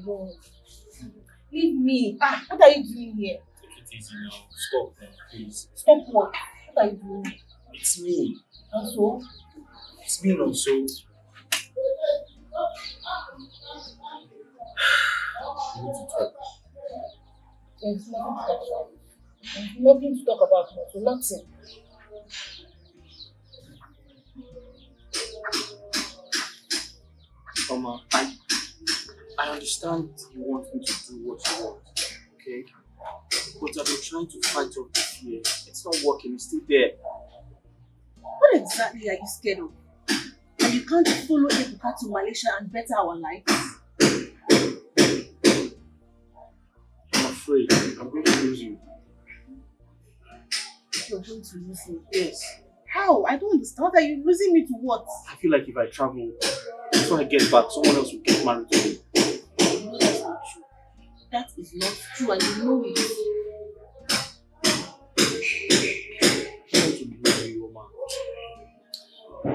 alone. Leave me. What are you doing here? Take it easy now. Stop then, please. Stop what? What are you doing? It's me. And so? It's me not so. We need to talk. There's nothing to talk about. There's nothing to talk about. So nothing. Mama, I understand you want me to do what you want, okay? But I've been trying to fight off the fear. It's not working, it's still there. What exactly are you scared of? And you can't follow Ebuka to Malaysia and better our lives? I'm afraid I'm going to lose you. You're going to lose me? Yes. How? I don't understand. What are you losing me to what? I feel like if I travel, before I get back, someone else will get married to me. No, that's not true. That is not true and you know it. I want to lose you, Mama.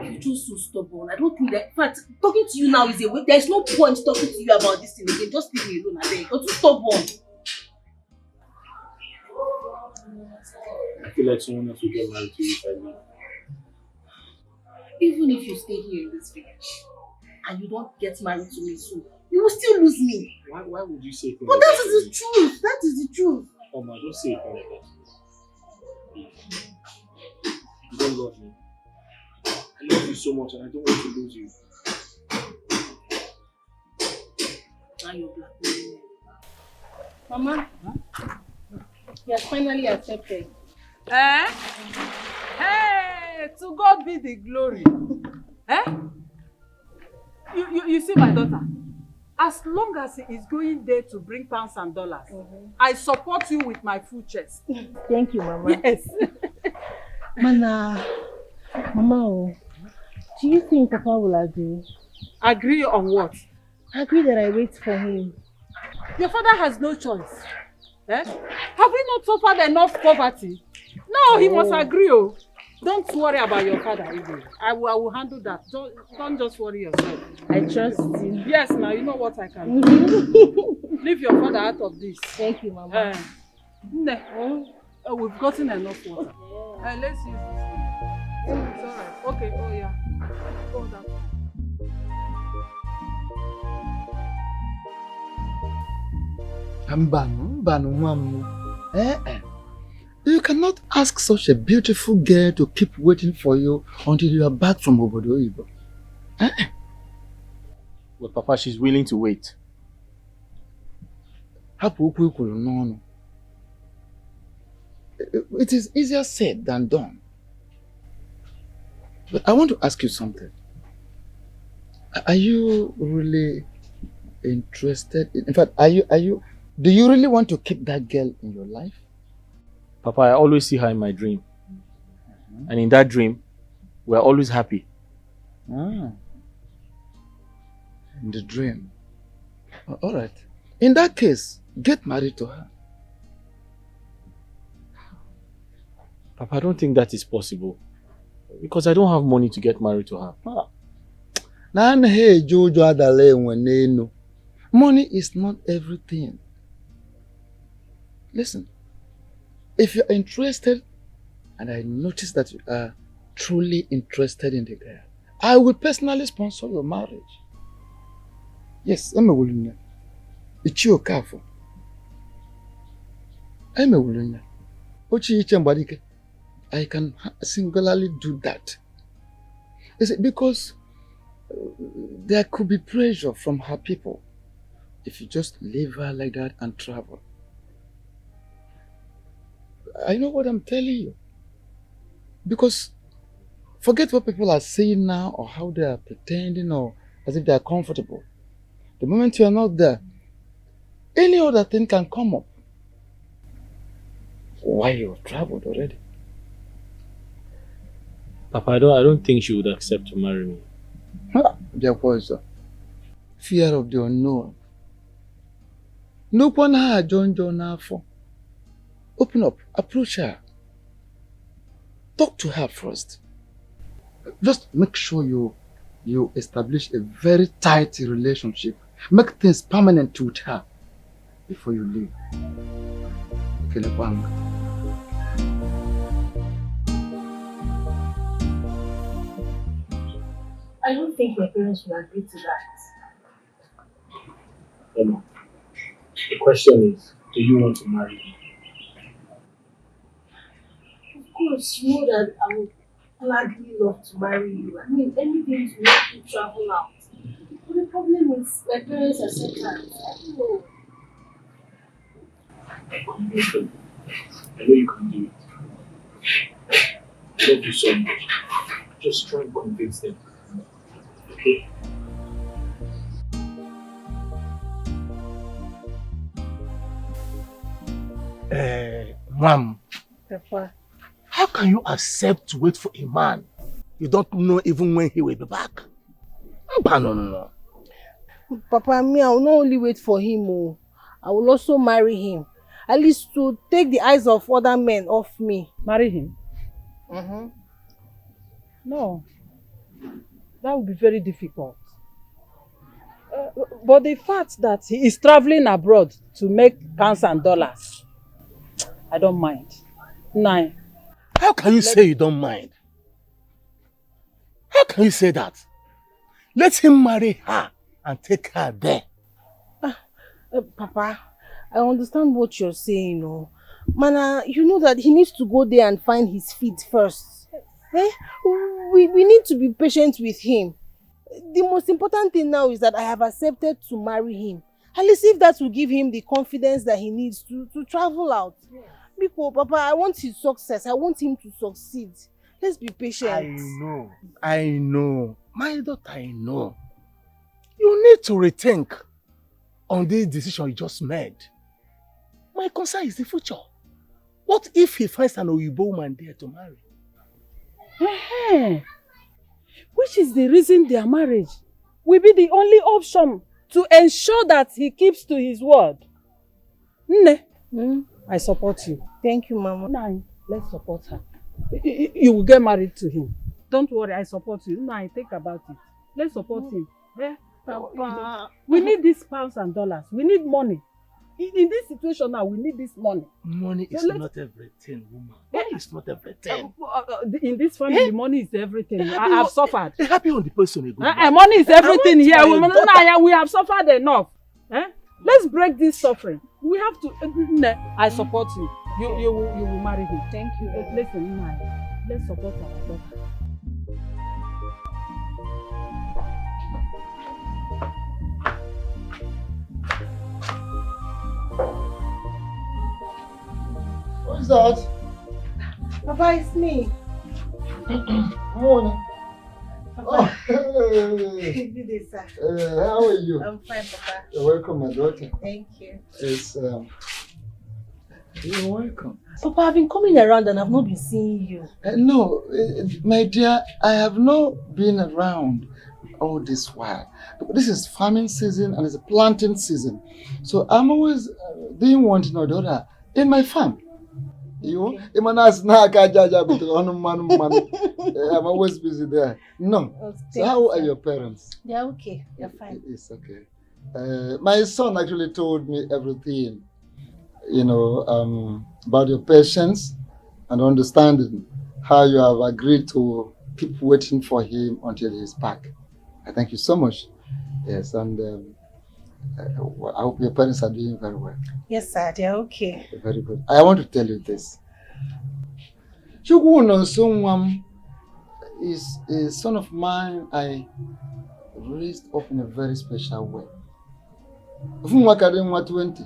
You're just so stubborn. I don't think that. In fact, talking to you now is a way. There's no point talking to you about this thing again. Just leave me alone, I beg. You're too stubborn. I feel like someone else will get married to you if I leave. Even if you stay here in this village and you don't get married to me soon, you will still lose me. Why would you say things But like that that? is the truth. That is the truth. Mama, don't say anything like that. Please. You don't love me. I love you so much and I don't want to lose you. Now you're blackmailing me. Mama, you are finally accepted. Eh? Hey, to God be the glory. Eh? You see my daughter? As long as he is going there to bring pounds and dollars, I support you with my full chest. Thank you, Mama. Yes. Mama, do you think Papa will agree? Agree on what? Agree that I wait for him. Your father has no choice. Eh? Have we not suffered enough poverty? No, he must agree. Oh. Don't worry about your father, Nnebe. I will handle that. Don't just worry yourself. I trust you. Yes, now you know what I can do. Leave your father out of this. Thank you, Mama. We've gotten enough water. Let's use this one. It's alright. Okay, oh yeah. Go that way. You cannot ask such a beautiful girl to keep waiting for you until you are back from Obodo Oyibo. But Papa, she's willing to wait. It is easier said than done. But I want to ask you something. Are you really interested? In fact, do you really want to keep that girl in your life? Papa, I always see her in my dream. And in that dream, we're always happy. In the dream. All right. In that case, get married to her. Papa, I don't think that is possible. Because I don't have money to get married to her. Money is not everything. Listen, if you're interested, and I notice that you are truly interested in the girl, I will personally sponsor your marriage. Yes, I'm a willing. It's your careful. I'm a willing. I can singularly do that. Is it because there could be pressure from her people if you just leave her like that and travel? I know what I'm telling you. Because forget what people are saying now or how they are pretending or as if they are comfortable. The moment you are not there, any other thing can come up. Why you have traveled already? Papa, I don't think she would accept to marry me. Therefore, fear of the unknown. No one had John for. Open up, approach her. Talk to her first. Just make sure you establish a very tight relationship Make things permanent with her before you leave. Kelebang. I don't think my parents will agree to that. Emma, the question is, do you want to marry him? Of course, you know that I would gladly love to marry you. I mean, anything to make you travel out. But the problem is, my parents are sometimes, I don't know. Listen, I know you can do it. I love you so much. Just try and convince them. Okay? Ma'am, Papa. how can you accept to wait for a man you don't know even when he will be back? No. Papa, me, I will not only wait for him, oh. I will also marry him. At least to take the eyes of other men off me. Marry him? No. That would be very difficult. But the fact that he is traveling abroad to make pounds and dollars, I don't mind. Nine. How can you say you don't mind? How can you say that? Let him marry her and take her there. Papa, I understand what you're saying, oh. Mana, you know that he needs to go there and find his feet first. Eh? We need to be patient with him. The most important thing now is that I have accepted to marry him. At least if that will give him the confidence that he needs to travel out. Because, Papa, I want his success. I want him to succeed. Let's be patient. I know. My daughter, I know. You need to rethink on this decision you just made. My concern is the future. What if he finds an Oyibo woman there to marry? Which is the reason their marriage will be the only option to ensure that he keeps to his word. Nne, I support you. Thank you, Mama. Nai, let's support her. You will get married to him. Don't worry, I support you. Nai, think about it. Let's support him. Papa. We need these pounds and dollars. We need money. In this situation now, we need this money. Money is not everything, woman. Money is not everything. In this family, money is everything. I have suffered. Happy on the person. Money is everything here. We have suffered enough. Let's break this suffering. We have to. I support you. You will marry him. Thank you. Listen, let's support our daughter. What's that? Papa, it's me. Morning. Papa. Hey. Good day, sir. How are you? I'm fine, Papa. You're welcome, my daughter. Thank you. You're welcome. Papa, I've been coming around and I've not been seeing you. No, my dear, I have not been around all this while. This is farming season and it's a planting season. So I'm always doing one thing or the other in my farm. You I'm always busy there. No. So how are your parents? They're okay. They're fine. It's okay. My son actually told me everything, about your patience and understanding how you have agreed to keep waiting for him until he's back. I thank you so much. Yes, and I hope your parents are doing very well. Yes, sir. They're okay. Very good. I want to tell you this. Chukwuno Songwam is a son of mine I raised up in a very special way. 20.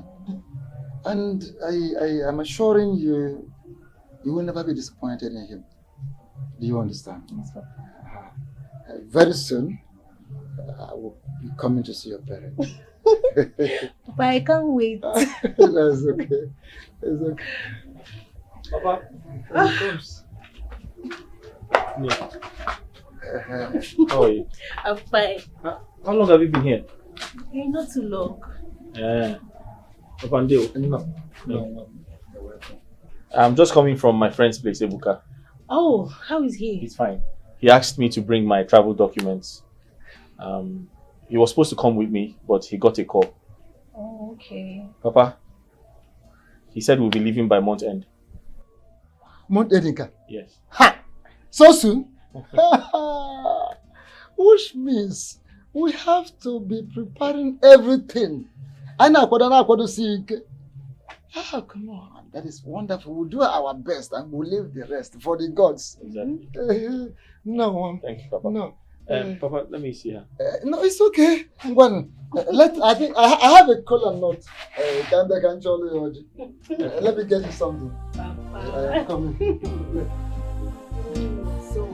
And I am assuring you, you will never be disappointed in him. Do you understand? Yes, sir. Very soon, I will be coming to see your parents. Papa, I can't wait. That's okay. It's okay. Papa, here comes. How are you? I'm fine. How long have you been here? Not too long. Papa Ndeo. No. I'm just coming from my friend's place, Ebuka. Oh, how is he? He's fine. He asked me to bring my travel documents. He was supposed to come with me, but he got a call. Oh, okay. Papa, he said we'll be leaving by month end. Month ending? Yes. Ha! So soon? Which means we have to be preparing everything. Oh, come on. That is wonderful. We'll do our best and we'll leave the rest for the gods. Exactly. No. Thank you, Papa. No. Papa, let me see her. No, it's okay. I think I have a color note. Let me get you something. I am coming. So,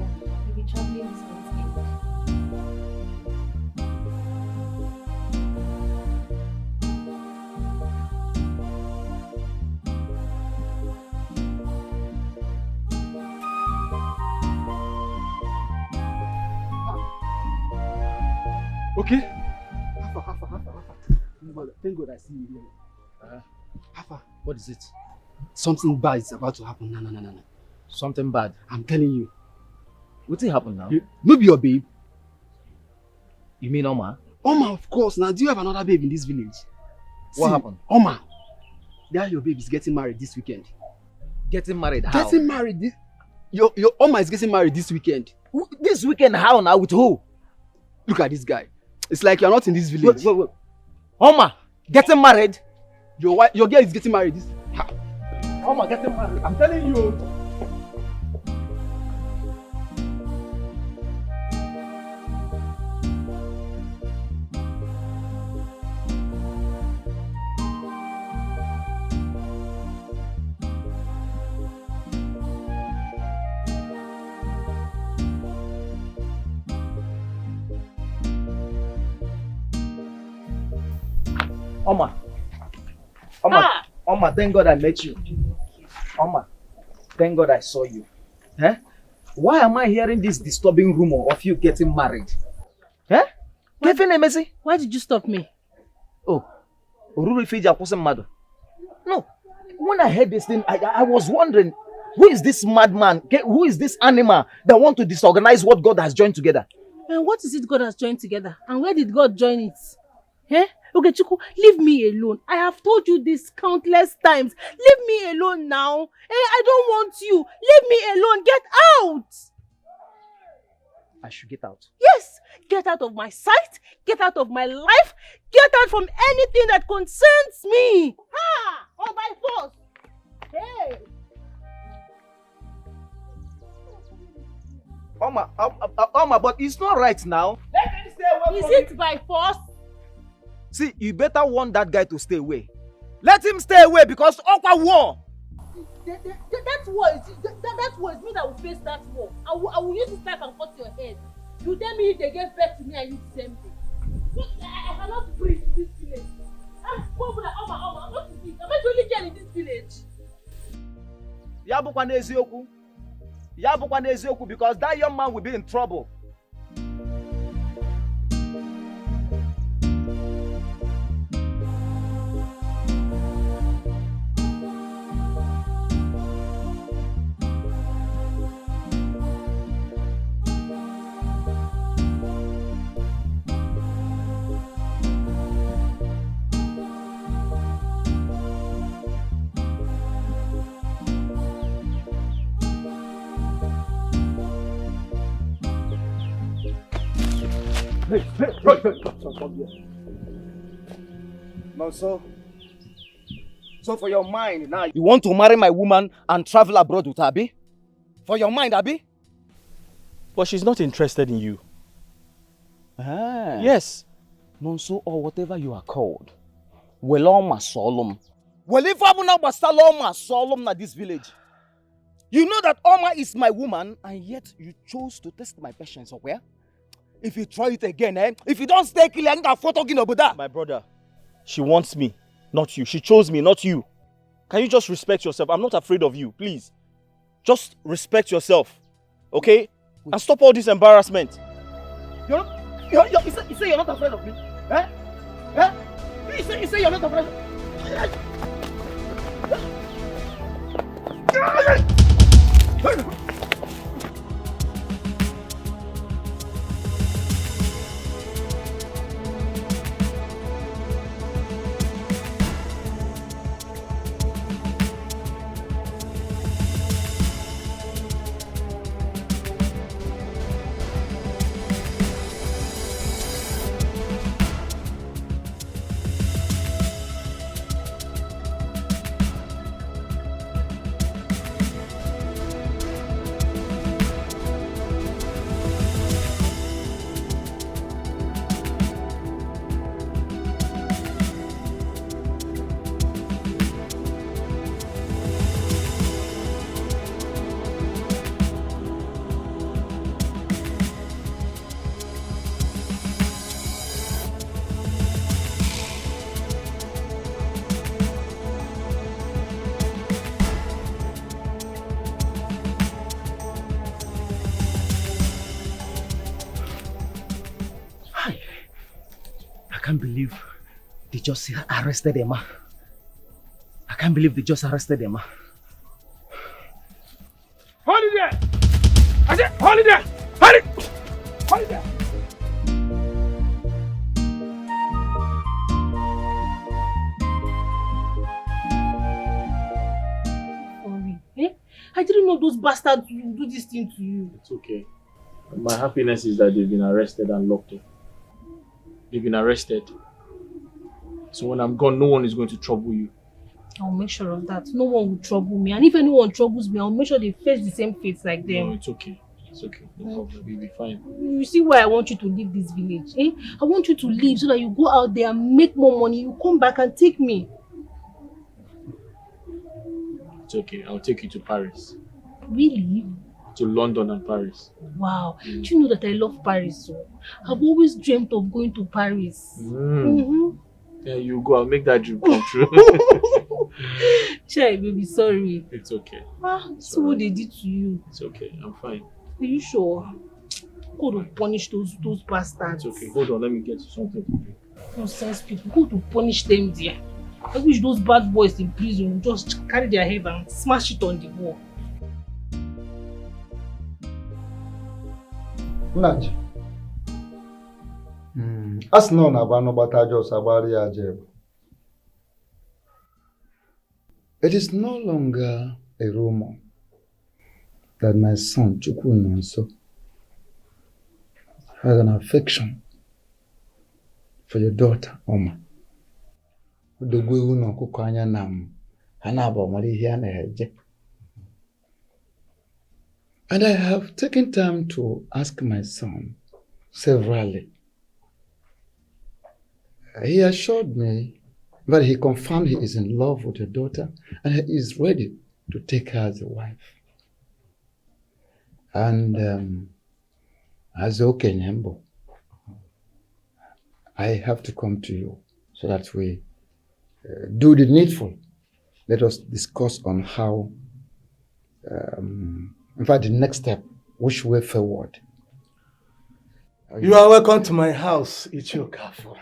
you'll be traveling this month. Okay. Hafa. Thank God I see you here. Hafa, what is it? Something bad is about to happen. No. Something bad. I'm telling you. What thing happen now? No be your babe. You mean Oma? Oma, of course. Now, do you have another babe in this village? What happened? Oma. There your babe is getting married this weekend. Getting married how? Getting married this... Your Oma is getting married this weekend. This weekend how now? With who? Look at this guy. It's like you're not in this village. Wait. Oma, getting married? Your girl is getting married this... Oma getting married. I'm telling you. Oma, thank God I met you. Oma, thank God I saw you. Why am I hearing this disturbing rumor of you getting married? Why did you stop me? Oh, no, when I heard this thing, I was wondering, who is this madman? Who is this animal that want to disorganize what God has joined together? And what is it God has joined together? And where did God join it? Okay, Chuku, leave me alone. I have told you this countless times. Leave me alone now. I don't want you. Leave me alone. Get out. I should get out. Yes, get out of my sight. Get out of my life. Get out from anything that concerns me. Or by force. Hey. Oma, but it's not right now. Let him stay away from me. Is it by force? See, you better want that guy to stay away. Let him stay away because Okwa war. That war is me that will face that war. I will use this knife and cut your head. You tell me if they get back to me and you the same thing. I cannot breathe in this village. I'm not to this. Am I the only girl in this village? Yabukwa Nezioku, because that young man will be in trouble. Hey, no, so for your mind now, you want to marry my woman and travel abroad with Abi? For your mind, Abi? But she's not interested in you. Yes. Nonso or whatever you are called. Weloma Solom. Well, if I'm not Basaloma Solom na this village. You know that Oma is my woman, and yet you chose to test my patience, okay? If you try it again, if you don't stay clear, I'm going to my brother, she wants me, not you. She chose me, not you. Can you just respect yourself? I'm not afraid of you, please. Just respect yourself, okay? And stop all this embarrassment. You say you're not afraid of me? You say you're not afraid of me? can't believe they just arrested Emma. I can't believe they just arrested Emma. Hold it there! I said, hold it there! Hold it! Hold it there! I didn't know those bastards would do this thing to you. It's okay. My happiness is that they've been arrested and locked up. They've been arrested. So when I'm gone, no one is going to trouble you. I'll make sure of that. No one will trouble me. And if anyone troubles me, I'll make sure they face the same fate like them. No, it's okay. It's okay. No problem. We'll be fine. You see why I want you to leave this village, eh? I want you to leave so that you go out there and make more money. You come back and take me. It's okay. I'll take you to Paris. Really? To London and Paris. Wow. Do you know that I love Paris? So I've always dreamt of going to Paris. Yeah, you go. I'll make that dream come true. Chai, baby, sorry. It's okay. See what they did to you. It's okay. I'm fine. Are you sure? God will punish those bastards. It's okay. Hold on. Let me get you something to drink. Nonsense people. God will punish them there. I wish those bad boys in prison would just carry their head and smash it on the wall. Naj. As no na ba no bata just abari ajeb. It is no longer a rumor that my son Chukwu Nonso has an affection for your daughter, Oma. Udogwe uno kukwanya nam hanaba mari here na heje. And I have taken time to ask my son severally. He assured me that he confirmed he is in love with your daughter and he is ready to take her as a wife. And as Okenyembo, I have to come to you so that we do the needful. Let us discuss on how, in fact, the next step, which way forward. You are welcome to my house, Ichiokafu.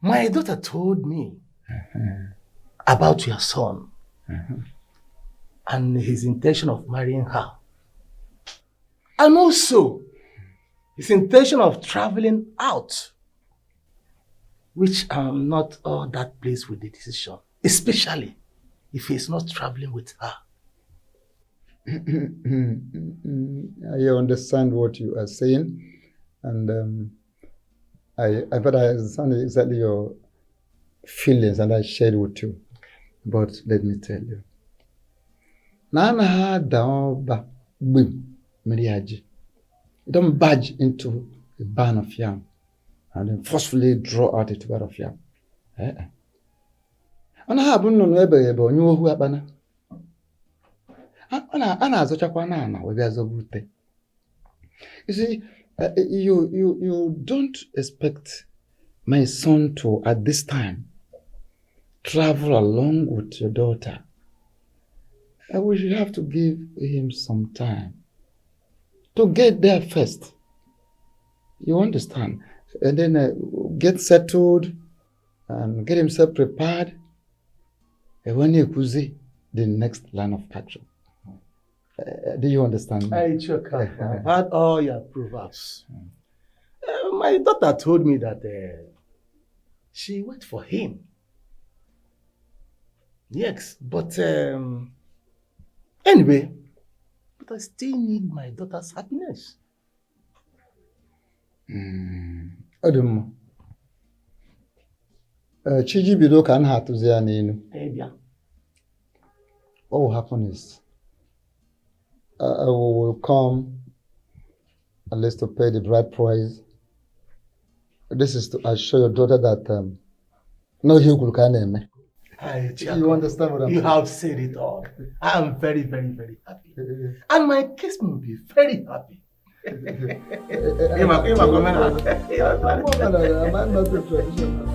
My daughter told me about your son and his intention of marrying her. And also, his intention of traveling out, which I'm not all that pleased with the decision, especially if he's not traveling with her. I understand what you are saying, and I understand exactly your feelings, and I shared with you. But let me tell you, Nana Daoba Bim Miriaji. Don't budge into a barn of yam and then forcefully draw out a tuber of yam. Ana habu no ebe onyo hu abana. Ana azochakwa na we azobute. You see, you don't expect my son to at this time travel along with your daughter. We should have to give him some time to get there first. You understand? And then get settled and get himself prepared. And when you could see the next line of action. Do you understand me? I've heard all your proverbs. My daughter told me that she went for him. Yes, but anyway, but I still need my daughter's happiness. Adum. Chiji bido kan hatuzi ya ninu. What will happen is I will come at least to pay the bride price. This is to assure your daughter that no Hugh can name. You understand what I'm saying? You have said it all. I am very, very, very happy. And my kids will be very happy. I'm not the traditional.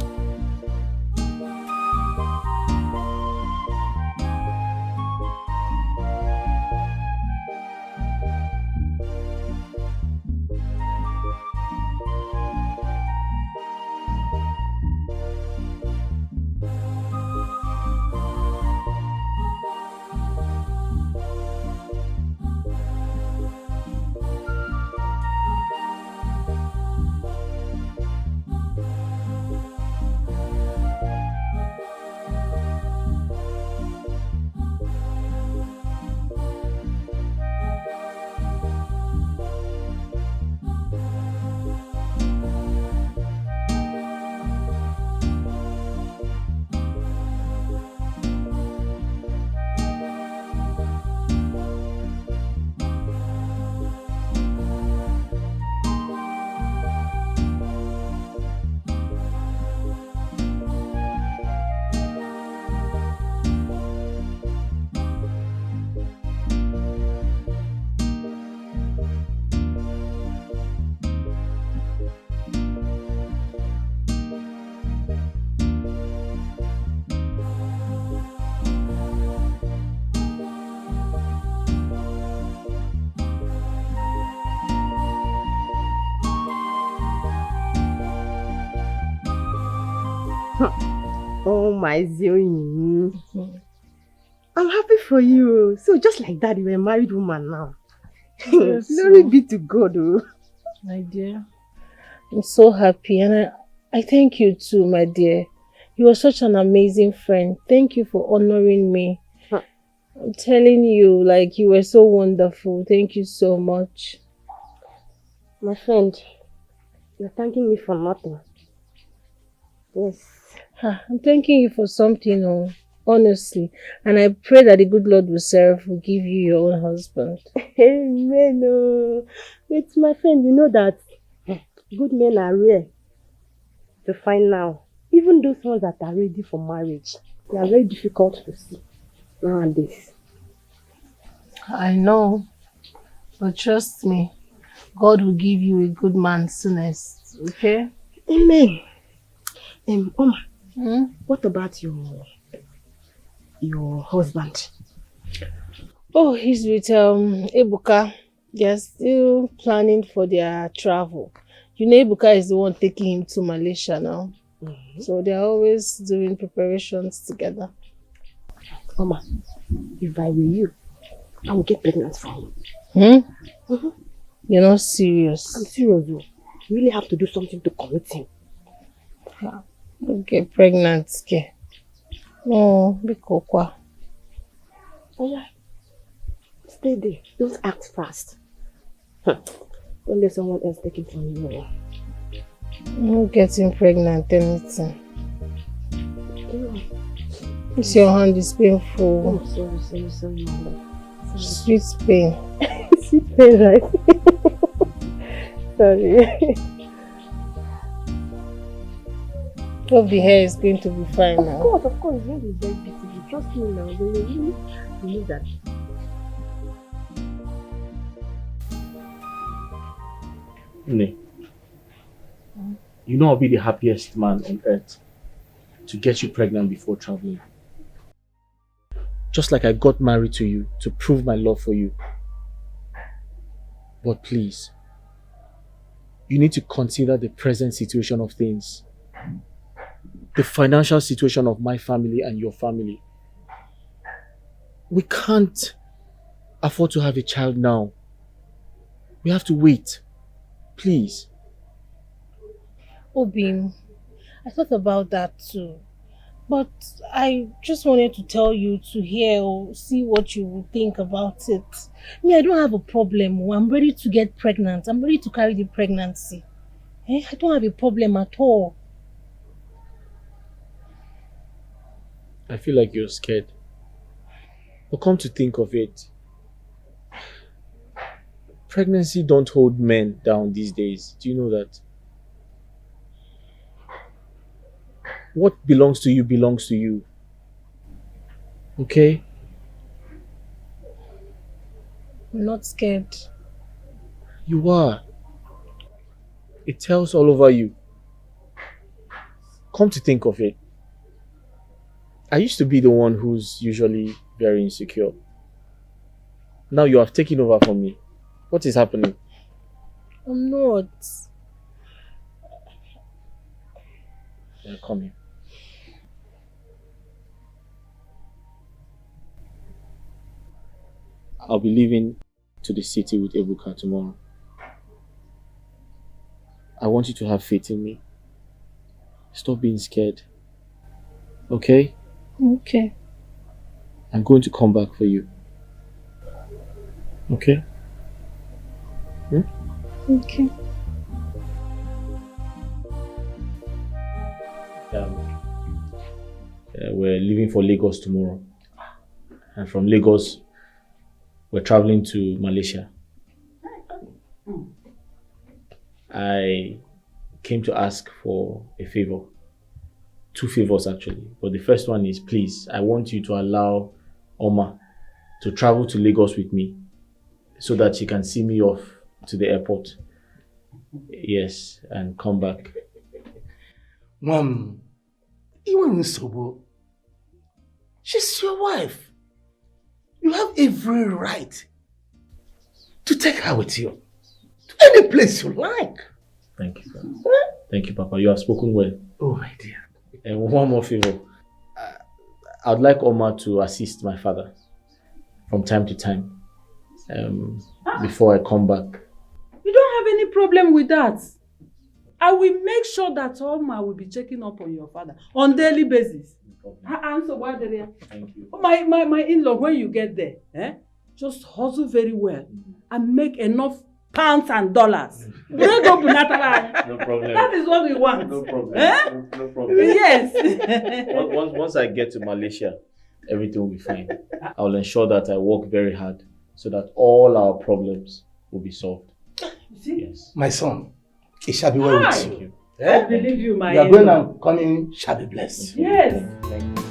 my Zoe. I'm happy for you. So just like that, you're a married woman now. Yes, Glory be to God. Oh. My dear, I'm so happy, and I thank you too, my dear. You are such an amazing friend. Thank you for honoring me. I'm telling you, like, you were so wonderful. Thank you so much. My friend, you're thanking me for nothing. Yes. I'm thanking you for something, honestly. And I pray that the good Lord will give you your own husband. Amen. Oh. It's my friend, you know that good men are rare to find now. Even those ones that are ready for marriage, they are very difficult to see nowadays. I know, but trust me, God will give you a good man soonest, okay? Amen. Oma, what about your husband? Oh, he's with Ebuka. They're still planning for their travel. You know, Ebuka is the one taking him to Malaysia now. So they're always doing preparations together. Oma, if I were you, I will get pregnant from you. You're not serious. I'm serious though. You really have to do something to commit him. Don't get pregnant, okay? No, be kokwa. Oh yeah. Stay there. Don't act fast. Don't let someone else take it from you. I'm not getting pregnant, anything. It's your hand is painful. Oh, sorry. Sweet pain. Sweet pain, right? Sorry. Hope the hair is going to be fine now. Of course, it's going to be very beautiful. Trust me now. You need that. Nnebe, you know I'll be the happiest man on earth to get you pregnant before traveling. Just like I got married to you to prove my love for you. But please, you need to consider the present situation of things. The financial situation of my family and your family. We can't afford to have a child now. We have to wait. Please. Obim, I thought about that too. But I just wanted to tell you to hear or see what you would think about it. Me, I don't have a problem. I'm ready to get pregnant. I'm ready to carry the pregnancy. I don't have a problem at all. I feel like you're scared. But come to think of it, pregnancy don't hold men down these days. Do you know that? What belongs to you belongs to you. Okay? I'm not scared. You are. It tells all over you. Come to think of it, I used to be the one who's usually very insecure. Now you have taken over from me. What is happening? I'm not. Yeah, come here. I'll be leaving to the city with Ebuka tomorrow. I want you to have faith in me. Stop being scared. Okay? Okay. I'm going to come back for you. Okay? Okay. We're leaving for Lagos tomorrow. And from Lagos, we're traveling to Malaysia. I came to ask for a favor. 2 favors actually. But the first one is, please, I want you to allow Oma to travel to Lagos with me so that she can see me off to the airport. Yes, and come back. Mom, even Sobo, she's your wife. You have every right to take her with you to any place you like. Thank you, Papa. Thank you, Papa. You have spoken well. Oh, my dear. And one more favor. I'd like Oma to assist my father from time to time before I come back. You don't have any problem with that. I will make sure that Oma will be checking up on your father on daily basis. Answer why there. Thank you. My in-law, when you get there, just hustle very well and make enough pounds and dollars. No problem. That is what we want. No problem. No problem. Yes. Once I get to Malaysia, everything will be fine. I'll ensure that I work very hard so that all our problems will be solved. Yes. My son, it shall be well with you. I believe you, my You are going and coming shall be blessed. Yes. Thank you.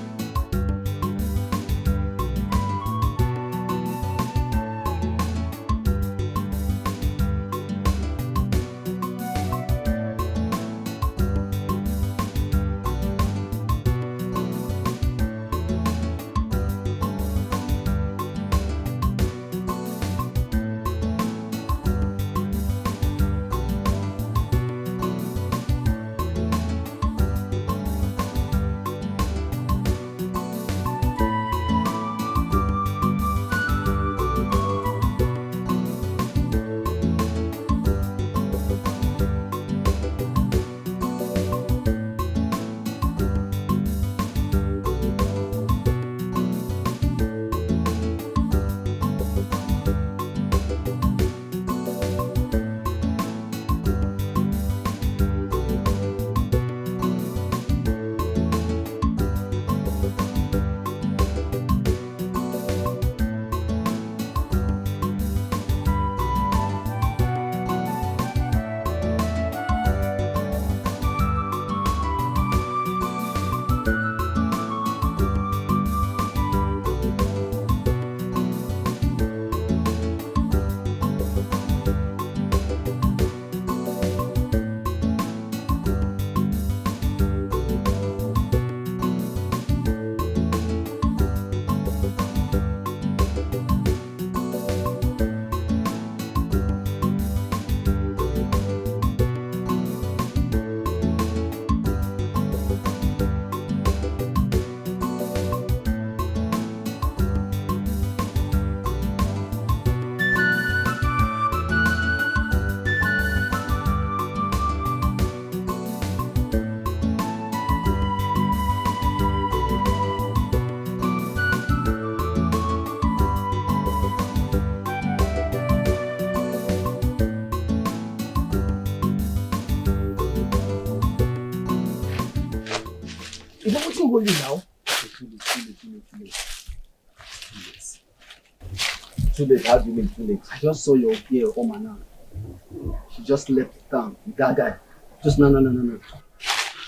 Is that what you hold you now? Too late. How do you mean too late? I just saw your girl, Oma now. She just left town with that guy. Just no.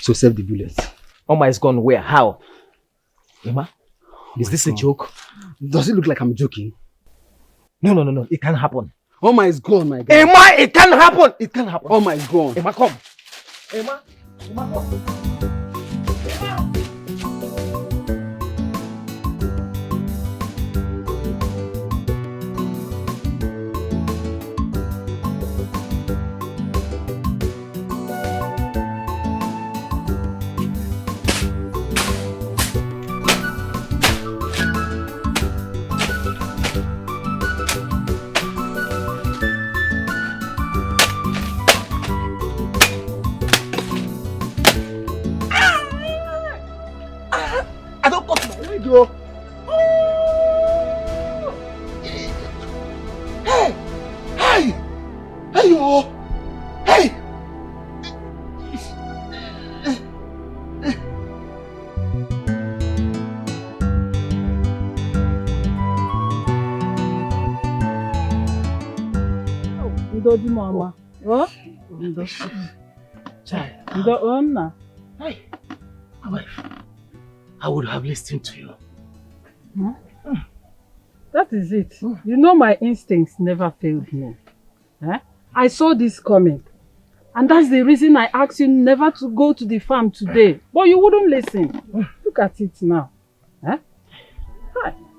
So save the bullets. Oma is gone where? How? Emma? Is this a joke? Does it look like I'm joking? No. It can't happen. Oma is gone, my guy. Emma, it can't happen. It can't happen. Oma is gone. Emma, come. Emma come. Bro. Hey, you. Hey. Ndodi mama. Oh? Ndo. Child. Ndo onna. Hey. My wife. I would have listened to you. That is it. You know my instincts never failed me. I saw this coming. And that's the reason I asked you never to go to the farm today. But you wouldn't listen. Look at it now.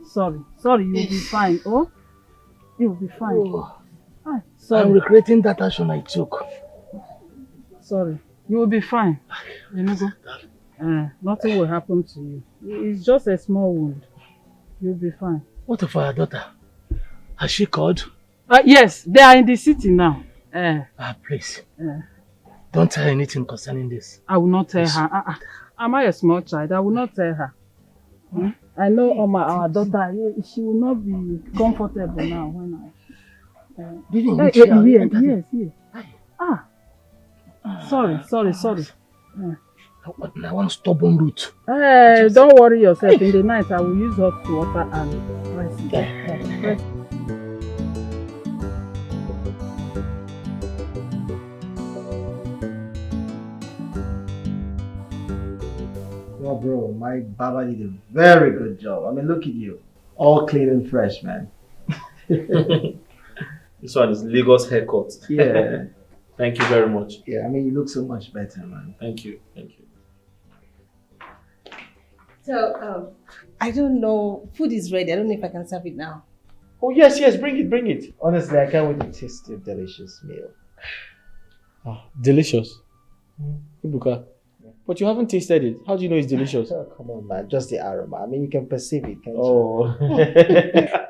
Sorry, you'll be fine. Oh, you'll be fine. Sorry. I'm regretting that action I took. Sorry, you will be fine. Nothing will happen to you. It's just a small wound. You'll be fine. What of our daughter? Has she called? Yes, they are in the city now. Please. Don't tell her anything concerning this. I will not tell her. Am I a small child? I will not tell her. I know our daughter, she will not be comfortable now when Didn't yes. Sorry. I want stubborn root. Don't worry yourself. In the night, I will use hot water and rest. Well, bro, my Baba did a very good job. I mean, look at you. All clean and fresh, man. This one is Lagos haircut. Yeah. Thank you very much. Yeah, I mean, you look so much better, man. Thank you. So, I don't know. Food is ready. I don't know if I can serve it now. Oh, yes, bring it. Honestly, I can't wait to taste your delicious meal. Delicious. Ibuka, but you haven't tasted it. How do you know it's delicious? Oh, come on, man. Just the aroma. I mean, you can perceive it, can't you? Oh.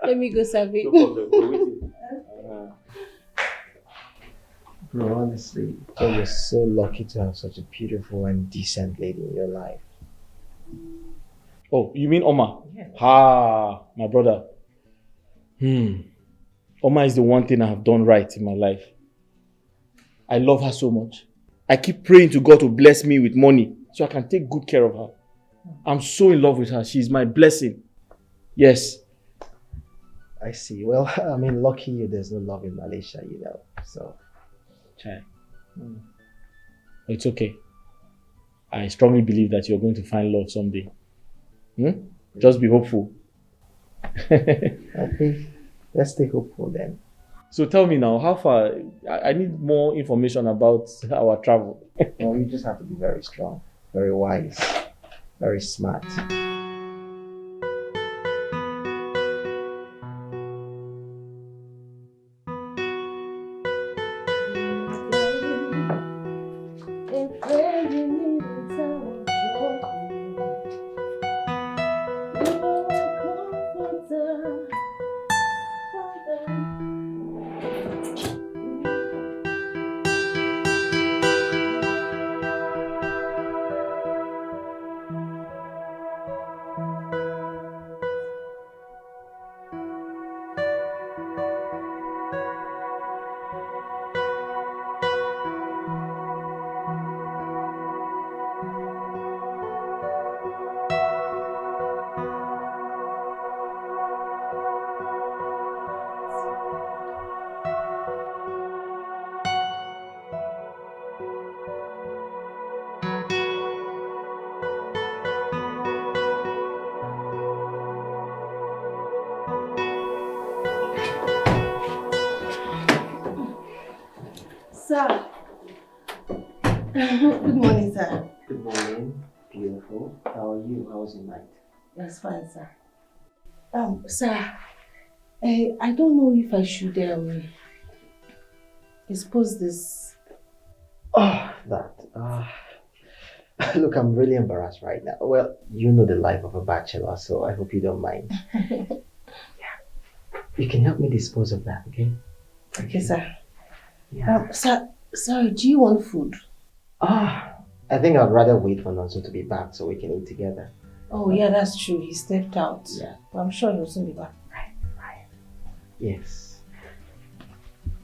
Let me go serve it. No problem. We're waiting. Bro, honestly, you're so lucky to have such a beautiful and decent lady in your life. Oh, you mean Oma? Yeah. My brother. Oma is the one thing I have done right in my life. I love her so much. I keep praying to God to bless me with money so I can take good care of her. I'm so in love with her. She's my blessing. Yes. I see. Well, I mean, lucky you, there's no love in Malaysia, you know, so. Chai. It's okay. I strongly believe that you're going to find love someday. Just be hopeful. Okay, let's stay hopeful then. So tell me now, how far? I need more information about our travel. Well, you just have to be very strong, very wise, very smart. Sir. Good morning, sir. Good morning, beautiful. How are you? How was your night? That's fine, sir. Sir, I don't know if I should expose this. Oh, that. Look, I'm really embarrassed right now. Well, you know the life of a bachelor, so I hope you don't mind. Yeah. You can help me dispose of that, okay? Okay, sir. Yeah. Sorry, do you want food? I think I'd rather wait for Nonso to be back so we can eat together. Oh, yeah, that's true. He stepped out. Yeah. But I'm sure he'll soon be back. Right. Yes.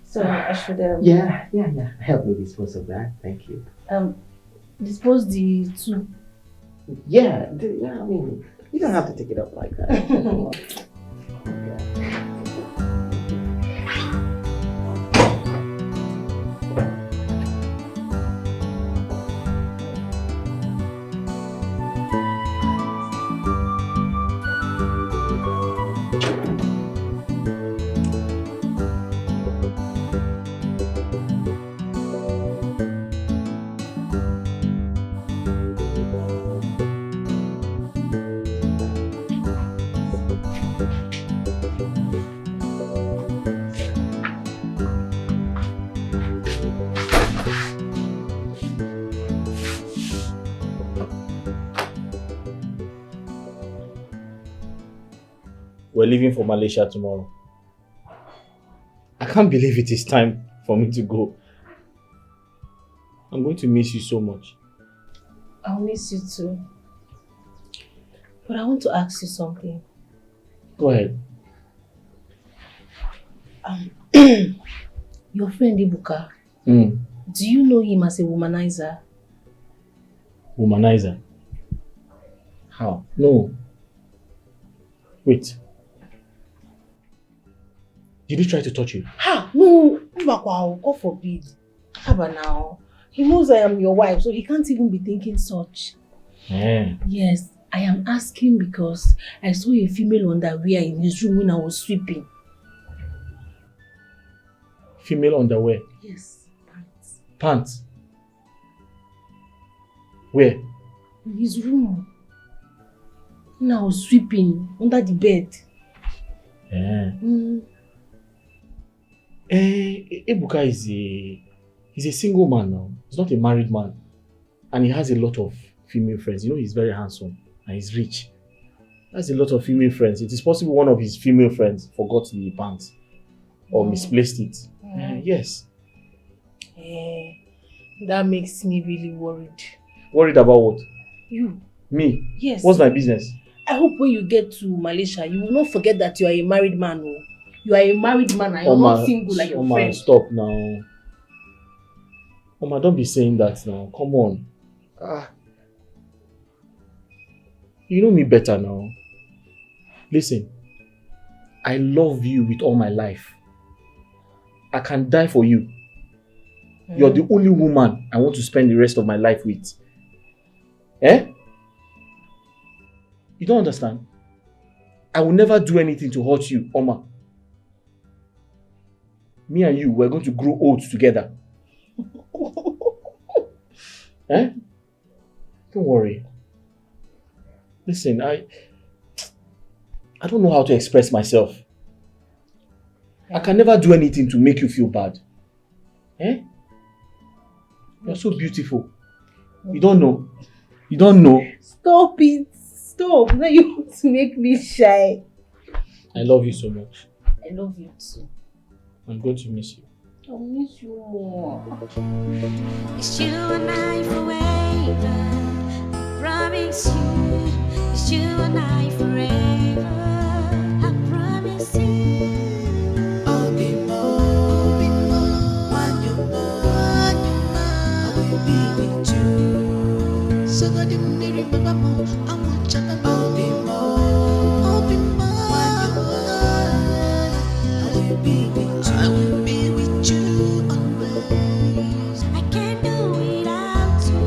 So I should... Yeah. Help me dispose of that. Thank you. Dispose the two. Yeah, I mean, you don't have to take it up like that. we're leaving for Malaysia tomorrow. I can't believe it is time for me to go. I'm going to miss you so much. I'll miss you too. But I want to ask you something. Go ahead. Your friend Ibuka, Mm. do you know him as a womanizer? Womanizer? How? No. Wait. Did he try to touch you? Ha! No! Ibakwa, God forbid. Haba now. He knows I am your wife, so he can't even be thinking such. Yeah. Yes, I am asking because I saw a female underwear in his room when I was sweeping. Female underwear? Yes, pants. Pants? Where? In his room. When I was sweeping under the bed. Yeah. Ebuka he's a single man now. He's not a married man. And he has a lot of female friends. You know, he's very handsome and he's rich. He has a lot of female friends. It is possible one of his female friends forgot the pants or misplaced it. Yes. That makes me really worried. Worried about what? You. Me? Yes. What's my business? I hope when you get to Malaysia, you will not forget that you are a married man. Oh. You are a married man and you're not single like your friend. Stop now. Oma, don't be saying that now. Come on. You know me better now. Listen, I love you with all my life. I can die for you. You're the only woman I want to spend the rest of my life with. Eh? You don't understand? I will never do anything to hurt you, Oma. Me and you, we're going to grow old together. Eh? Don't worry. Listen, I don't know how to express myself. I can never do anything to make you feel bad. Eh? You're so beautiful. You don't know. You don't know. Stop it. Stop. Now you want to make me shy. I love you so much. I love you too. I'm going to miss you. I'll miss you more. It's you and I forever. I promise you. It's you and I forever. I promise you. I'll be more when you're gone. I will be with you. So that you may remember more. I want you to be more. I'll be more when you're gone. I will be with you. I will be with you always. I can't do without you.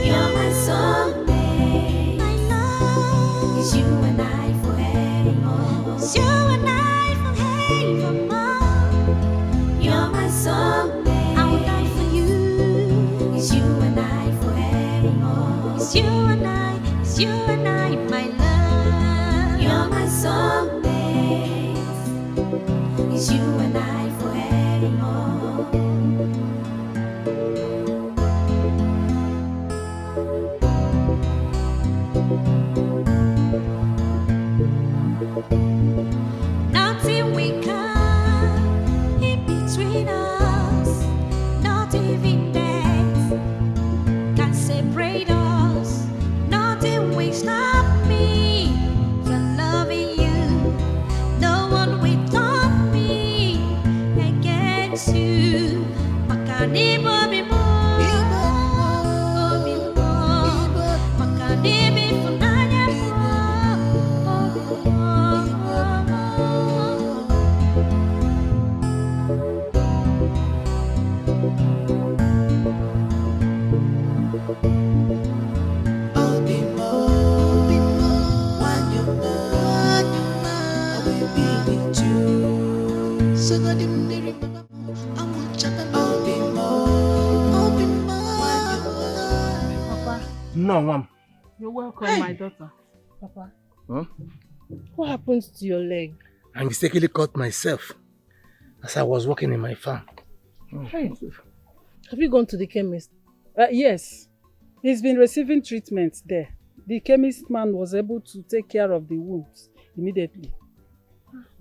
You're my soulmate. I know it's you and I forever. It's you and I forevermore. You're my soulmate. I will die for you. It's you and I forevermore. It's you and I, my love. You're my soulmate. It's you and I forevermore. Nothing we come in between us, not even death can separate us. Nothing will stop me from loving you. No one will stop me against you. Makanibo bimo, makanibi funanya I'll be more when you're gone. I will be with you. So that you may remember more. I want you to I'll be more when you're gone. Papa. No, Mom. You're welcome, my daughter. Papa. Huh? What happened to your leg? I mistakenly cut myself as I was working in my farm. Hey. Have you gone to the chemist? Yes. He's been receiving treatment there. The chemist man was able to take care of the wounds immediately.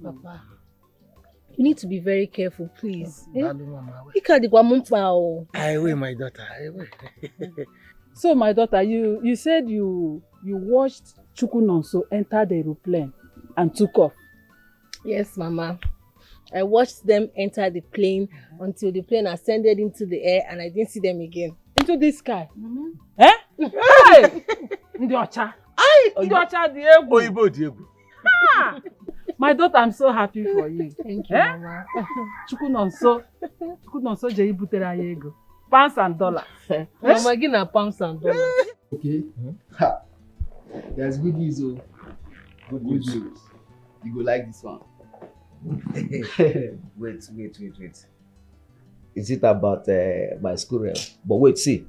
Papa, you need to be very careful, please. Mama. I will, my daughter. I will. So, my daughter, you said you watched Chukunonso enter the aeroplane and took off. Yes, Mama. I watched them enter the plane until the plane ascended into the air and I didn't see them again. Into the sky? Eh? Hey! Ndiocha. Ndiocha Diego. Oyibo Diego. My daughter, I'm so happy for you. Thank you, Mama. Chukunonso je ibutere anyị ego. Pounds and dollars. Mama, give na pounds and dollars. Okay. There's good news, oh. Good news. You go like this one. Wait. Is it about my school rel? But wait, see.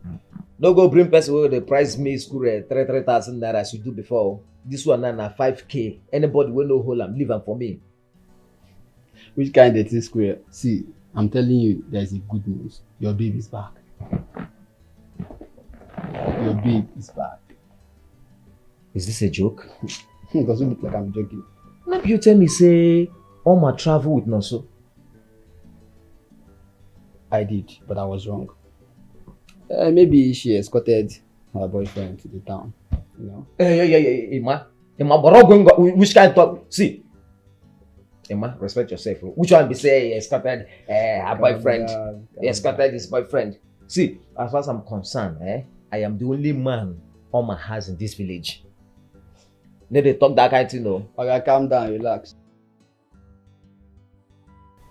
No go bring person where they price me school rel 3,000 naira as you do before. This one na 5K. Anybody will no hold am, leave am for me. Which kind of thing school rel? See, I'm telling you, there's a good news. Your baby is back. Your baby is back. Is this a joke? It doesn't look like I'm joking. Maybe you tell me say Oma travel with Nonso. I did, but I was wrong. Maybe she escorted her boyfriend to the town, you know. Emma, but which kind of talk? See, Emma, respect yourself. Which one be say escorted her boyfriend? Escorted his boyfriend. See, as far as I'm concerned, I am the only man Oma has in this village. They talk that kind of thing, no. Okay, calm down, relax.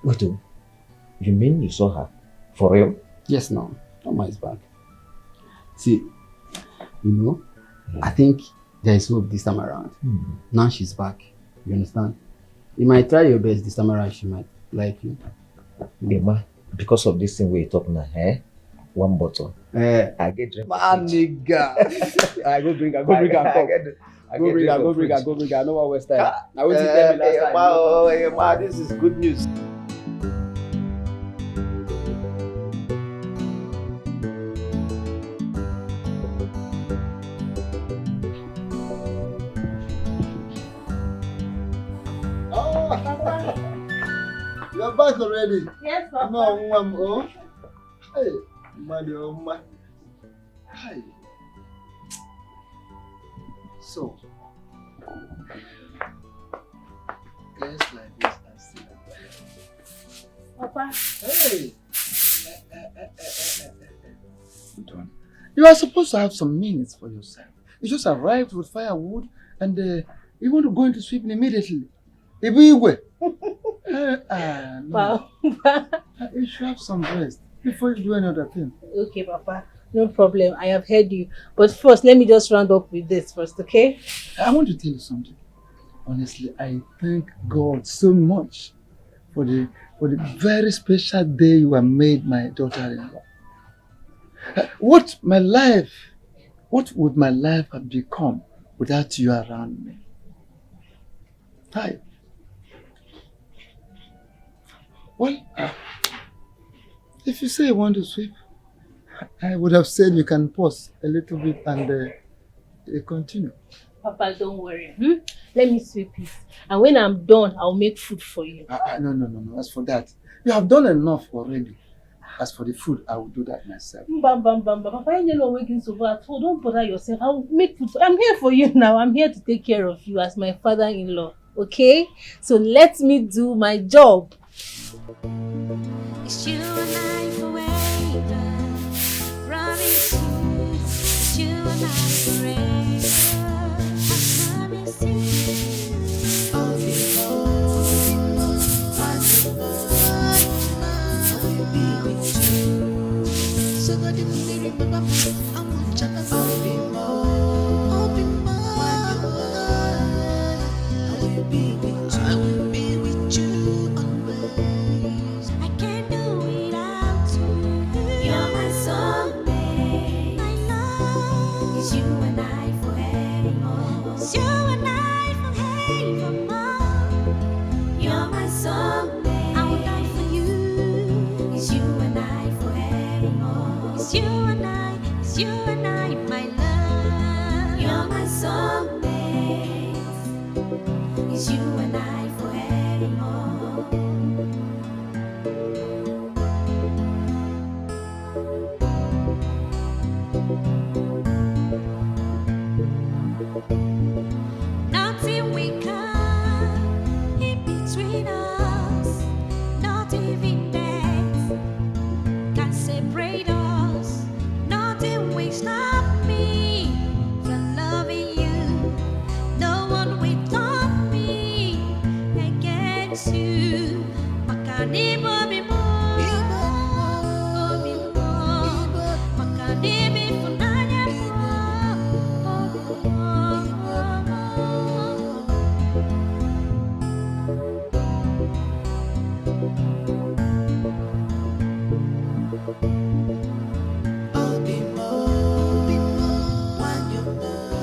Wait, you mean you saw her? For real? Yes, no. Oma is back. See, you know, I think there is hope this time around. Now she's back. You understand? You might try your best this time around. She might like you. Emma, because of this thing we're talking now, one bottle. I get drink. Man, nigga. I go bring her. Go bring her. No one waste time. Now what you tell me last time? Emma, this is good news. You're back already? Yes, Papa. No, hey, man. Hi. So, guys like this and see that. Papa. Hey. You are supposed to have some minutes for yourself. You just arrived with firewood and you want to go into sweeping immediately. Ibigwe. No. You should have some rest before you do any other thing. Okay, Papa. No problem. I have heard you. But first, let me just round up with this first, okay? I want to tell you something. Honestly, I thank God so much for the very special day you have made my daughter-in-law. What would my life have become without you around me? Hi. Well, if you say you want to sweep, I would have said you can pause a little bit and continue. Papa, don't worry. Let me sweep it. And when I'm done, I'll make food for you. No. As for that, you have done enough already. As for the food, I will do that myself. Papa, you know working so hard. Don't bother yourself. I'll make food. I'm here for you now. I'm here to take care of you as my father-in-law. Okay? So let me do my job. It's you and I forever. Promise you. It's you and I forever. I promise you. I'll be with you. So that if you remember, I will check out. I'll be mine. I will be with you. I will be with you always. I can't do without you. You're my soulmate. I know it's you and I forever. It's you and I forevermore. You're my soulmate. I will die for you. It's you and I forevermore. It's you and I. It's you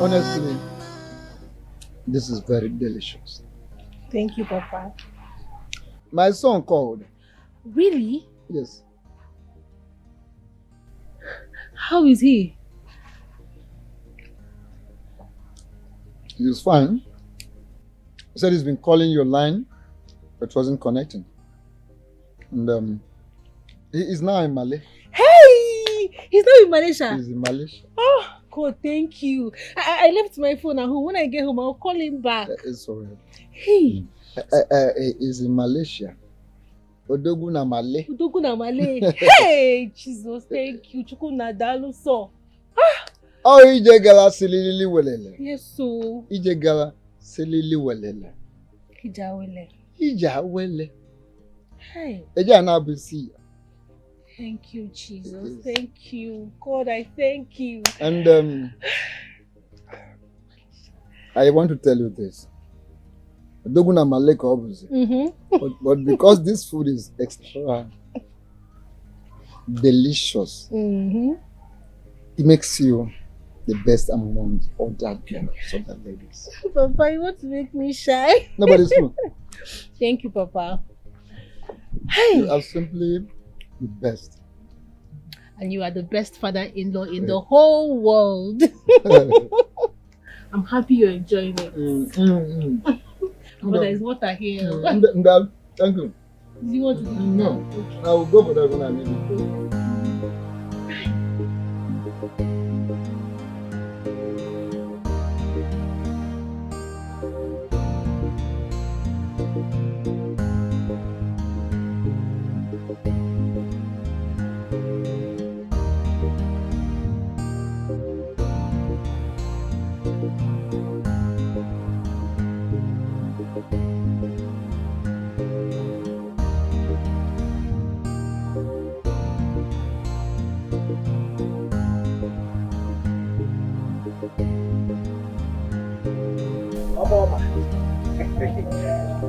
Honestly, this is very delicious. Thank you, Papa. My son called. Really? Yes. How is he? He's fine. He said he's been calling your line, but it wasn't connecting. And he is now in Malay. Hey! He's not in Malaysia. He's in Malaysia. Oh, God, thank you. I left my phone at home. When I get home, I'll call him back. It's alright. Hey! He's in Malaysia. Odogu na Malay. Odogu na Malay. Hey! Jesus, thank you. Chuku na dalu so. Oh, ije gala silili welele. Yes, so. Ije gala silili welele. Ijawele. Ijawele. Hey. Eja na bisi. Thank you, Jesus. Thank you. God, I thank you. And I want to tell you this. Doguna Malek obviously. But because this food is extra delicious, it makes you the best among other girls, other ladies. Papa, you want to make me shy? Nobody's true. Thank you, Papa. Hey. You are simply the best. And you are the best father-in-law in the whole world. I'm happy you're enjoying it. But there's water here. Thank you. Do you want to do it? No. I will go for that when I need it.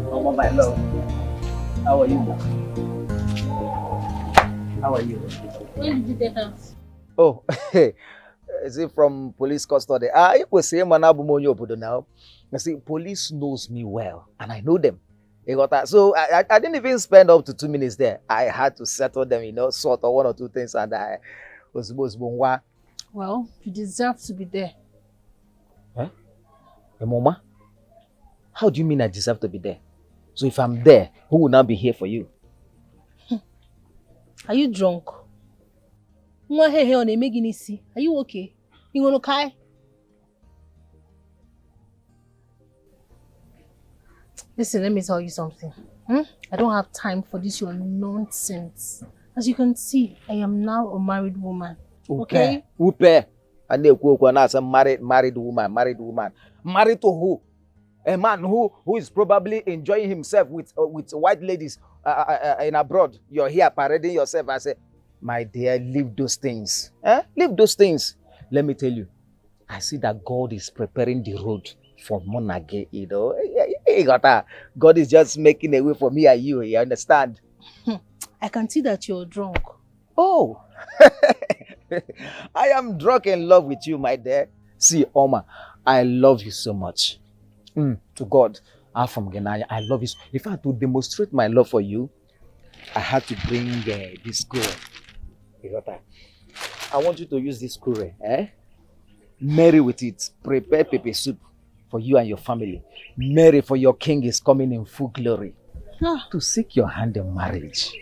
Oh, my love. How are you now? How are you? When did you get out? Oh, is it from police custody? It was saying now. I see, police knows me well, and I know them. You got that? So I didn't even spend up to 2 minutes there. I had to settle them, sort of 1 or 2 things, and I was supposed to. Well, you deserve to be there. Hey, Mama? How do you mean I deserve to be there? So if I'm there, who will now be here for you? Are you drunk? Are you okay? You want to cry? Listen, let me tell you something. I don't have time for this your nonsense. As you can see, I am now a married woman. Okay? Upe. And they a married woman. Married to who? A man who is probably enjoying himself with white ladies in abroad. You're here parading yourself. I say, my dear, leave those things. Leave those things. Let me tell you, I see that God is preparing the road for Monage. God is just making a way for me and you. You understand? I can see that you're drunk. Oh, I am drunk in love with you, my dear. See, Oma, I love you so much. To God, I'm from Ghana. I love you. In fact, to demonstrate my love for you, I had to bring this kure. I want you to use this kure. Marry with it. Prepare pepper soup for you and your family. Marry, for your king is coming in full glory. To seek your hand in marriage.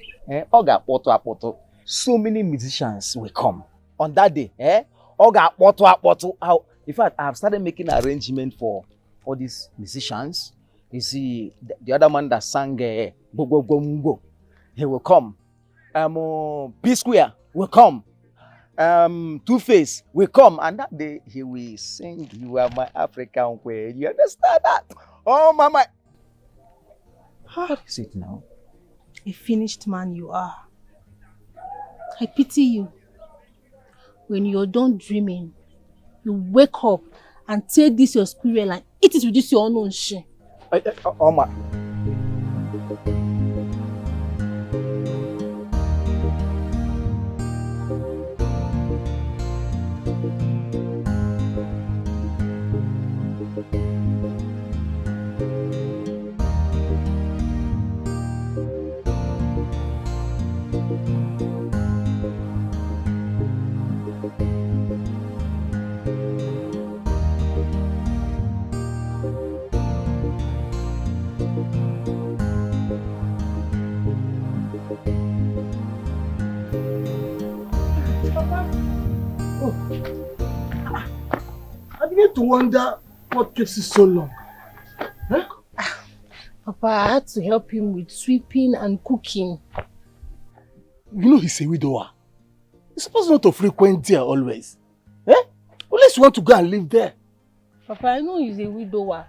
Oga poto. So many musicians will come on that day. Oga poto. In fact, I have started making arrangements for all these musicians. You see, the other man that sang Go Go Go Go, he will come. P Square will come. Two-Face will come, and that day he will sing "You Are My African Queen." You understand that? Oh, mama. What is it now? a finished man you are. I pity you. When you're done dreaming, you wake up and take this your squirrel and eat it with this your unknown shit. Oma. I begin to wonder what keeps you so long. Huh? Papa, I had to help him with sweeping and cooking. You know he's a widower. You're supposed not to frequent there always. Eh? Unless you want to go and live there. Papa, I know he's a widower,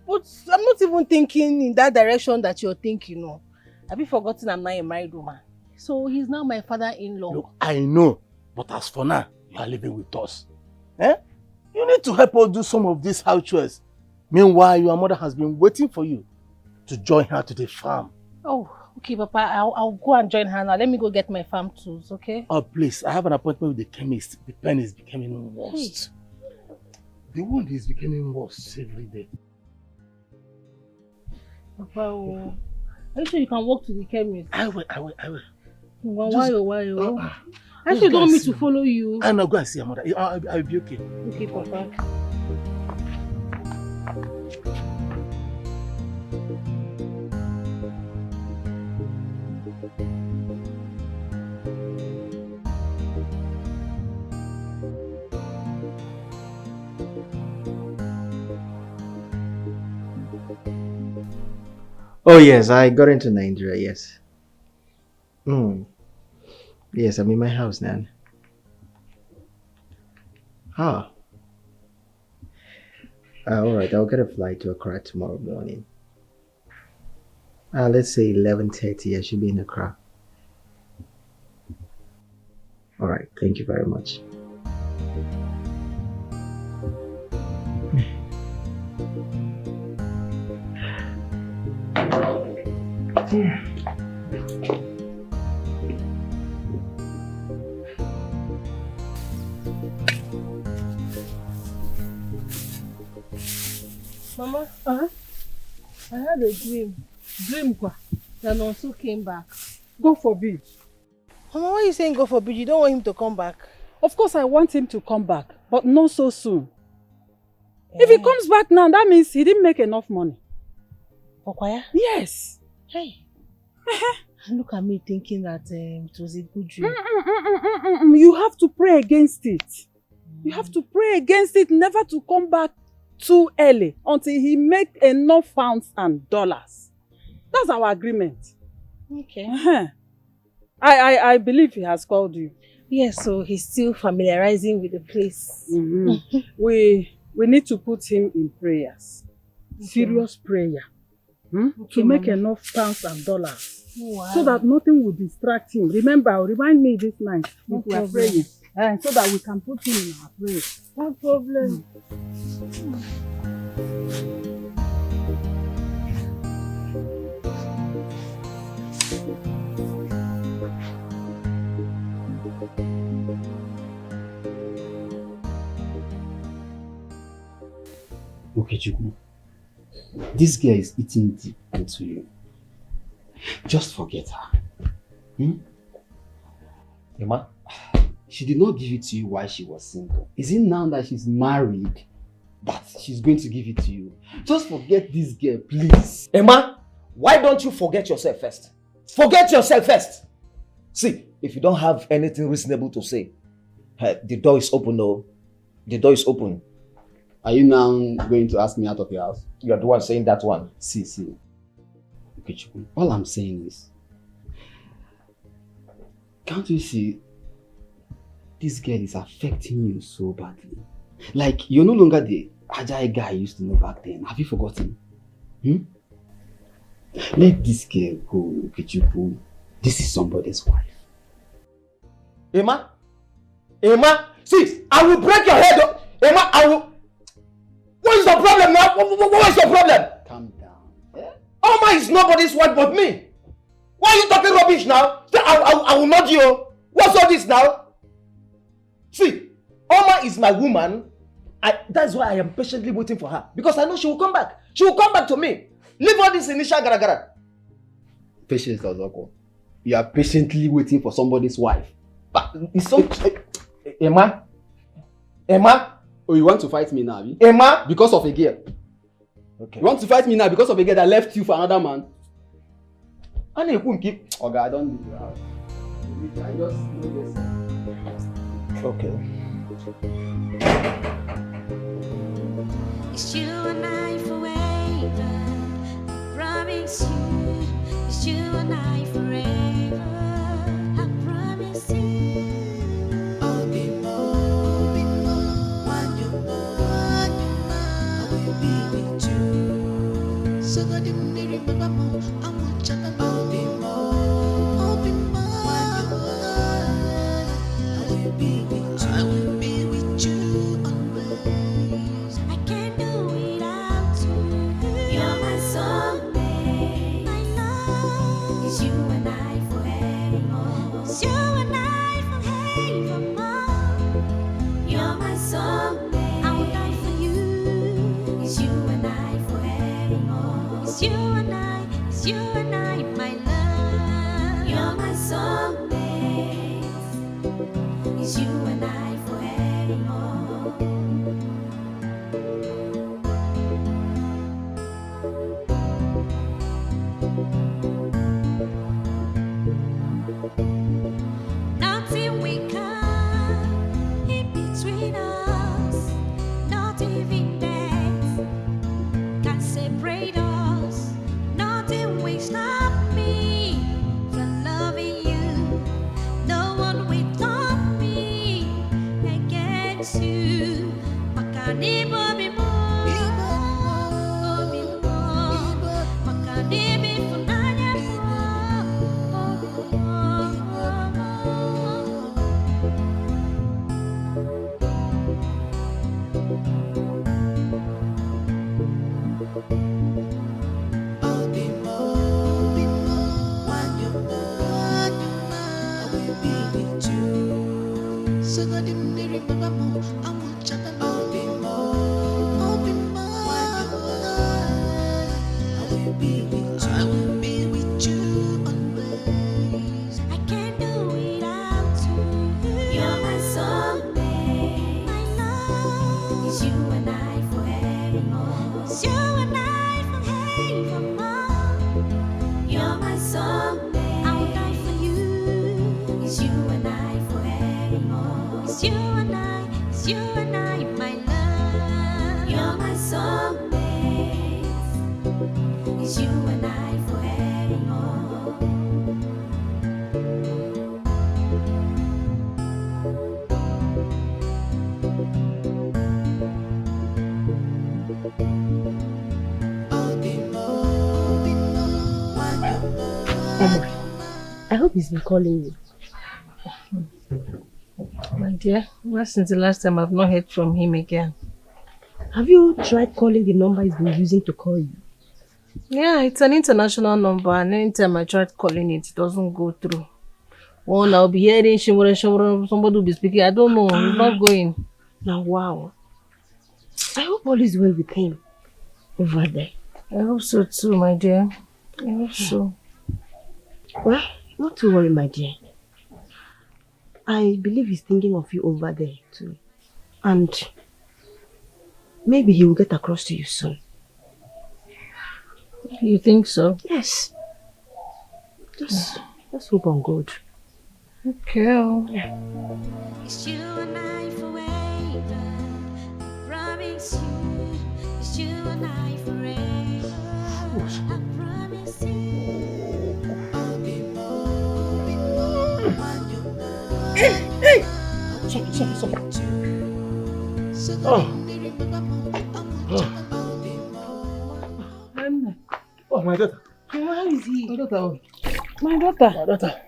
but I'm not even thinking in that direction that you're thinking, no. Have you forgotten I'm not a married woman? So he's now my father-in-law. Look, I know, but as for now, you are living with us. Eh? You need to help us do some of these house chores. Meanwhile, your mother has been waiting for you to join her to the farm. Oh, okay, Papa, I'll go and join her now. Let me go get my farm tools, okay? Oh, please, I have an appointment with the chemist. The pen is becoming worse. Hey. The wound is becoming worse every day. Papa, are you sure you can walk to the chemist? I will. Why? Actually, don't want me to follow you. I'm not going to see your mother. I'll be okay. Okay, Papa. Oh yes, I got into Nigeria, yes. Yes, I'm in my house now. Alright, I'll get a flight to Accra tomorrow morning. Let's say 11:30, I should be in Accra. Alright, thank you very much. Mama, I had a dream. Dream kwa? That Nonso came back. God forbid. Mama, why are you saying God forbid? You don't want him to come back? Of course I want him to come back, but not so soon. If he comes back now, that means he didn't make enough money. Okwaya? Yes. Hey. Look at me thinking that it was a good dream. You have to pray against it. You have to pray against it, never to come back too early until he make enough pounds and dollars. That's our agreement. Okay. I believe he has called you. Yes, so he's still familiarizing with the place. We need to put him in prayers. Okay. Serious prayer. To make enough pounds and dollars. Wow. So that nothing will distract him. Remember, remind me this night if we are praying. So that we can put him in our prayer. No problem. Okay, Chukwu. This girl is eating deep into you. Just forget her. Emma? She did not give it to you while she was single. Is it now that she's married that she's going to give it to you? Just forget this girl, please. Emma, why don't you forget yourself first? Forget yourself first! See, if you don't have anything reasonable to say, the door is open, though. The door is open. Are you now going to ask me out of your house? You are the one saying that one. See. Okay, Chukwu, all I'm saying is, can't you see this girl is affecting you so badly? Like, you're no longer the agile guy I used to know back then. Have you forgotten? Let this girl go, Kichuku. This is somebody's wife. Emma? Emma? See, I will break your head. Emma, I will... What is the problem now? What is your problem? Calm down. Yeah? Oma is nobody's wife but me. Why are you talking rubbish now? I will not you. What's all this now? See, Oma is my woman. That's why I am patiently waiting for her. Because I know she will come back. She will come back to me. Leave all this initial gara. Patience, Ozoko. You are patiently waiting for somebody's wife. But it's so... Emma? Emma? Oh, you want to fight me now, Abi? Emma? Because of a girl. Okay. You want to fight me now because of a girl that left you for another man? I won't keep... Okay, I don't need your house. I just know this. Okay. It's you and I forever. I promise you. It's you and I forever. I promise you. I'll be more when you're mine. I will be with you. So that you may remember more. I will chat about. I'll be more when you're mine. I will be with you. I will be with you always. I can't do without you. You're my soulmate. My love is you and I forevermore. It's you and I forevermore. You're my soulmate. I will die for you. It's you and I forevermore. It's you and I. It's you and I, my love. You're my soulmate. It's you and I forevermore. Nothing we come in between us, not even death can separate us. Nothing will stop me from loving you. No one will stop me against you. Makanibo bimo, makanibi funanya so that you may remember more. I will chat about it more. I will be with you. I will be with you always. I can't do without you. You're my soulmate. My love is you and I forevermore. It's you and I forevermore. You're my soulmate. I will die for you. It's you and I forevermore. It's you and I. It's you and I, my love. You're my soulmate. It's you and I forevermore. I hope he's been calling you. My dear, well, since the last time I've not heard from him again. Have you tried calling the number he's been using to call you? Yeah, it's an international number, and anytime I tried calling it, it doesn't go through. One, I'll be hearing somebody will be speaking. I don't know. It's not going. Now, wow. I hope all is well with him over there. I hope so too, my dear. I hope so. Well, not to worry, my dear. I believe he's thinking of you over there too. And maybe he will get across to you soon. You think so? Yes. Just hope on God. Okay. It's you and I forever. I promise you. It's you and I forever. I promise you. I'll be more when you're mine. Hey! Stop. Nnebe. Oh, my daughter. My daughter. My daughter. My daughter.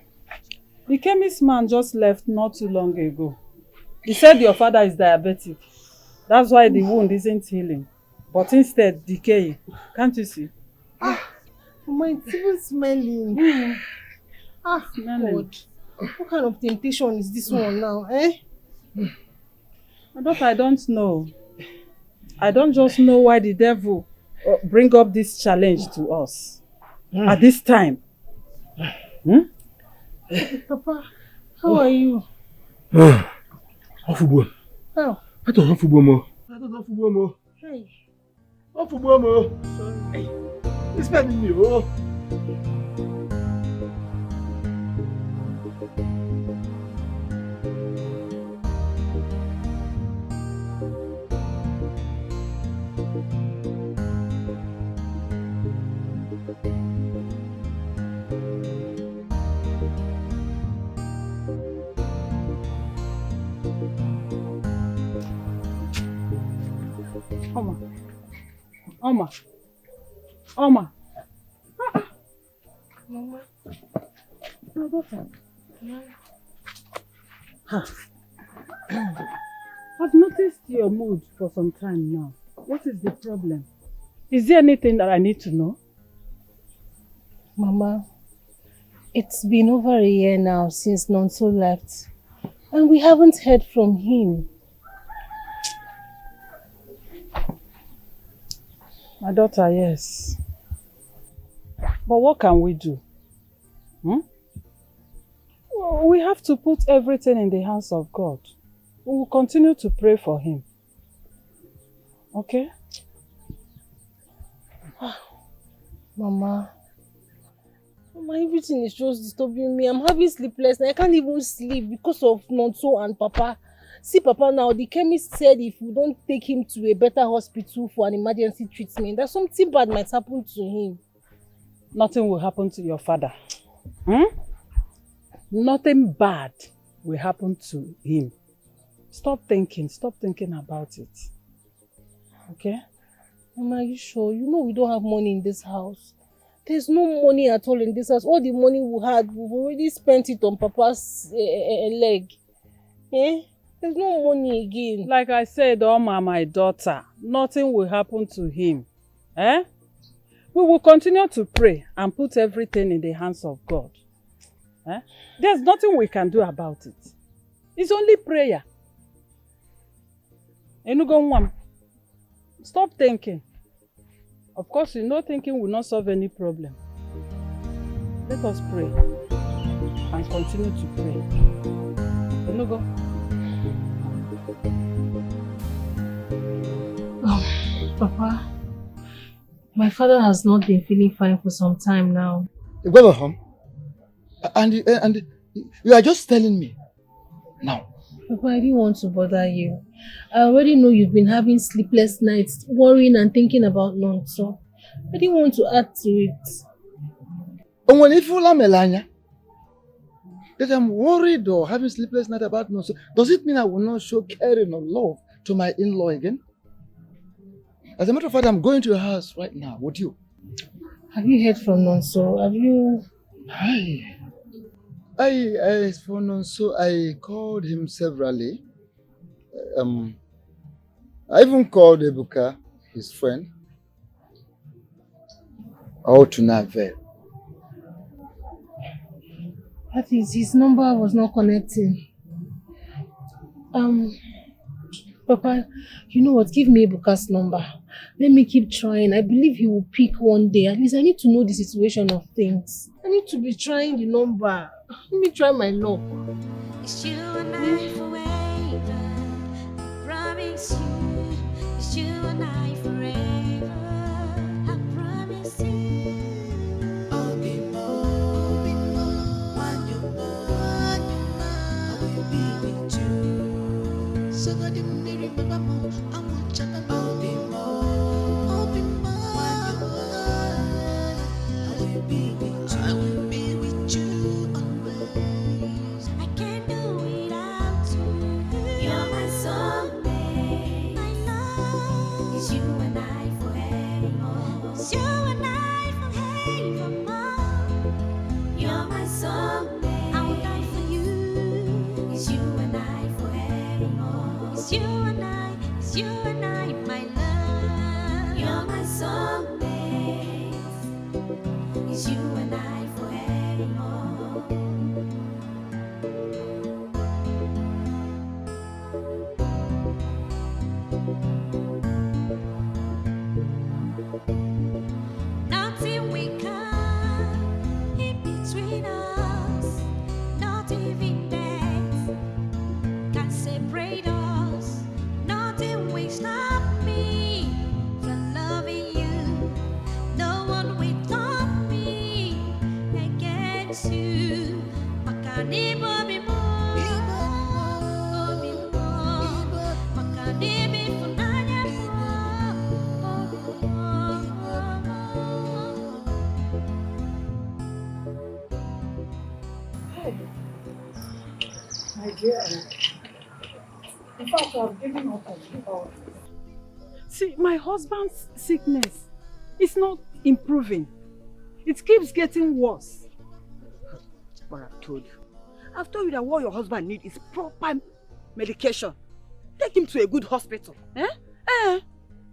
The chemist man just left not too long ago. He said your father is diabetic. That's why the wound isn't healing, but instead decaying. Can't you see? Mama, it's even smelling. God. What kind of temptation is this one now, eh? My daughter, I don't know. I don't just know why the devil bring up this challenge to us at this time. Papa, how are you? Ofubo. How? I don't Ofubo mo. I don't Ofubo mo. Hey. Ofubo mo. Sorry. It's bad me, oh. Oma. Oma. Mama. My daughter. I've noticed your mood for some time now. What is the problem? Is there anything that I need to know? Mama, it's been over a year now since Nonso left, and we haven't heard from him. My daughter, yes. But what can we do? Well, we have to put everything in the hands of God. We will continue to pray for him. Okay? Mama, everything is just disturbing me. I'm having sleepless nights. I can't even sleep because of Nonso and Papa. See, Papa, now the chemist said if we don't take him to a better hospital for an emergency treatment, that something bad might happen to him. Nothing will happen to your father. Nothing bad will happen to him. Stop thinking about it. Okay? Mama, are you sure? You know we don't have money in this house. There's no money at all in this house. All the money we had, we've already spent it on Papa's leg. Eh? There's no money again. Like I said, Oma, my daughter, nothing will happen to him. Eh? We will continue to pray and put everything in the hands of God. Eh? There's nothing we can do about it. It's only prayer. Stop thinking. Of course, you know thinking will not solve any problem. Let us pray and continue to pray. Enugo. Papa, my father has not been feeling fine for some time now. Go home. And you are just telling me now. Papa, I didn't want to bother you. I already know you've been having sleepless nights, worrying and thinking about Nonso. I didn't want to add to it. And when you feel Melania, that I'm worried or having sleepless night about Nonso, does it mean I will not show caring or love to my in-law again? As a matter of fact, I'm going to your house right now with you. Have you heard from Nonso? Have you... For Nonso, I called him severally. I even called Ebuka, his friend. All to no avail. That is, his number was not connecting. Papa, you know what? Give me Ebuka's number. Let me keep trying. I believe he will pick one day. At least I need to know the situation of things. I need to be trying the number. Let me try my luck. It's you and I forever. I promise you. It's you and I forever. I promise you. I'll be more, when you're mine, I will be with you. So God didn't remember more. I will chat about it more. I'll be more, when you're mine, I will be with you. I will be with you always. I can't do without you. You're my soulmate. My love. It's you and I forever. It's you and I forevermore. My dear, in fact, I've given up on you. See, my husband's sickness is not improving. It keeps getting worse. But I've told you. I've told you that what your husband needs is proper medication. Take him to a good hospital.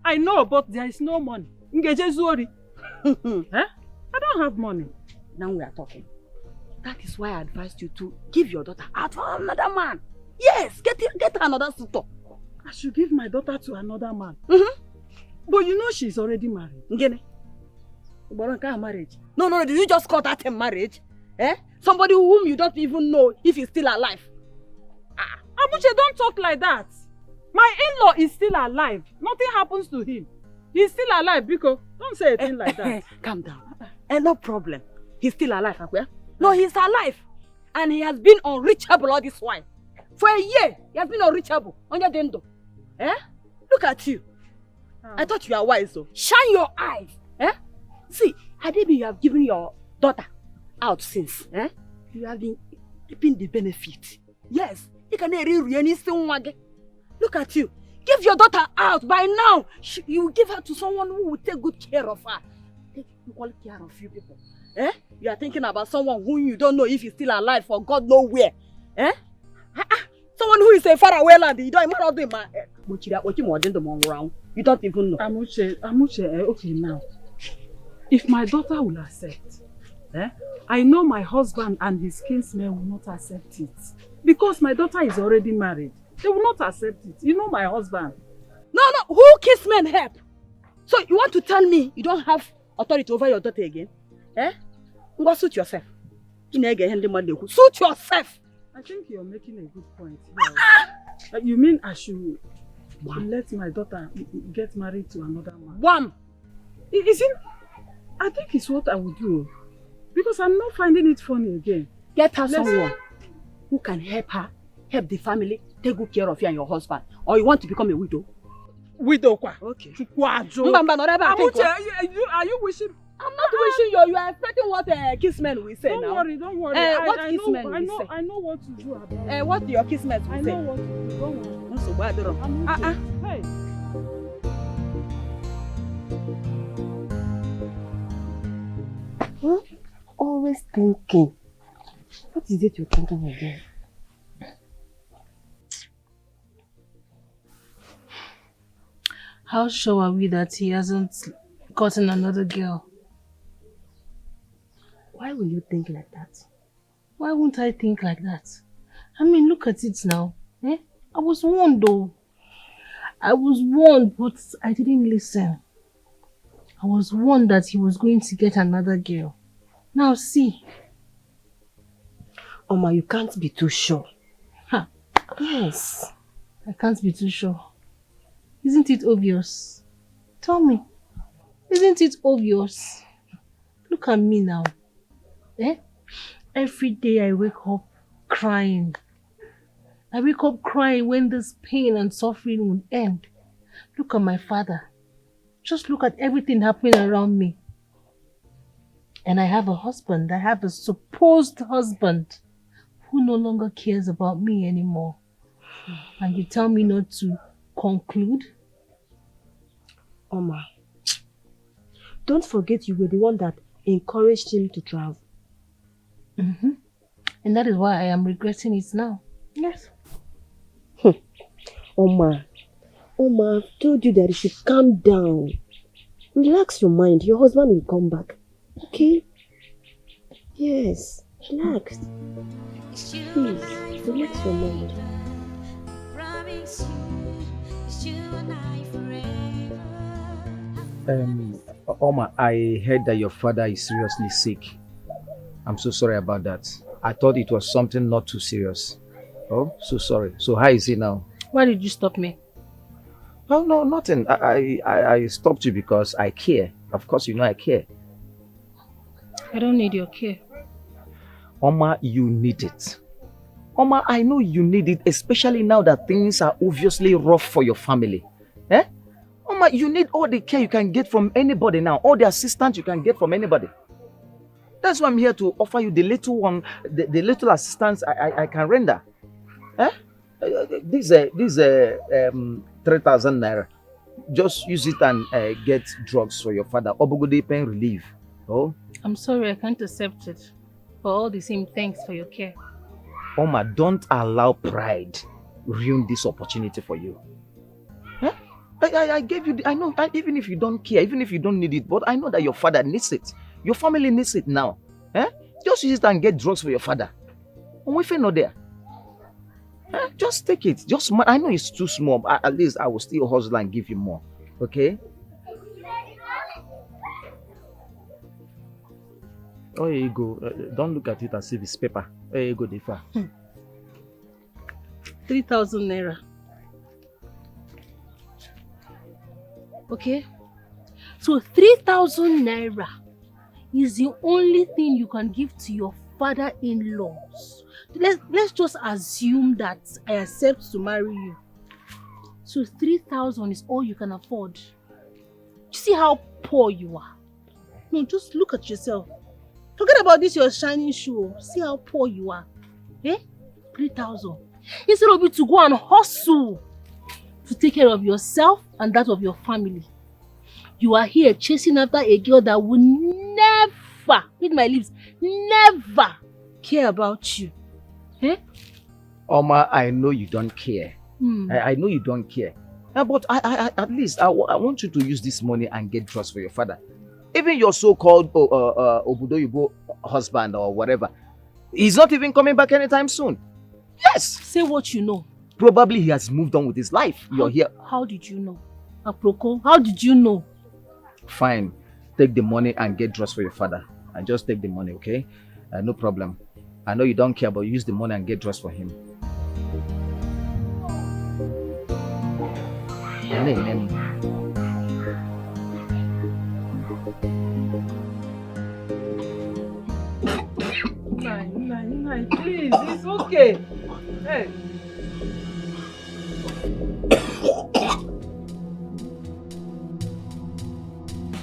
I know, but there is no money. Ngeje Zuori. I don't have money. Now we are talking. That is why I advised you to give your daughter out to another man. Yes, get her another suitor. I should give my daughter to another man. But you know she's already married. Ngene? Marriage? No, did you just call that a marriage? Somebody whom you don't even know if he's still alive. Amuche, don't talk like that. My in-law is still alive. Nothing happens to him. He's still alive, Biko. Don't say a thing like that. Calm down. No problem. He's still alive, Akwe. No, he's alive. And he has been unreachable all this while. For a year, he has been unreachable. On your dendo. Look at you. I thought you were wise, though. Shine your eyes. See, Nnebe, you have given your daughter out since. You have been keeping the benefit. Yes. You can look at you. Give your daughter out. By now, you will give her to someone who will take good care of her. Take equal care of you people. You are thinking about someone whom you don't know if he's still alive for God know where. Someone who is a faraway land. You don't even know them. You don't even know. Amuche, okay now. If my daughter will accept, I know my husband and his kinsmen will not accept it. Because my daughter is already married. They will not accept it. You know my husband. No, who kinsmen help? So you want to tell me you don't have authority over your daughter again? Go suit yourself. Suit yourself. I think you're making a good point. Yeah. You mean I should let my daughter get married to another man? One. I think it's what I would do. Because I'm not finding it funny again. Get her someone who can help her, help the family, take good care of you and your husband. Or you want to become a widow? Widow kwa? Okay. Amuche, are you wishing? I'm not wishing you. You are expecting what kissmen will say now. Don't worry. What I kissmen know, will say? I know what to do about it. What your kissmen will say? I know what to do. Don't worry. Hey. Huh? Always thinking. What is it you're thinking again? How sure are we that he hasn't gotten another girl? Why will you think like that? Why won't I think like that? I mean, look at it now. I was warned though. I was warned, but I didn't listen. I was warned that he was going to get another girl. Now see. Oma, you can't be too sure. Yes. I can't be too sure. Isn't it obvious? Tell me. Isn't it obvious? Look at me now. Every day I wake up crying. I wake up crying when this pain and suffering will end. Look at my father. Just look at everything happening around me. And I have a husband. I have a supposed husband who no longer cares about me anymore. And you tell me not to conclude? Oma, don't forget you were the one that encouraged him to travel. And that is why I am regretting it now. Yes. Oma, I've told you that you should calm down. Relax your mind. Your husband will come back. Okay? Yes. Relax. Please, relax your mind. Oma, I heard that your father is seriously sick. I'm so sorry about that. I thought it was something not too serious. Oh, so sorry. So how is he now? Why did you stop me? Oh, no, nothing. I stopped you because I care. Of course, you know I care. I don't need your care. Oma, you need it. Oma, I know you need it, especially now that things are obviously rough for your family. Eh? Oma, you need all the care you can get from anybody now, all the assistance you can get from anybody. That's why I'm here to offer you the little one, the little assistance I can render. Eh? This 3,000 naira. Just use it and get drugs for your father. Obogode pain relief. Oh? I'm sorry, I can't accept it. For all the same, thanks for your care. Oma, don't allow pride ruin this opportunity for you. Huh? I gave you, I know, even if you don't care, even if you don't need it, but I know that your father needs it. Your family needs it now. Eh? Just use it and get drugs for your father. If you're not there, just take it. Just, I know it's too small, but at least I will still hustle and give you more. Okay? Oh, here you go. Don't look at it as if it's paper. Here you go, Defa. 3,000 naira. Okay? So 3,000 naira is the only thing you can give to your father-in-laws. Let's just assume that I accept to marry you. So 3,000 is all you can afford. You see how poor you are? No, just look at yourself. Forget about this, your shining shoe. See how poor you are. Eh? 3,000. Instead of you to go and hustle to take care of yourself and that of your family, you are here chasing after a girl that will never, with my lips, never care about you. Eh? Oma, I know you don't care. I know you don't care. But I at least I want you to use this money and get drugs for your father. Even your so-called Obudoyibo husband or whatever, he's not even coming back anytime soon. Yes. Say what you know. Probably he has moved on with his life. You're here. How did you know? Aproko, how did you know? Fine. Take the money and get drugs for your father. And just take the money, okay? No problem. I know you don't care, but use the money and get drugs for him. Nine, please, it's okay. Hey.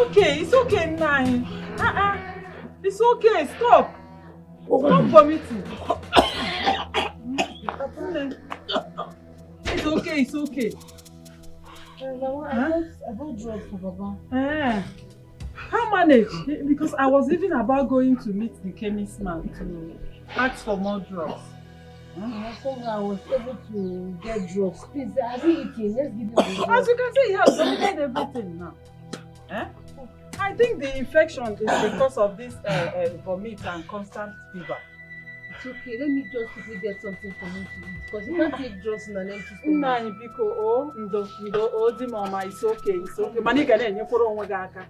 Okay, it's okay, Nine. It's okay, stop. Stop vomiting. It's okay, it's okay. I bought drugs for Baba. How manage? Because I was even about going to meet the chemist man to ask for more drugs. I was able to get drugs. Please, has he eaten? Let's give him the drugs. As you can see, he has vomited everything now. I think the infection is because of this vomit and constant fever. It's okay. Let me just quickly get something for him to eat. Because you can't take drugs in an empty stomach. Nani biko ndo mama, it's okay, it's okay. Maniga ne nyeforo onwe ga aka.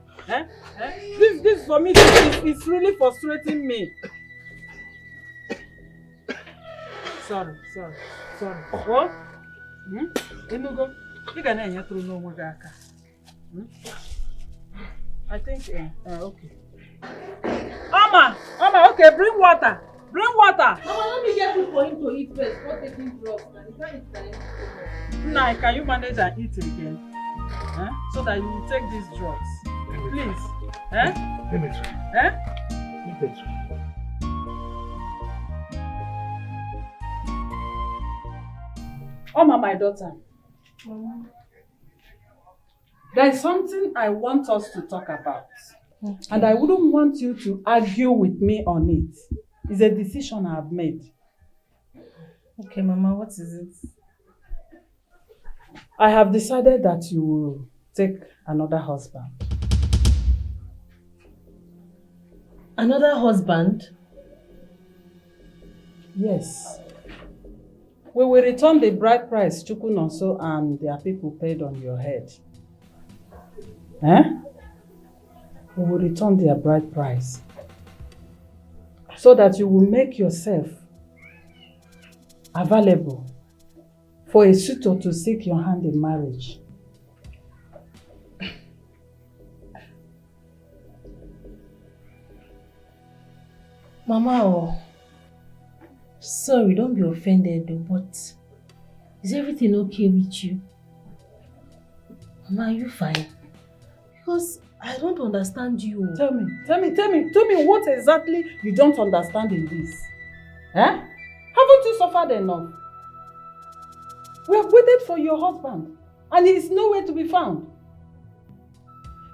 This vomit is really frustrating me. Sorry. What? Enugo, you ga na nyeforo onwe ga aka. I think okay. Oma, okay, bring water. Bring water. Mama, let me get food for him to eat first. Not taking drugs, man. He can't eat that. Nah, can you manage and eat again? So that you will take these drugs. Please. Let me try. Let me try. Oma, my daughter. There is something I want us to talk about. Okay. And I wouldn't want you to argue with me on it. It's a decision I have made. Okay, Mama, what is it? I have decided that you will take another husband. Another husband? Yes. We will return the bride price Chukwu Nonso and their people paid on your head. We will return their bride price so that you will make yourself available for a suitor to seek your hand in marriage. Mama, Sorry, don't be offended though, but is everything okay with you? Mama, are you fine? Because I don't understand you. Tell me what exactly you don't understand in this. Eh? Haven't you suffered enough? We have waited for your husband and he is nowhere to be found.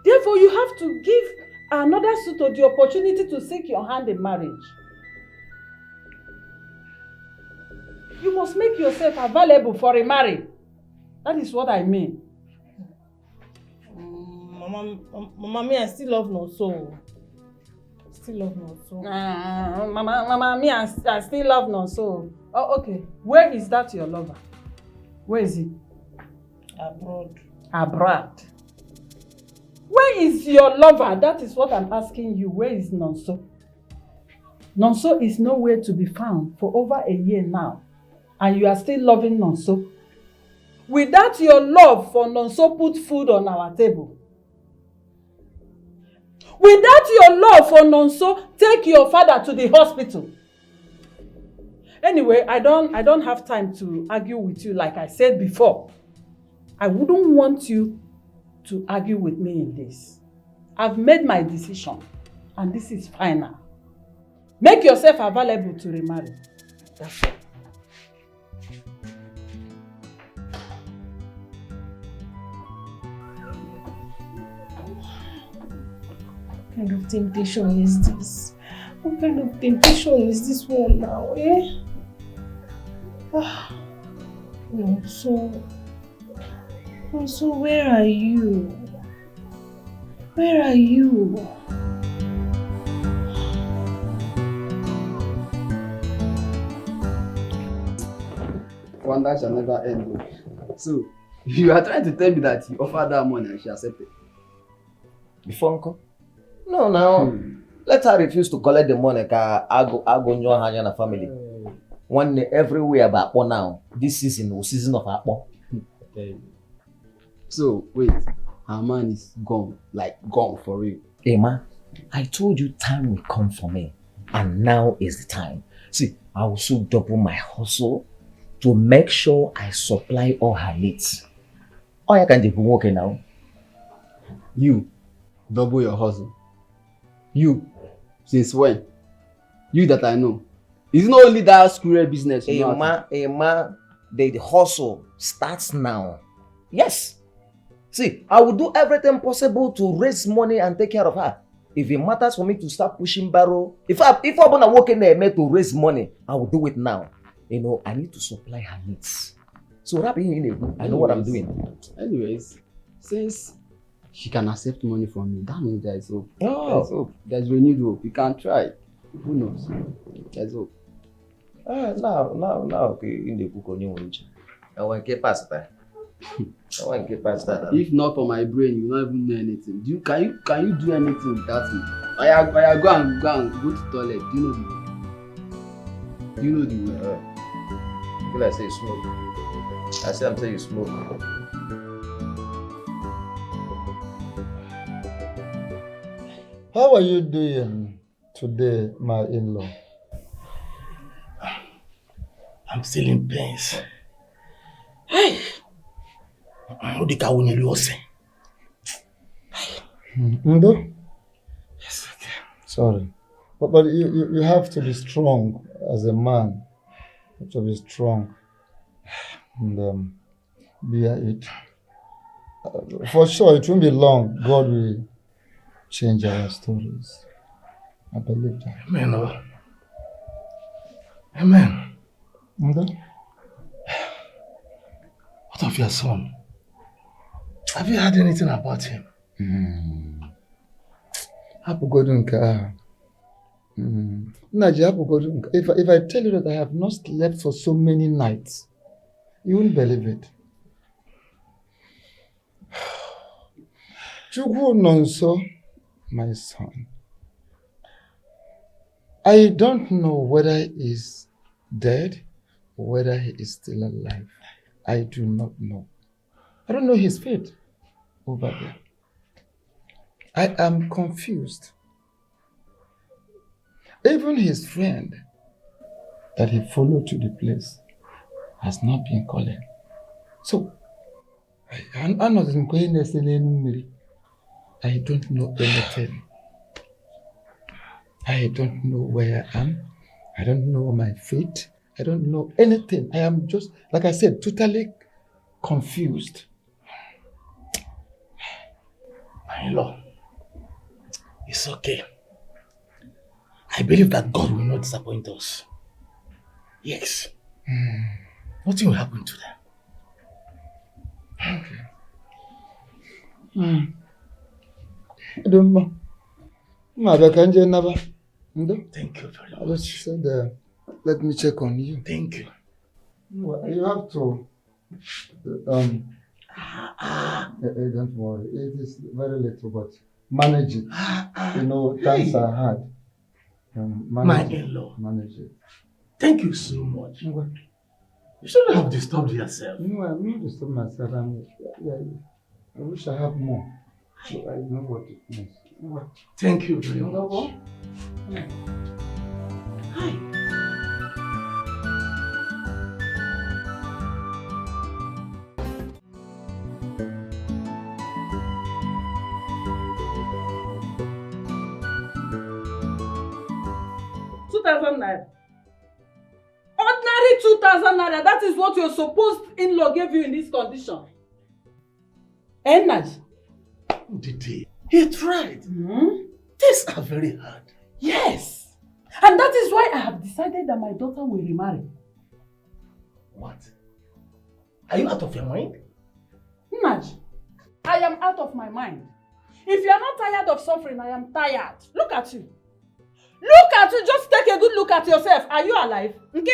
Therefore, you have to give another suitor the opportunity to seek your hand in marriage. You must make yourself available for a marriage. That is what I mean. Mama, me, I still love Nonso. Still love Nonso. Mama, me, I still love Nonso. Oh, okay. Where is that your lover? Where is he? Abroad. Abroad. Where is your lover? That is what I'm asking you. Where is Nonso? Nonso is nowhere to be found for over a year now. And you are still loving Nonso. Without your love for Nonso, put food on our table. Without your love for Nonso, take your father to the hospital. Anyway, I don't have time to argue with you like I said before. I wouldn't want you to argue with me in this. I've made my decision and this is final. Make yourself available to remarry. That's all. What kind of temptation is this? What kind of temptation is this one now, eh? No, so where are you? Where are you? Wonder shall never end. So, you are trying to tell me that you offered her money and she accepted? Before uncle? No, now. Let her refuse to collect the money. I go nyo hanya na family. One day everywhere about Akpo now. This season was season of Akpo. So, wait. Her man is gone. Like, gone for real. Hey, man. I told you time will come for me. And now is the time. See, I will so double my hustle to make sure I supply all her needs. Oh, I can do working now. You double your hustle. You, since when? You that I know. It's not only that squirrel business. Hey man, the hustle starts now. Yes. See, I will do everything possible to raise money and take care of her. If it matters for me to start pushing barrel, if I want to work in there to raise money, I will do it now. You know, I need to supply her needs. So I know what I'm doing. Anyways, since she can accept money from me, that means there is hope. Oh. There is hope. There's renewed hope. You can try. Who knows? There's hope. Now, okay, in the book on your I want to get past that. If not for my brain, you don't even know anything. Can you do anything without me? I go and go to toilet. Do you know the way? Do you know the way? People I say smoke. I say I'm saying you smoke. How are you doing today, my in-law? I'm still in pains. Hey! Ndo? Yes, okay. Sorry. But you have to be strong as a man. You have to be strong. And bear it. For sure, it won't be long. God will change our stories. I believe that. Amen. Oh. Amen. Ndo? What of your son? Have you heard anything about him? If I tell you that I have not slept for so many nights, you won't believe it. Chukwu Nonso, my son. I don't know whether he is dead or whether he is still alive. I do not know. I don't know his fate over there. I am confused. Even his friend, that he followed to the place has not been calling. So, I don't know anything. I don't know where I am. I don't know my fate. I don't know anything. I am just, like I said, totally confused. My Lord, it's okay. I believe that God will not disappoint us. Yes. Nothing will happen to them. Okay. I don't know. Thank you very much. I just said, let me check on you. Thank you. Well, you have to. Don't worry. It is very little, but manage it. You know, times are hard. My in-law. Manage it. Thank you so much. You shouldn't have disturbed yourself. No, I'm not disturbing myself. I wish I had more. So I know what it means. Thank you very much. Hi. Naira. Ordinary 2,000 naira. That is what your supposed in-law gave you in this condition. Energy. Didi, he tried. These are very hard. Yes. And that is why I have decided that my daughter will remarry. What? Are you out of your mind? Naj, I am out of my mind. If you are not tired of suffering, I am tired. Look at you. Look at you. Just take a good look at yourself. Are you alive? And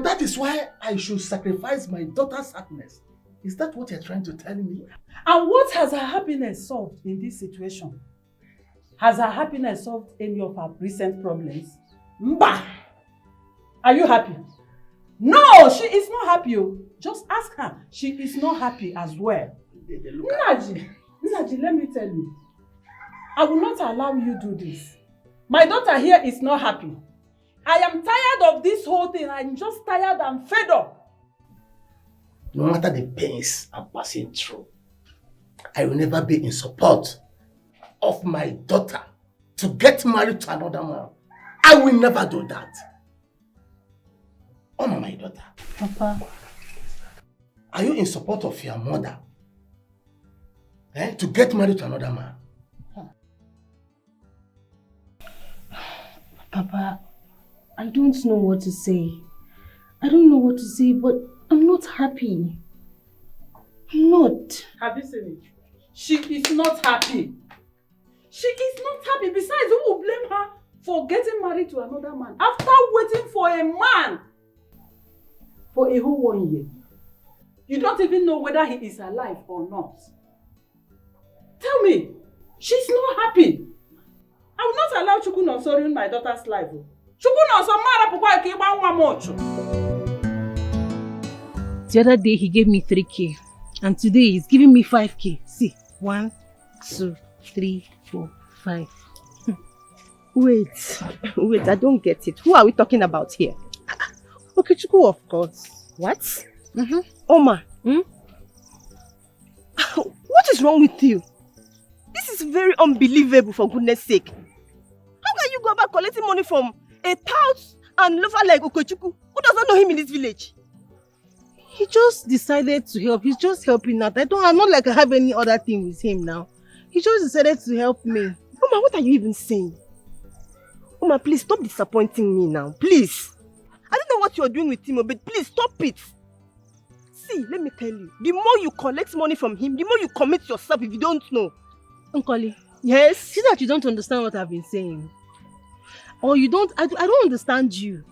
that is why I should sacrifice my daughter's happiness. Is that what you're trying to tell me? And what has her happiness solved in this situation? Has her happiness solved any of her recent problems? Mba! Are you happy? No, she is not happy. Just ask her. She is not happy as well. Naji, let me tell you. I will not allow you do this. My daughter here is not happy. I am tired of this whole thing. I'm just tired and fed up. No matter the pains I'm passing through, I will never be in support of my daughter to get married to another man. I will never do that. Oh, my daughter. Papa. Are you in support of your mother? To get married to another man? Papa, I don't know what to say. I don't know what to say, but I'm not happy. I'm not. Have you seen it? She is not happy. She is not happy. Besides, who will blame her for getting married to another man after waiting for a man for a whole 1 year? You don't even know whether he is alive or not. Tell me, she's not happy. I will not allow Chukwu to ruin my daughter's life. The other day he gave me 3K and today he's giving me 5K. See, 1, 2, 3, 4, 5. Wait, I don't get it. Who are we talking about here? Okay, Chukwu, of course. What? Oma, what is wrong with you? This is very unbelievable, for goodness sake. How can you go about collecting money from a tout and lover like Okechukwu, who does not know him in this village? He just decided to help. He's just helping out. I'm not like I have any other thing with him now. He just decided to help me. Oma, what are you even saying? Oma, please stop disappointing me now. Please. I don't know what you're doing with him, but please stop it. See, let me tell you. The more you collect money from him, the more you commit yourself if you don't know. Uncle, yes? See that you don't understand what I've been saying. Or you don't, I don't understand you.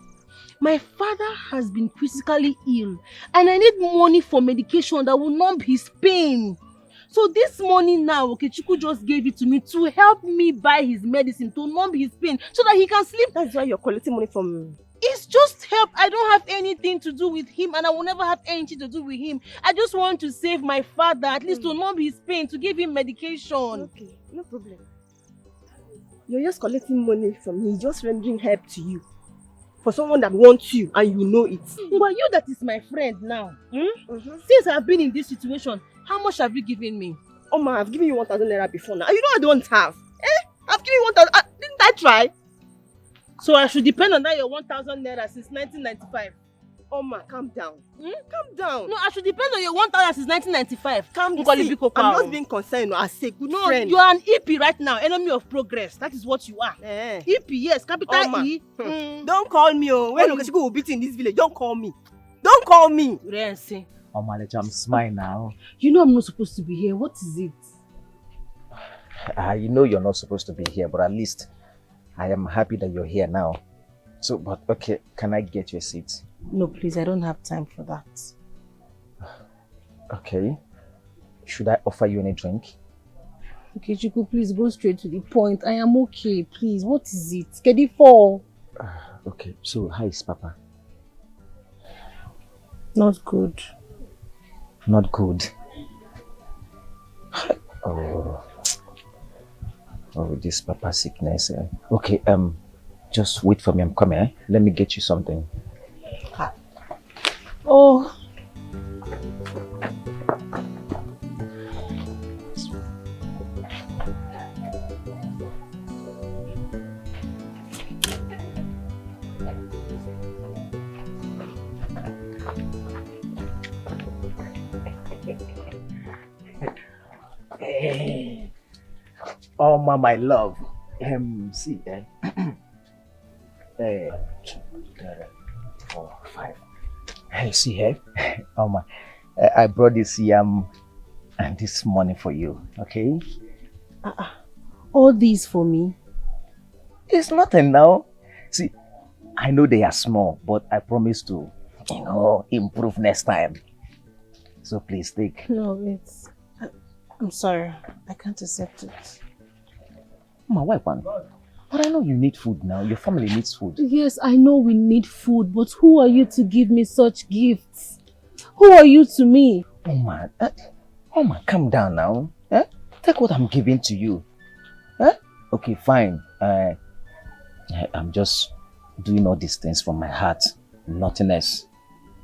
My father has been critically ill and I need money for medication that will numb his pain. So this money now, Okechukwu just gave it to me to help me buy his medicine to numb his pain so that he can sleep. That's why you're collecting money from me. It's just help. I don't have anything to do with him and I will never have anything to do with him. I just want to save my father, at least to numb his pain, to give him medication. Okay, no problem. You're just collecting money from me, just rendering help to you. For someone that wants you and you know it. But you that is my friend now, since I've been in this situation, how much have you given me? Oma, I've given you 1,000 naira before now. You know I don't have. I've given you 1,000. Didn't I try? So I should depend on that your 1,000 naira since 1995. Oma, calm down. Calm down. No, I should depend on your 1,000 since 1995. See, I'm just being concerned as a good friend. You are an EP right now, enemy of progress. That is what you are. EP, yes, capital Oma. E. Don't call me. When Okechukwu will beat in this village, don't call me. Don't call me. Rensi. Omalecha, I'm smiling now. You know I'm not supposed to be here. What is it? You know you're not supposed to be here, but at least I am happy that you're here now. So, but okay, can I get you a seat? No, please, I don't have time for that. Okay. Should I offer you any drink? Okay, Chiku, please go straight to the point. I am okay, please. What is it? Get it for? Okay, so how is Papa? Not good. Not good. Oh, this Papa sickness. Okay, just wait for me. I'm coming. Let me get you something. Oh. Hey. Oh, my love. See, 2, 3, 4, 5. Hey, see here. Oh my, I brought this yam and this money for you. Okay. All these for me? It's nothing now. See, I know they are small, but I promise to, improve next time. So please take. No, I'm sorry. I can't accept it. My wife, man. But I know you need food now. Your family needs food. Yes, I know we need food, but who are you to give me such gifts? Who are you to me? Oh man, calm down now. Take what I'm giving to you. Okay, fine. I'm just doing all these things from my heart. Nothing else.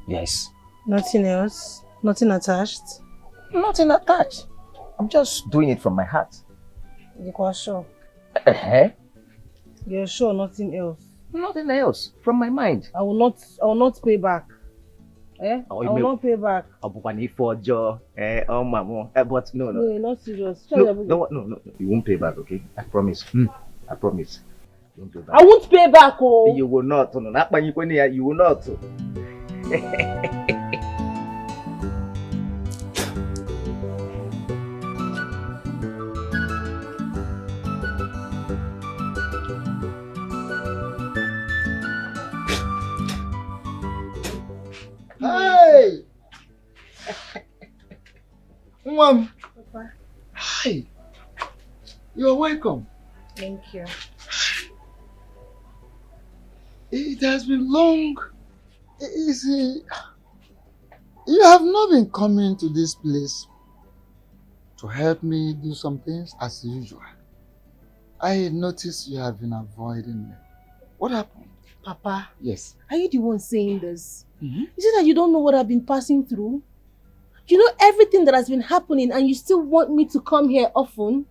Yes. Nothing else? Nothing attached? Nothing attached. I'm just doing it from my heart. You are sure? You're sure nothing else? Nothing else. From my mind. I will not pay back. I will not pay back. But no. No, not serious. No, you won't pay back, okay? I promise. I promise. You won't pay back. I won't pay back, oh. You will not. You will not. Hey! Mom. Papa. Hi. You're welcome. Thank you. It has been long. You see, you have not been coming to this place to help me do some things as usual. I noticed you have been avoiding me. What happened? Papa. Yes. Are you the one saying this? Is it that you don't know what I've been passing through? You know everything that has been happening and you still want me to come here often?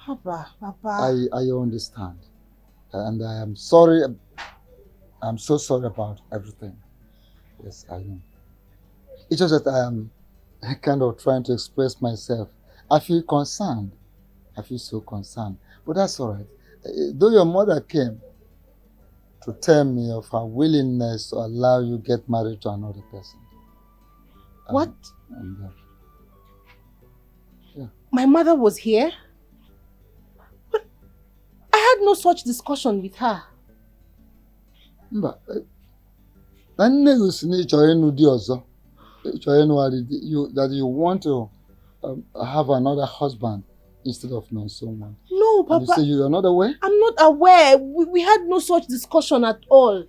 Papa. I understand. And I am sorry. I'm so sorry about everything. Yes, I know. It's just that I am kind of trying to express myself. I feel concerned. I feel so concerned. But that's all right. Though your mother came to tell me of her willingness to allow you get married to another person. What? Yeah. My mother was here? But I had no such discussion with her. That you want to have another husband instead of knowing someone. No, Papa. And you say you are not aware? I'm not aware. We had no such discussion at all.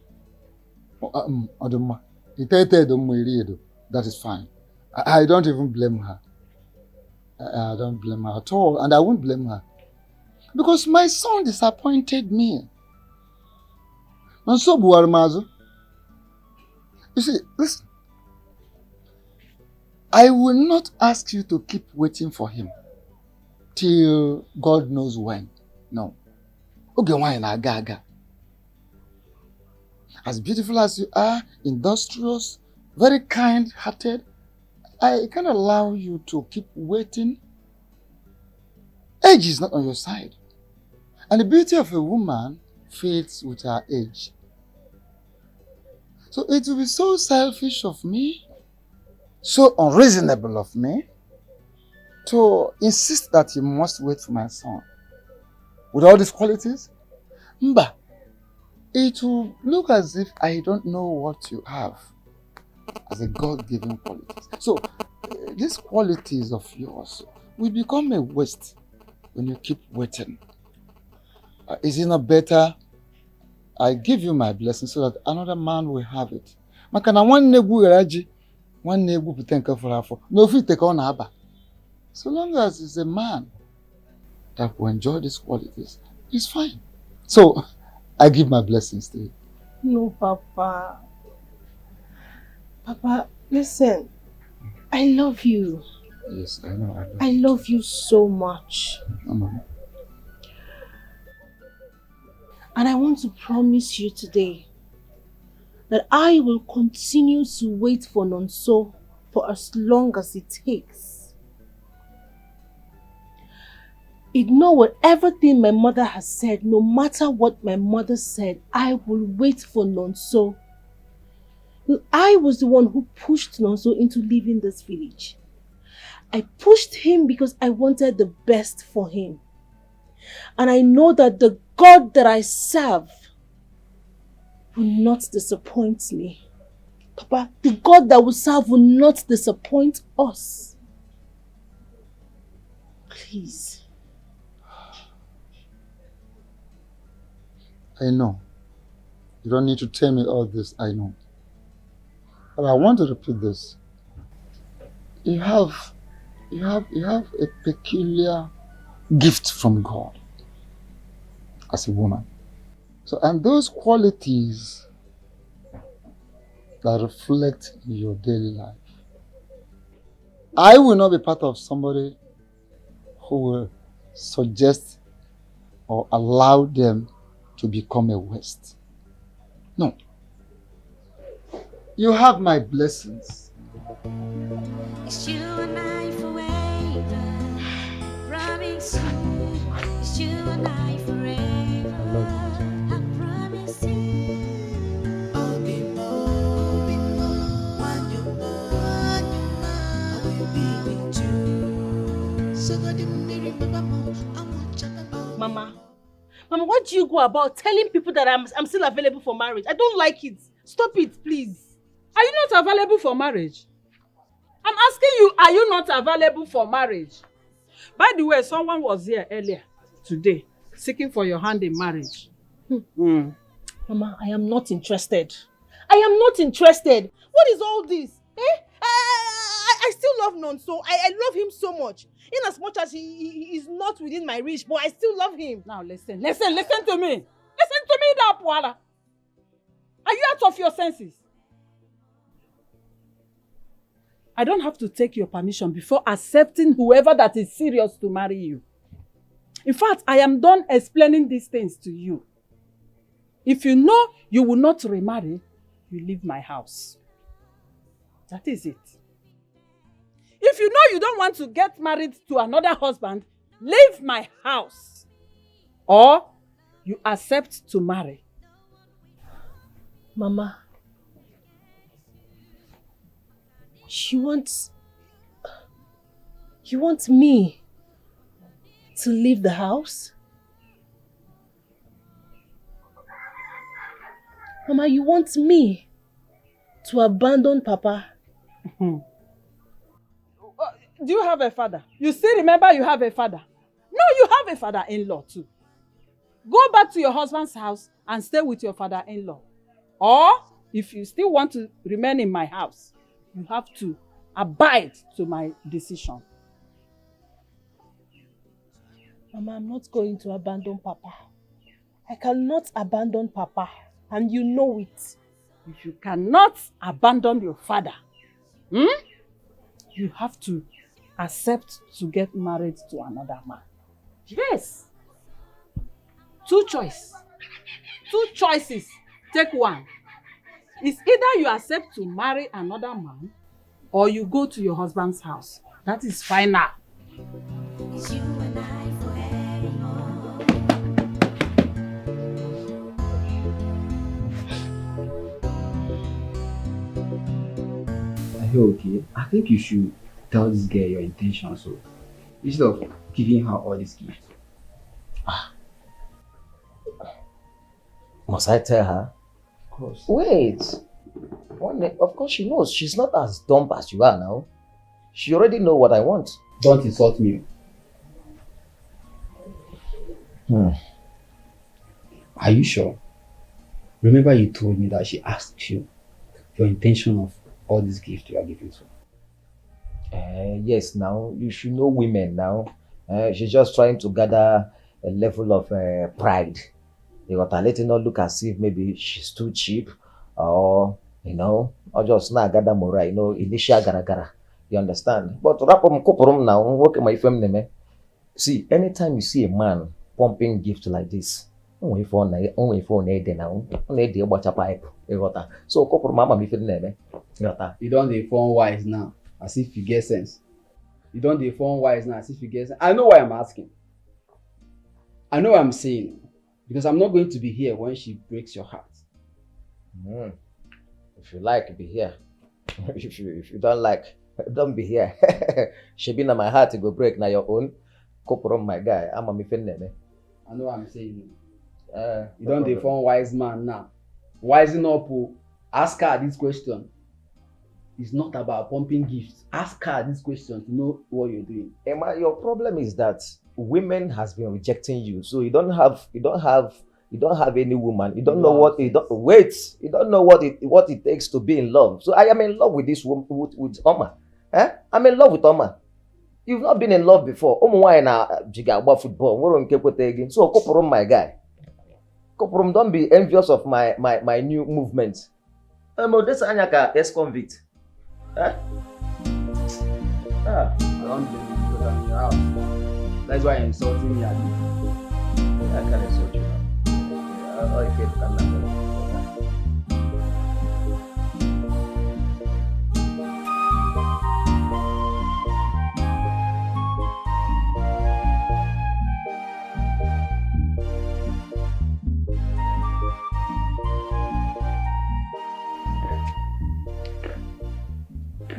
That is fine. I don't even blame her. I don't blame her at all, and I won't blame her. Because my son disappointed me. And so, Buarmazo, you see, listen, I will not ask you to keep waiting for him till God knows when. No. Okay, why na gaga? As beautiful as you are, industrious, very kind-hearted, I can allow you to keep waiting. Age is not on your side. And the beauty of a woman fades with her age. So it will be so selfish of me, so unreasonable of me, to insist that you must wait for my son. With all these qualities, Mba, it will look as if I don't know what you have as a God-given qualities. So these qualities of yours will become a waste when you keep waiting. Is it not better I give you my blessing so that another man will have it? Makana one negu eraji, one negu putenka for half. No fit take on haba. So long as it's a man that will enjoy these qualities, it's fine. So I give my blessings to you. No, Papa. Papa, listen. I love you. Yes, I know. I love you so much. And I want to promise you today that I will continue to wait for Nonso for as long as it takes. Ignore whatever thing my mother has said. No matter what my mother said, I will wait for Nonso. I was the one who pushed Nonso into leaving this village. I pushed him because I wanted the best for him. And I know that the God that I serve will not disappoint me. Papa, the God that we serve will not disappoint us. Please. I know. You don't need to tell me all this, I know. But I want to repeat this. You have a peculiar gift from God as a woman. So, and those qualities that reflect in your daily life. I will not be part of somebody who will suggest or allow them to become a waste. No. You have my blessings. It's you and I forever. Promise you. It's you and I forever. I promise you. I'll be more when you're gone. I will be with you. So God, you remember more. Mama, what do you go about telling people that I'm still available for marriage? I don't like it. Stop it, please. Are you not available for marriage? I'm asking you, are you not available for marriage? By the way, someone was here earlier today seeking for your hand in marriage. Mama, I am not interested. I am not interested. What is all this? I still love Nonso. I love him so much. In as much as he is not within my reach, but I still love him. Now listen to me. Listen to me, that Puala. Are you out of your senses? I don't have to take your permission before accepting whoever that is serious to marry you. In fact, I am done explaining these things to you. If you know you will not remarry, you leave my house. That is it. If you know you don't want to get married to another husband, leave my house. Or you accept to marry. Mama, you want me to leave the house? Mama, you want me to abandon Papa? Do you have a father? You still remember you have a father? No, you have a father-in-law too. Go back to your husband's house and stay with your father-in-law. Or, if you still want to remain in my house, you have to abide to my decision. Mama, I'm not going to abandon Papa. I cannot abandon Papa, and you know it. If you cannot abandon your father, you have to accept to get married to another man. Yes. Two choices. Take one. It's either you accept to marry another man or you go to your husband's house. That is final. It's you and I forevermore. Are you okay? I think you should tell this girl your intention, so instead of giving her all these gifts. Must I tell her? Of course. Wait. Of course she knows. She's not as dumb as you are now. She already know what I want. Don't insult me. Are you sure? Remember you told me that she asked you your intention of all these gifts you are giving to her. Yes, now you should know women now. She's just trying to gather a level of pride. You got to let her not look as if maybe she's too cheap or, or just not gather more, initial gara. You understand? But wrap up now, work my family. See, anytime you see a man pumping gifts like this, only for now, pipe. So couple mama me feeling You don't inform wise now, as if you get sense. You don't inform wise now, as if you get sense. I know why I'm asking. I know what I'm saying. Because I'm not going to be here when she breaks your heart. If you like, be here. if you don't like, don't be here. She be in my heart to go break now your own. Couple my guy. I'm a me feeling. I know what I'm saying. You don't inform wise man now. Wising up, ask her this question. It's not about pumping gifts. Ask her this question to know what you're doing. Emma, your problem is that women has been rejecting you, so you don't have any woman. You don't know what you don't wait. You don't know what it takes to be in love. So I am in love with this woman, with Oma. I'm in love with Oma. You've not been in love before. Why now? Jiga about football. So Koporom, my guy. Koporom, don't be envious of my new movement. This Anyaka ex-convict. I don't believe you because I'm in your house. That's why you're insulting me. I can't insult you now. If you can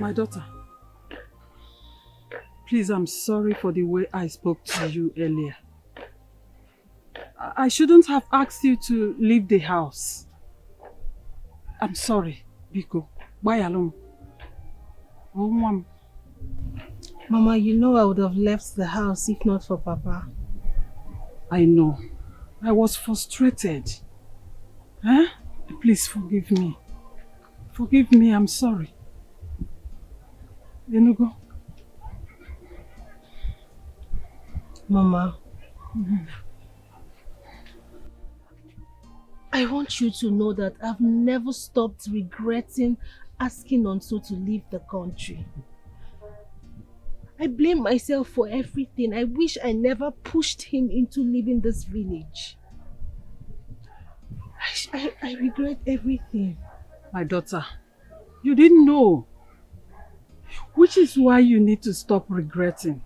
My daughter, please, I'm sorry for the way I spoke to you earlier. I shouldn't have asked you to leave the house. I'm sorry, Biko. Bye alone. Oh, Mom. Mama, you know I would have left the house if not for Papa. I know. I was frustrated. Please forgive me. Forgive me, I'm sorry. Enugo. Mama, I want you to know that I've never stopped regretting asking Nonso to leave the country. I blame myself for everything. I wish I never pushed him into leaving this village. I regret everything. My daughter, you didn't know. Which is why you need to stop regretting.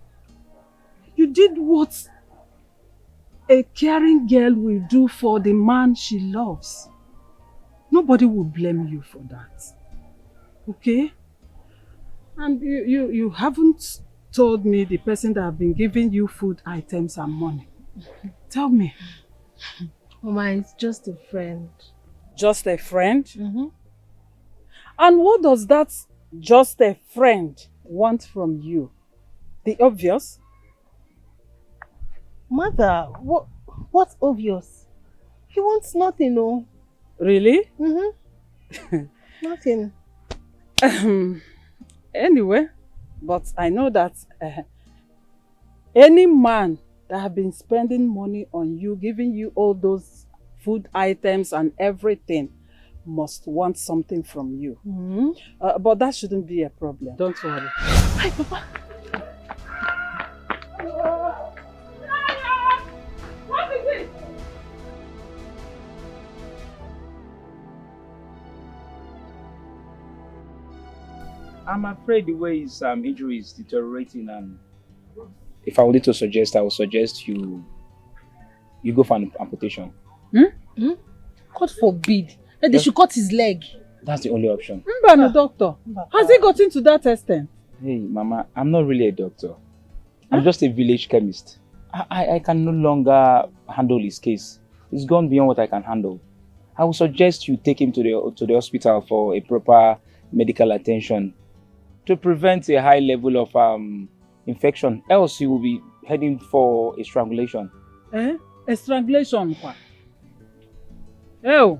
You did what a caring girl will do for the man she loves. Nobody will blame you for that. Okay? And you haven't told me the person that have been giving you food items and money. Tell me. Mama, it's just a friend. Just a friend? And what does that just a friend want from you? The obvious? Mother, what's obvious? He wants nothing, no. Really? Nothing. Anyway, but I know that any man that have been spending money on you, giving you all those food items and everything, must want something from you. But that shouldn't be a problem. Don't worry. Hi, Papa. What is it? I'm afraid the way his injury is deteriorating, and if I were to suggest, I would suggest you go for an amputation. God forbid. They should cut his leg. That's the only option. No, doctor. Has he gotten to that extent? Hey, Mama, I'm not really a doctor. I'm just a village chemist. I can no longer handle his case. It's gone beyond what I can handle. I would suggest you take him to the hospital for a proper medical attention to prevent a high level of infection. Else he will be heading for a strangulation. A strangulation? Oh.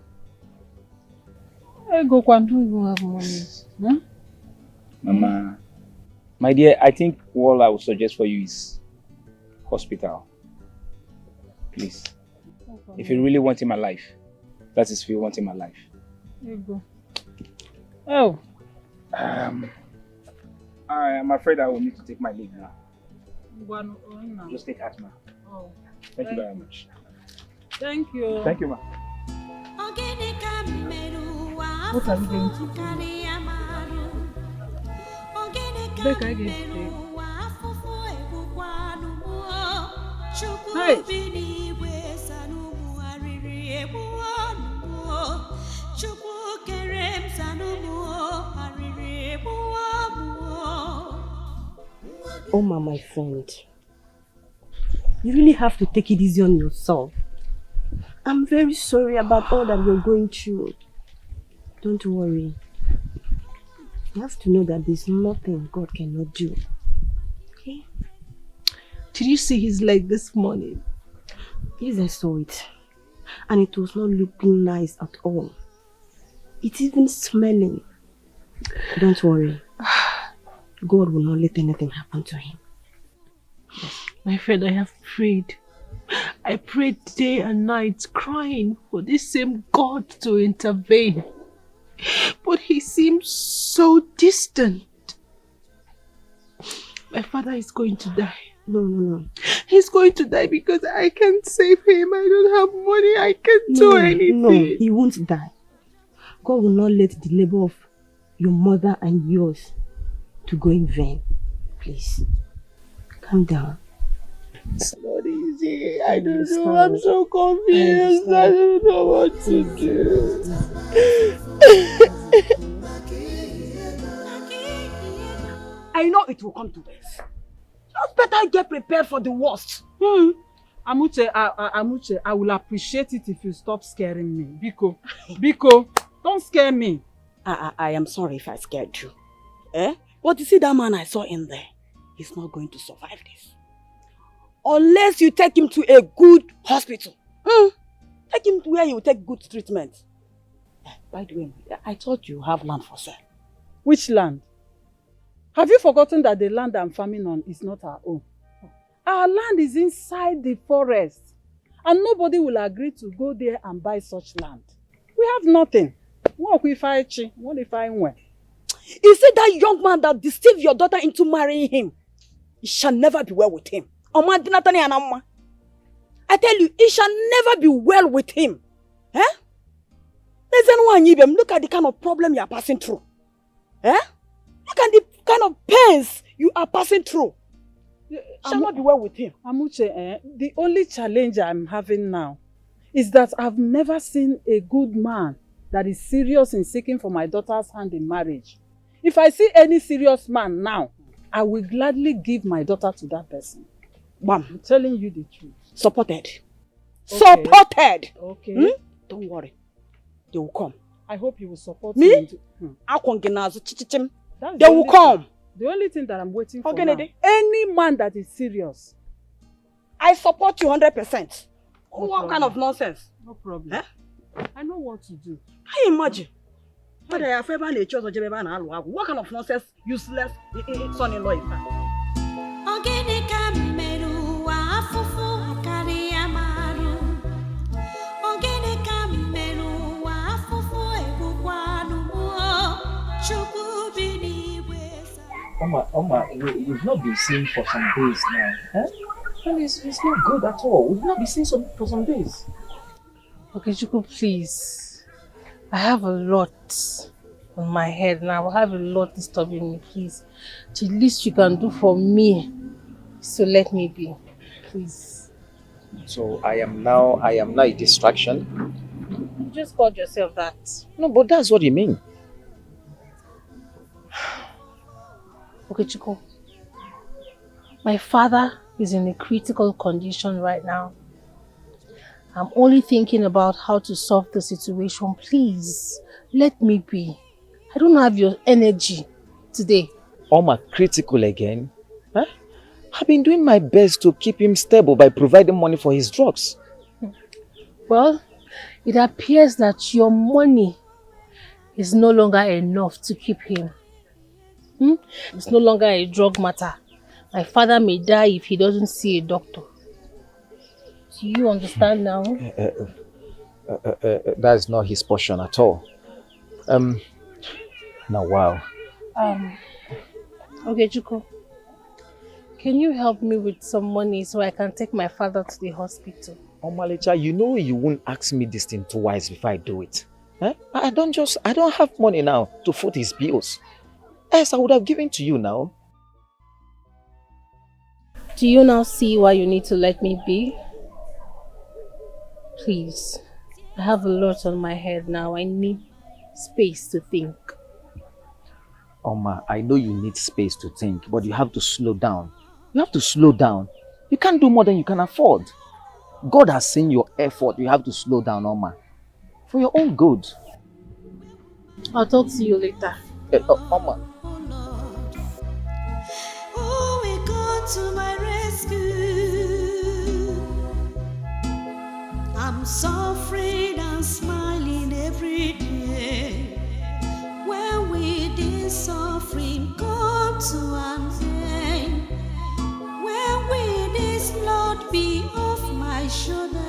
Go do you have money? Mama, my dear, I think all I would suggest for you is hospital. Please. If you really want him alive, that is if you want him alive. There you go. Oh. I am afraid I will need to take my leave now. Just take heart, ma. Oh. Thank you very much. Thank you. Thank you, ma. What are you going to do? Back again. Hey. Oma, my friend, you really have to take it easy on yourself. I'm very sorry about all that you're going through. Don't worry. You have to know that there's nothing God cannot do. Okay? Did you see his leg this morning? Yes, I saw it. And it was not looking nice at all. It's even smelling. Don't worry. God will not let anything happen to him. My friend, I have prayed. I prayed day and night, crying for this same God to intervene. But he seems so distant. My father is going to die. No. He's going to die because I can't save him. I don't have money. I can't do anything. No, he won't die. God will not let the labor of your mother and yours to go in vain. Please, calm down. It's not easy. I don't know. I'm so confused. I don't know what to do. I know it will come to this. Just better get prepared for the worst. Amuche, I will appreciate it if you stop scaring me. Biko, don't scare me. I am sorry if I scared you. But you see that man I saw in there, he's not going to survive this. Unless you take him to a good hospital. Take him to where he will take good treatment. By the way, I thought you have land for sale. Which land? Have you forgotten that the land I'm farming on is not our own? Our land is inside the forest. And nobody will agree to go there and buy such land. We have nothing. What if I win? You see that young man that deceived your daughter into marrying him? It shall never be well with him. I tell you, it shall never be well with him. Look at the kind of problem you are passing through. Look at the kind of pains you are passing through. It shall not be well with him. Amuche, the only challenge I'm having now is that I've never seen a good man that is serious in seeking for my daughter's hand in marriage. If I see any serious man now, I will gladly give my daughter to that person. Bam. I'm telling you the truth. Supported. Okay. Supported. Okay. Don't worry. They will come. I hope you will support me. Me? They will come. The only thing that I'm waiting for now, any man that is serious. I support you 100%. What kind of nonsense? No problem. I know what to do. I imagine. What kind of nonsense, useless son-in-law is that? Oma, we've not been seen for some days now. Huh? And it's not good at all. We've not been seen for some days. Okay, Chuku, please. I have a lot on my head now. I have a lot disturbing me, please. The least you can do for me is to let me be. Please. So I am now a distraction. You just called yourself that. No, but that's what you mean. Okay, Chuku. My father is in a critical condition right now. I'm only thinking about how to solve the situation. Please, let me be. I don't have your energy today. Oma, critical again? Huh? I've been doing my best to keep him stable by providing money for his drugs. Well, it appears that your money is no longer enough to keep him. It's no longer a drug matter. My father may die if he doesn't see a doctor. Do you understand now? That's not his portion at all. Now, wow. Okay, Chuku. Can you help me with some money so I can take my father to the hospital? Oh, Malicha, you know you won't ask me this thing twice before I do it. Huh? I don't have money now to foot his bills. Else I would have given to you now. Do you now see why you need to let me be? Please. I have a lot on my head now. I need space to think. Oma, I know you need space to think, but you have to slow down. You have to slow down. You can't do more than you can afford. God has seen your effort. You have to slow down, Oma. For your own good. I'll talk to you later. Oma. Oh, we come to my rescue. I'm suffering and smiling every day. When will this suffering come to an end? When will this load be off my shoulder?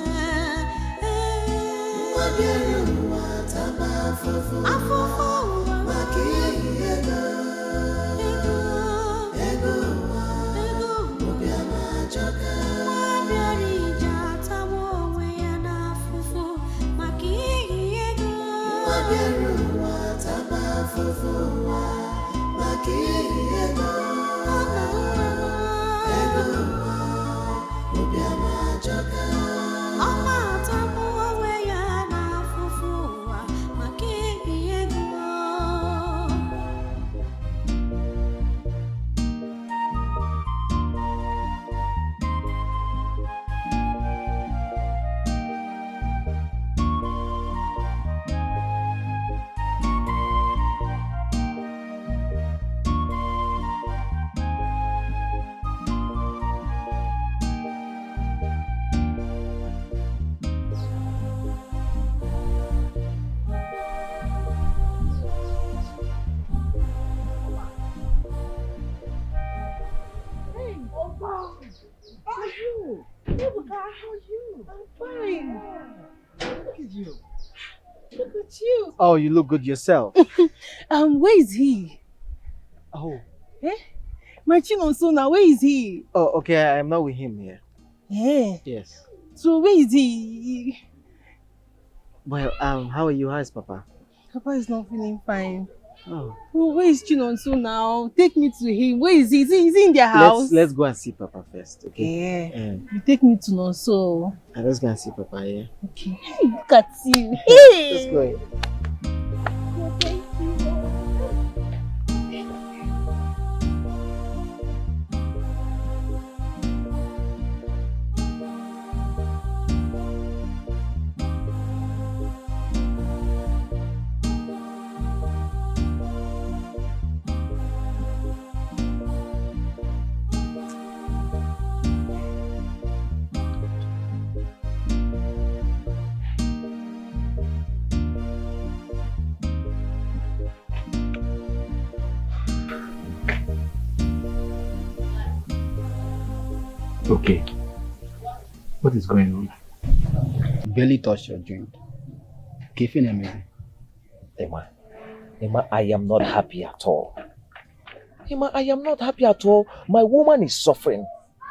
Oh, you look good yourself. Where is he? Oh. Eh? My Chinonsona, where is he? Oh, okay, I'm not with him here. Yeah. Yes. So where is he? Well, how are you? How's Papa? Papa is not feeling fine. Oh. Well, where is Chinonso now? Take me to him. Where is he? Is he in their house? Let's go and see Papa first, okay? Yeah. You take me to Nonso. Let's go and see Papa, yeah? Okay. Hey, look at you. Hey. Let's go. Okay. What is going on? Barely touched your drink. Nnebe. Emma, I am not happy at all. Emma, I am not happy at all. My woman is suffering.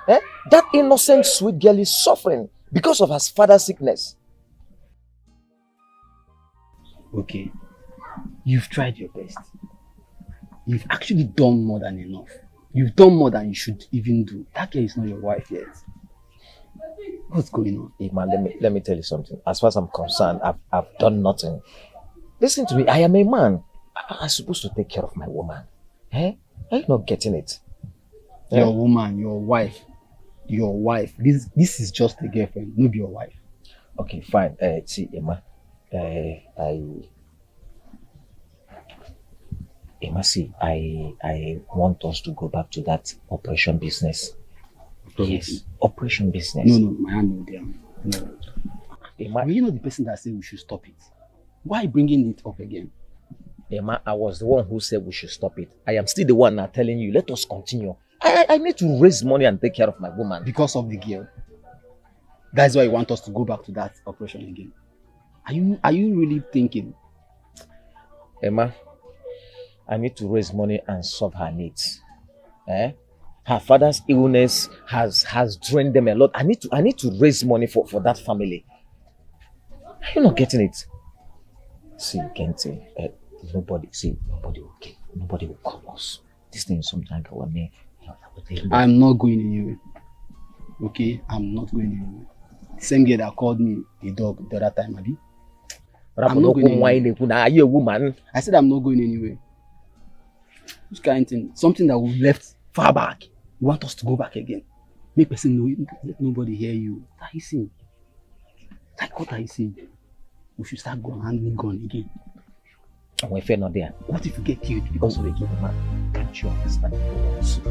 Eh? That innocent, sweet girl is suffering because of her father's sickness. Okay, you've tried your best. You've actually done more than enough. You've done more than you should even do. That girl is not your wife yet. What's going on? Emma, let me tell you something. As far as I'm concerned, I've done nothing. Listen to me, I am a man. I'm supposed to take care of my woman. Eh? Are you not getting it? Your woman, your wife. Your wife. This is just a girlfriend, not your wife. Okay, fine. See, Emma. Emma, see, I want us to go back to that operation business. Yes, operation business. No, my hand no there. No. Emma, are you not the person that said we should stop it? Why bringing it up again? Emma, I was the one who said we should stop it. I am still the one now telling you, let us continue. I need to raise money and take care of my woman. Because of the girl. That's why you want us to go back to that operation again. Are you really thinking? Emma, I need to raise money and solve her needs. Her father's illness has drained them a lot. I need to raise money for that family. Are you not getting it? See, Kente, nobody will call us. This thing is sometimes go on me. I'm not going anywhere. Okay? I'm not going anywhere. Same girl that called me a dog the other time, Abi. I'm not going anywhere. Are you a woman? I said I'm not going anywhere. Which kind of thing? Something that we left far back. You want us to go back again? Make person know, let nobody hear you. What are you saying? Like, what are you saying? We should start handling gun again. And we're fair not there. What if you get killed because of a kid, man? Can't you understand the words?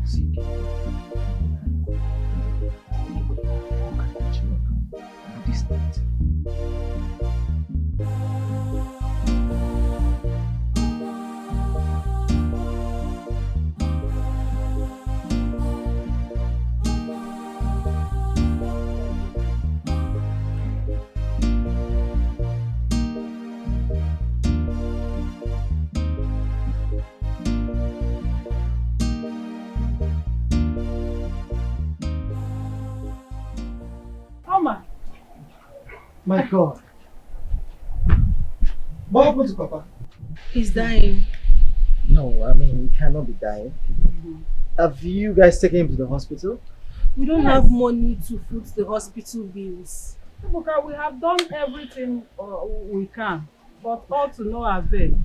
See, this night. My God. What happened to Papa? He's dying. No, I mean, he cannot be dying. Have you guys taken him to the hospital? We don't have money to foot the hospital bills. Look, we have done everything we can, but all to no avail.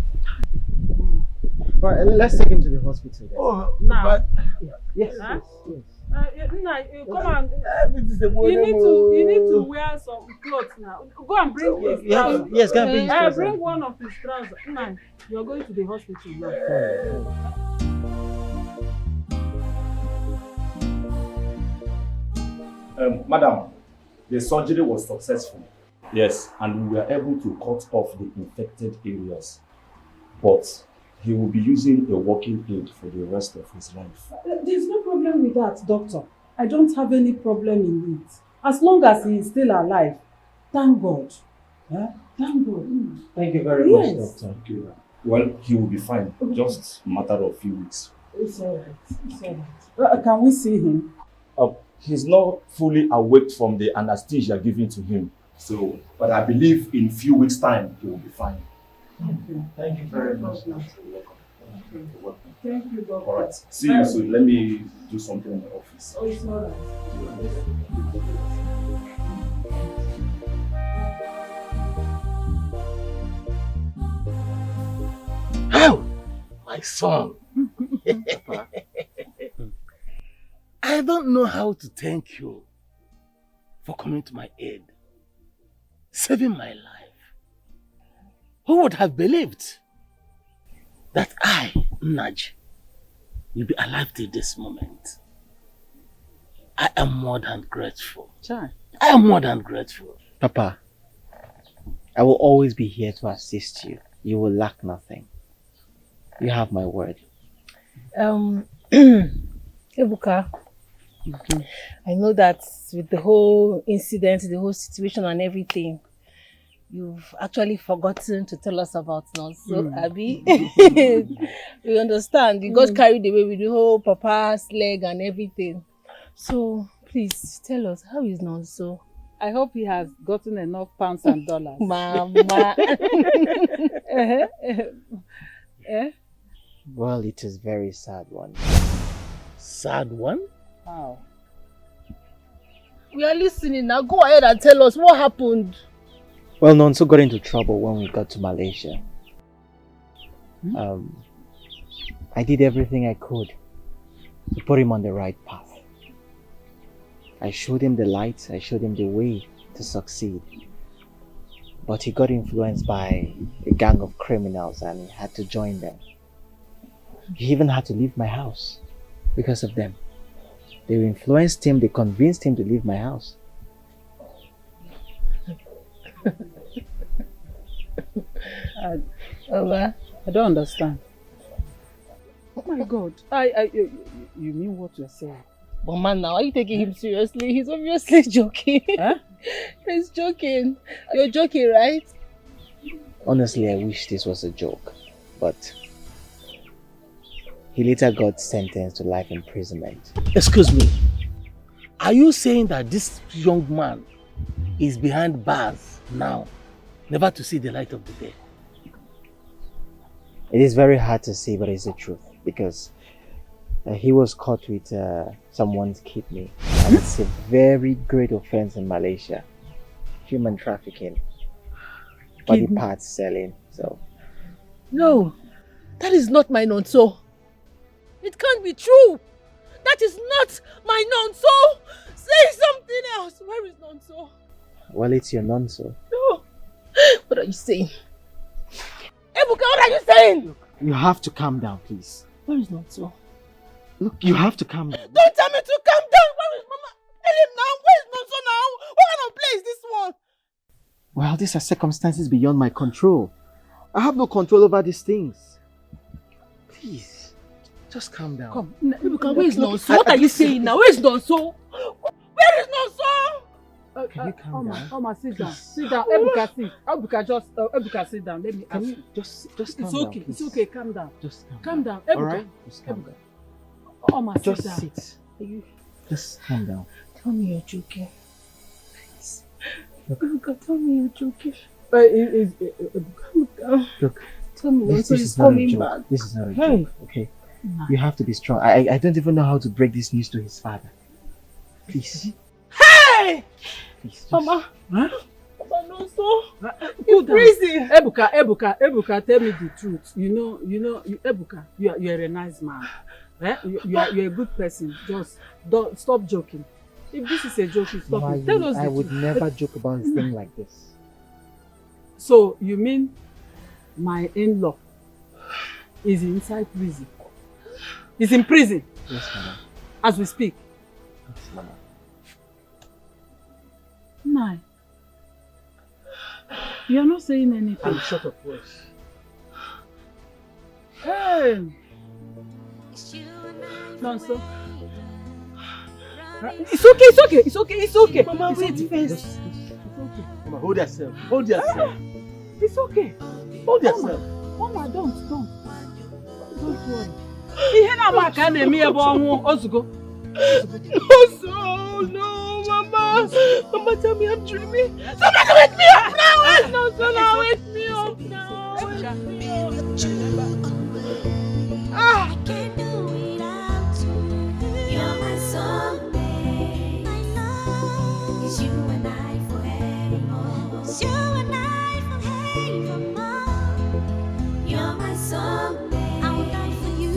Alright, let's take him to the hospital then. Oh, now? Yes, Huh? yes. Come on. You need to wear some clothes now. Go and bring his trousers. Yes, go and bring his trousers. Bring one of his trousers. Nah, you're going to the hospital now. Madam, the surgery was successful. Yes, and we were able to cut off the infected areas. But he will be using a walking aid for the rest of his life. There's no problem with that, doctor. I don't have any problem in it. As long as he is still alive. Thank God. Thank God. Thank you very much, doctor. Thank you. Well, he will be fine. Just a matter of a few weeks. It's alright. It's alright. Can we see him? He's not fully awake from the anesthesia given to him. So, but I believe in a few weeks' time, he will be fine. Thank you very much. You're welcome. Thank you, doctor. All right. See you soon. Let me do something in the office. Oh, it's alright. How? My son. I don't know how to thank you for coming to my aid, saving my life. Who would have believed that I, Naj, will be alive till this moment? I am more than grateful. Sure. I am more than grateful. Papa, I will always be here to assist you. You will lack nothing. You have my word. Ebuka, I know that with the whole incident, the whole situation and everything, you've actually forgotten to tell us about Nonso, Abby. We understand. You got carried away with the whole papa's leg and everything. So, please, tell us, how is Nonso? I hope he has gotten enough pounds and dollars. Mama. Well, it is very sad one. Sad one? Wow. We are listening now. Go ahead and tell us what happened. Well, Nonso got into trouble when we got to Malaysia. I did everything I could to put him on the right path. I showed him the light, I showed him the way to succeed. But he got influenced by a gang of criminals and he had to join them. He even had to leave my house because of them. They influenced him, they convinced him to leave my house. I don't understand. Oh my God. You mean what you're saying? But man, now are you taking him seriously? He's obviously joking. Huh? He's joking. You're joking, right? Honestly, I wish this was a joke, but he later got sentenced to life imprisonment. Excuse me. Are you saying that this young man is behind bars now, never to see the light of the day? It is very hard to see, but it's the truth because he was caught with someone's kidney, and it's a very great offense in Malaysia. Human trafficking, body parts selling. So no, that is not my Nonso. It can't be true. That is not my Nonso. Say something else. Where is Nonso? well, it's your Nonso. No. What are you saying? Ebuka, what are you saying? You have to calm down, please. Where is Nonso? Look, you have to calm down. Don't tell me to calm down. Where is Mama? Tell him now. Where is Nonso now? What kind of play is this one? Well, these are circumstances beyond my control. I have no control over these things. Please, just calm down. Come, Ebuka, where is Nonso? What are you saying now? Where is Nonso? Where is Nonso? Can you calm down? Oma, sit down. Sit down. Ebuka, sit. Ebuka, sit down. Let me ask you. Just calm It's down. okay. Please. It's okay. Calm down. Just Calm down. All Ebuka. right? Just calm down. Oma, sit Just down. sit. Just calm down. Tell me you're joking. Please. Ebuka, tell me you're joking. Ebuka. Look, Tell me this Nonso is is not a coming joke. back. This is not a Hey. joke, okay? Nah. You have to be strong. I don't even know how to break this news to his father. Please. Hey! Please. Just... Mama. Huh? Mama Nonso. Cool down. Freezing. Ebuka, tell me the truth. Ebuka, you're a nice man. Eh? You're a good person. Just don't stop joking. If this is a joke, stop Mama, it. Tell us I the would truth. never joke about a thing like this. So you mean my in-law is inside prison? He's in prison Yes, Mama. as we speak. Yes, Mama. Nai, you're not saying anything. I'm short of words. Hey! Nonso. It's okay. Mama, wait first. Mama, hold yourself. Hold yourself. It's okay. Hold yourself. Mama, don't worry. Ihe na-ama ka a na-eme ebe ọnwụ ozugbo. No, Mama. Mama, tell me I'm dreaming. Somebody wake me up now. Nonso, now wake me up now. I can't do without you. You're my soulmate. I know it's you and I forevermore. It's you and I forevermore. You're my soulmate. I will die for you.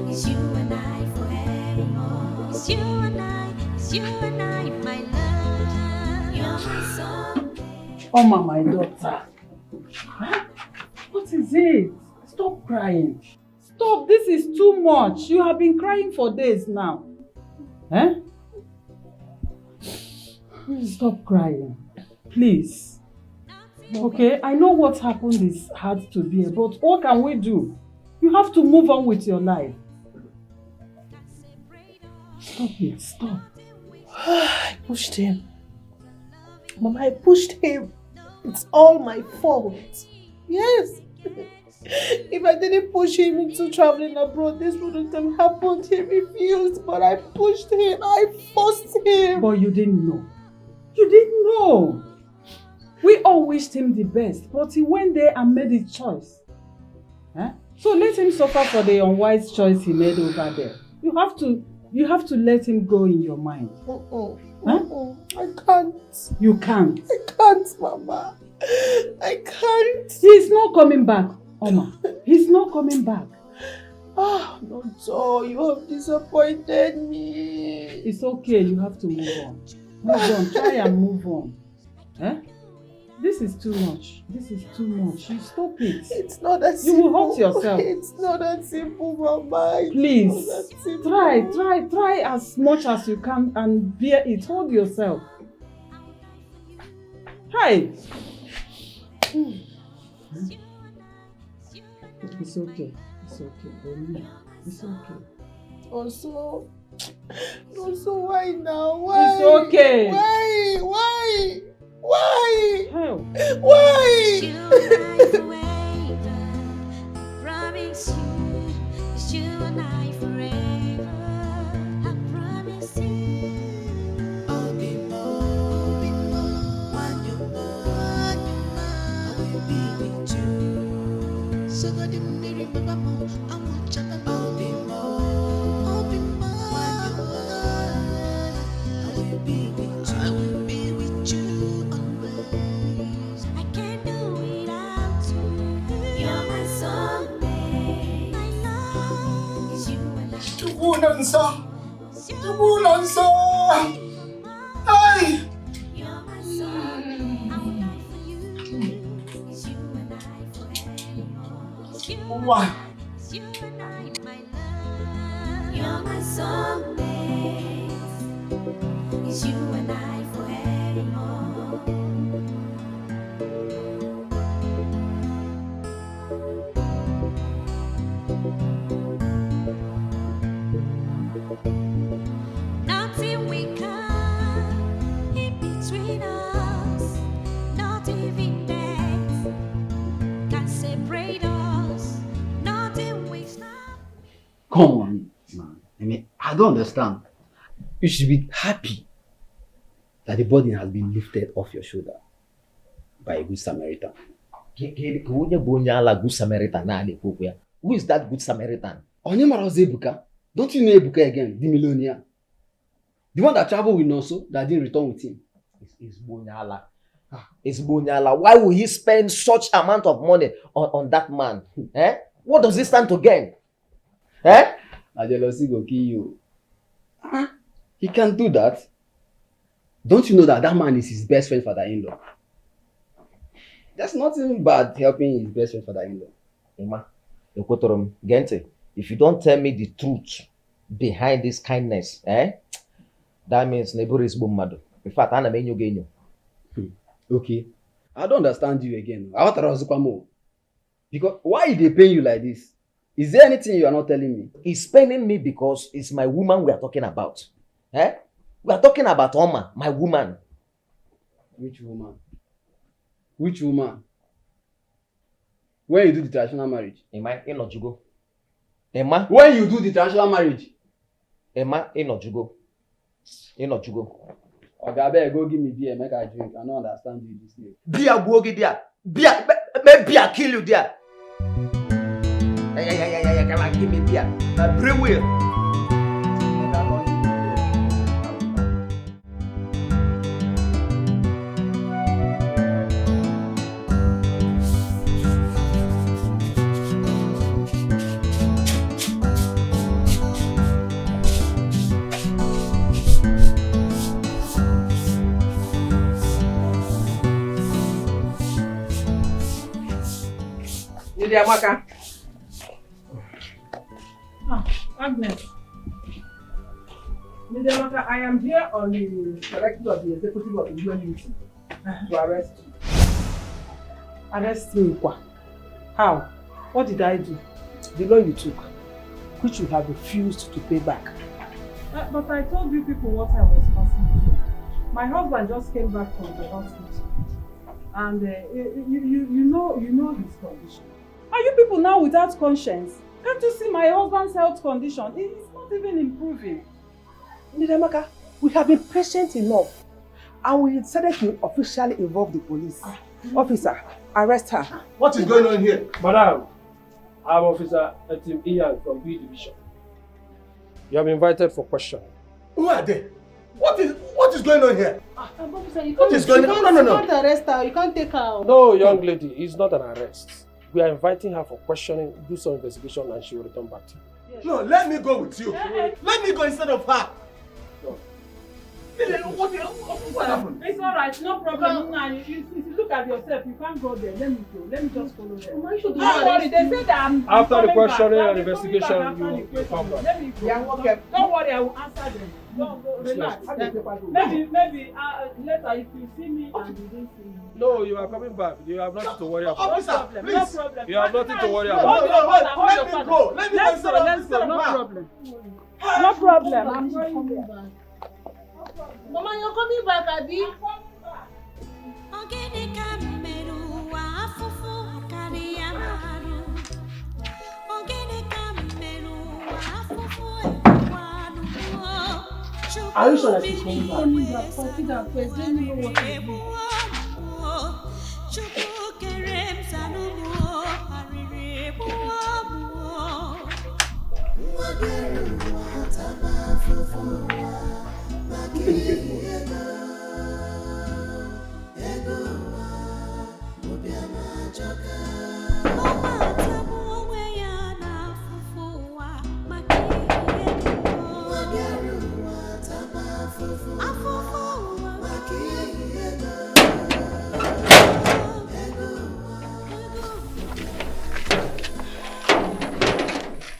It's you and I forevermore. It's you and I, my love. You're my soulmate. Oh, my daughter. What is it? Stop crying. Stop. This is too much. You have been crying for days now. Eh? Stop crying. Please. Okay, I know what happened is hard to bear, but what can we do? You have to move on with your life. Stop it. Stop. I pushed him. Mama, I pushed him. It's all my fault. Yes. If I didn't push him into traveling abroad, this wouldn't have happened. He refused, but I pushed him. I forced him. But you didn't know. You didn't know. We all wished him the best, but he went there and made his choice. Huh? So let him suffer for the unwise choice he made over there. You have to let him go in your mind. Huh? I can't. You can't. I can't, Mama. I can't. He's not coming back, Oma. He's not coming back. Ah, no, you have disappointed me. It's okay. You have to move on. Move on. Try and move on. Huh? This is too much. This is too much. You stop it. It's not that simple. You will hurt yourself. It's not that simple, Mama. Please, try as much as you can and bear it. Hold yourself. Hi. It's okay. It's okay. It's okay. Also, why now? Why? It's okay. Why? How? Why? Promise you, it's you and I forever. I promise you. I'll be more, when you're gone, I will be with you. So God, you may remember more. I will chat about it more. When you're gone, I will be with you. I will be with you always. I can't do without you. You're my soulmate. My love is you and I. Hey! You're my soulmate. I'll die for you. It's you and I forever. It's you and I. It's you and I, my love. You're my soulmate. It's you and I forevermore. Nothing we can in between us, not even death can separate us. Nothing we stop. Come on, man. I mean, I don't understand. You should be happy that the burden has been lifted off your shoulder by a good Samaritan. Who is that good Samaritan? Onyemaro's Ebuka. Don't you know Ebuka again, the millionaire? The one that traveled with Noso that didn't return with him. It's Bonyala. It's Bonyala. Why would he spend such amount of money on that man? Eh? What does he stand to gain? Eh? A jealousy go kill you. He can't do that. Don't you know that that man is his best friend father-in-law? There's nothing bad helping his best friend father-in-law. Ima, Gente, if you don't tell me the truth behind this kindness, that means Neburu is Bumado. In fact, I'm a new. Okay. I don't understand you again. I want to ask you because why they paying you like this? Is there anything you are not telling me? He's paying me because it's my woman we are talking about. Eh? We are talking about Oma, my woman. Which woman? Which woman? When you do the traditional marriage? Emma, Inojugo. Emma? When you do the traditional marriage? Emma, Inojugo. Okay, I better go give me beer, make I drink. I don't understand you this day. Beer, Bogi there. Beer, maybe beer kill you there. Yeah, come on, give me beer. Bring will. Amaka. Agnes. Amaka, I am here on the directive of the executive of the UN to arrest you. Arrest me, quoi? How? What did I do? The loan you took, which you have refused to pay back. But I told you people what I was passing through. My husband just came back from the hospital And you know his condition. Are you people now without conscience? Can't you see my husband's health condition? It's not even improving. Nidamaka, we have been patient enough and we decided to officially involve the police. Officer, arrest her. What is going on here? Madam, I'm Officer Etim Ian from B Division. You have been invited for questioning. Who are they? What is going on here? Officer, you What is going on? No. You can't arrest her. You can't take her out. No, young lady, it's not an arrest. We are inviting her for questioning, do some investigation, and she will return back to you. Yes. No, let me go with you. Let me go instead of her. No. What happened? It's alright, no problem. Now, if you look at yourself, you can't go there. Let me go. Let me just follow them. Don't worry, they said that I'm After the questioning back. and investigation, you come back. Let me go. Yeah, okay. Don't worry, I will answer them. Don't relax. Maybe later if you see me and you don't see me. No, you are coming back. You have nothing to worry about. Officer, please. No problem. You have nothing to worry No, about. let me go. Let me go instead of Let's go. her. No problem. No problem. I'm going back. Mama, you're coming back, Abi. Are you sure that she's coming back? Let me know what to do.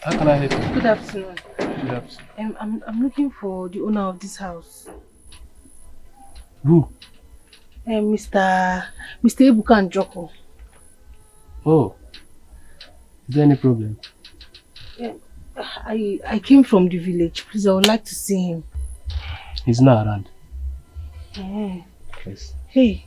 How can I help you? Good afternoon. Good afternoon. I'm looking for the owner of this house. Who? Mr. Ebuka Njoko. Oh. Is there any problem? I came from the village. Please, I would like to see him. He's not around. Yes. Hey,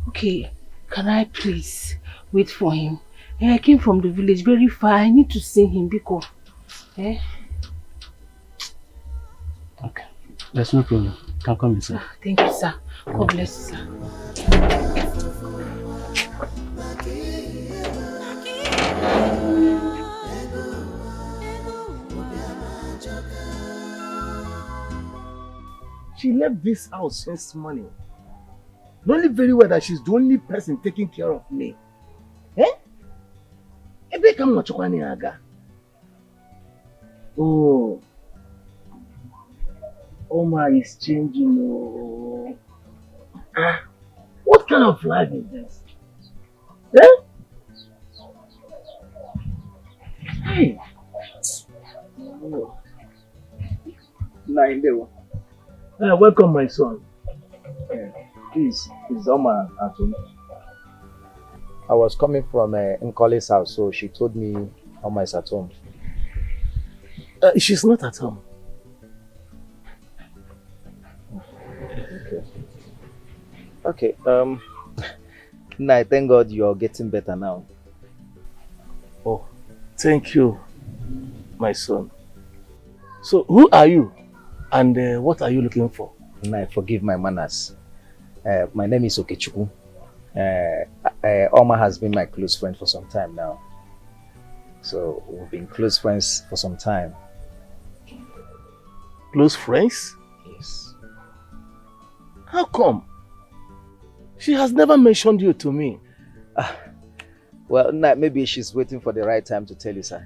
okay, can I please wait for him? I came from the village very far. I need to see him because. Okay, there's no problem. You can come inside. Thank you, sir. God bless you, sir. She left this house since morning. Knowing very well that she's the only person taking care of me. Ebe kam nochokwani aga. Oh. Oma is changing. Oh. What kind of life is this? Hey. Oh. Nnebe. Welcome, my son. Please, is Oma at home? I was coming from Nkole's house, so she told me Oma is at home. She's not at home. Okay. Nah, thank God you're getting better now. Oh, thank you, my son. So, who are you? And what are you looking for? Nah, forgive my manners. My name is Okechukwu. Oma has been my close friend for some time now. So, we've been close friends for some time. Close friends? Yes. How come? She has never mentioned you to me. Well, nah, maybe she's waiting for the right time to tell you, sir.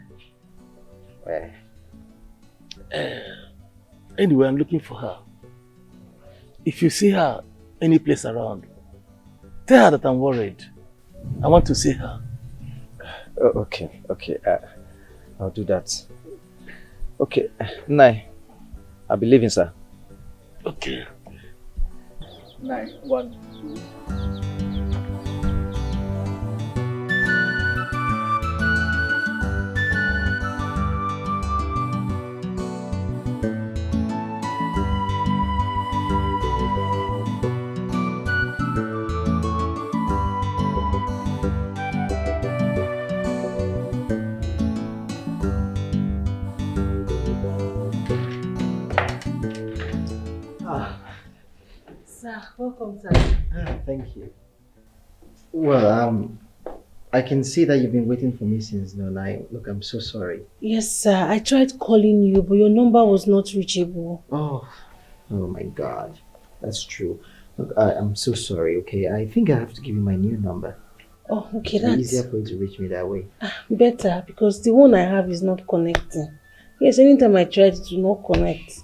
Anyway, I'm looking for her. If you see her any place around, tell her that I'm worried. I want to see her. Oh, okay. I'll do that. Okay, Nai, I'll be leaving, sir. Okay. 9, 1, 2. welcome, sir. Thank you. Well, I can see that you've been waiting for me since now. Look, I'm so sorry. Yes, sir. I tried calling you, but your number was not reachable. Oh my God. That's true. Look, I'm so sorry, okay? I think I have to give you my new number. Oh, okay, It's that's easier for you to reach me that way. better because the one I have is not connecting. Yes, anytime I tried it will not connect.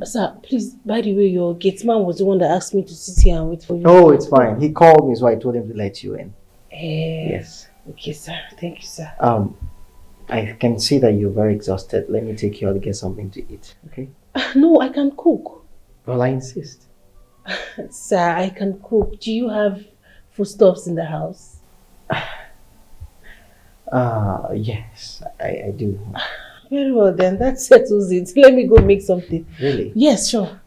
Sir, please, by the way, your gate man was the one that asked me to sit here and wait for you. Oh, it's fine. He called me, so I told him to let you in. Yes. Okay, sir. Thank you, sir. I can see that you're very exhausted. Let me take you out to get something to eat, okay? No, I can cook. Well, I insist. Sir, I can cook. Do you have foodstuffs in the house? Yes, I do. Very well then, that settles it. Let me go make something. Really? Yes, sure.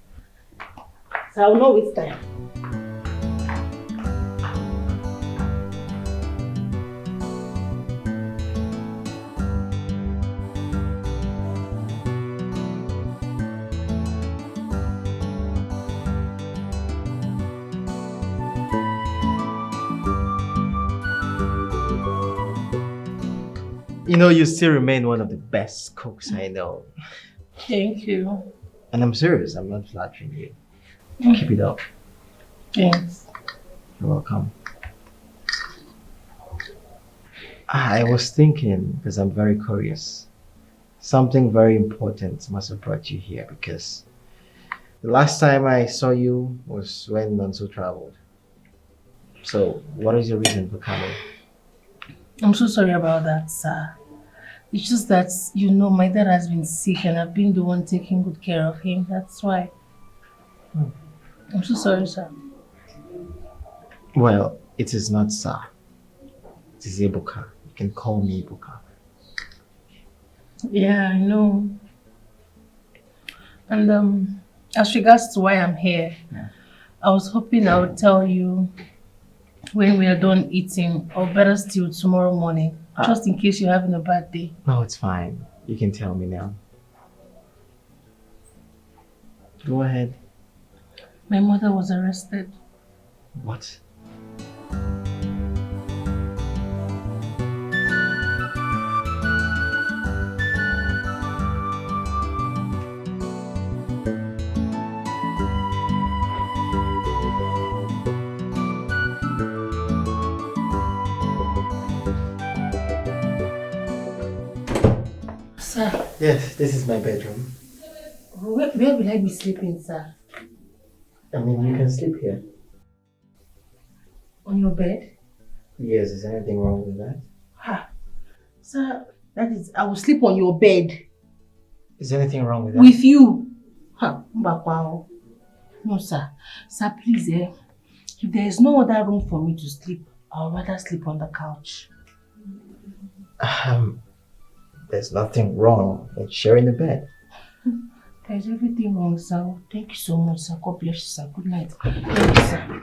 So I will not waste time. You know, you still remain one of the best cooks I know. Thank you. And I'm serious, I'm not flattering you. Keep it up. Thanks. You're welcome. I was thinking, because I'm very curious, something very important must have brought you here because the last time I saw you was when Nonso traveled. So, what is your reason for coming? I'm so sorry about that, sir. It's just that, you know, my dad has been sick and I've been the one taking good care of him. That's why. I'm so sorry, sir. Well, it is not sir. It is Ebuka. You can call me Ebuka. Yeah, I know. And as regards to why I'm here, I was hoping I would tell you when we are done eating, or better still tomorrow morning, just in case you're having a bad day. No, it's fine. You can tell me now. Go ahead. My mother was arrested. What? Sir. Yes, this is my bedroom. Where will I be sleeping, sir? I mean, you can sleep here. On your bed? Yes, is there anything wrong with that? Sir, that is, I will sleep on your bed. Is there anything wrong with that? With you. No, sir. Sir, please, if there is no other room for me to sleep, I'll rather sleep on the couch. There's nothing wrong with sharing the bed. There's everything wrong, sir. Thank you so much, sir. God bless you, sir. Good night. Thank you, sir.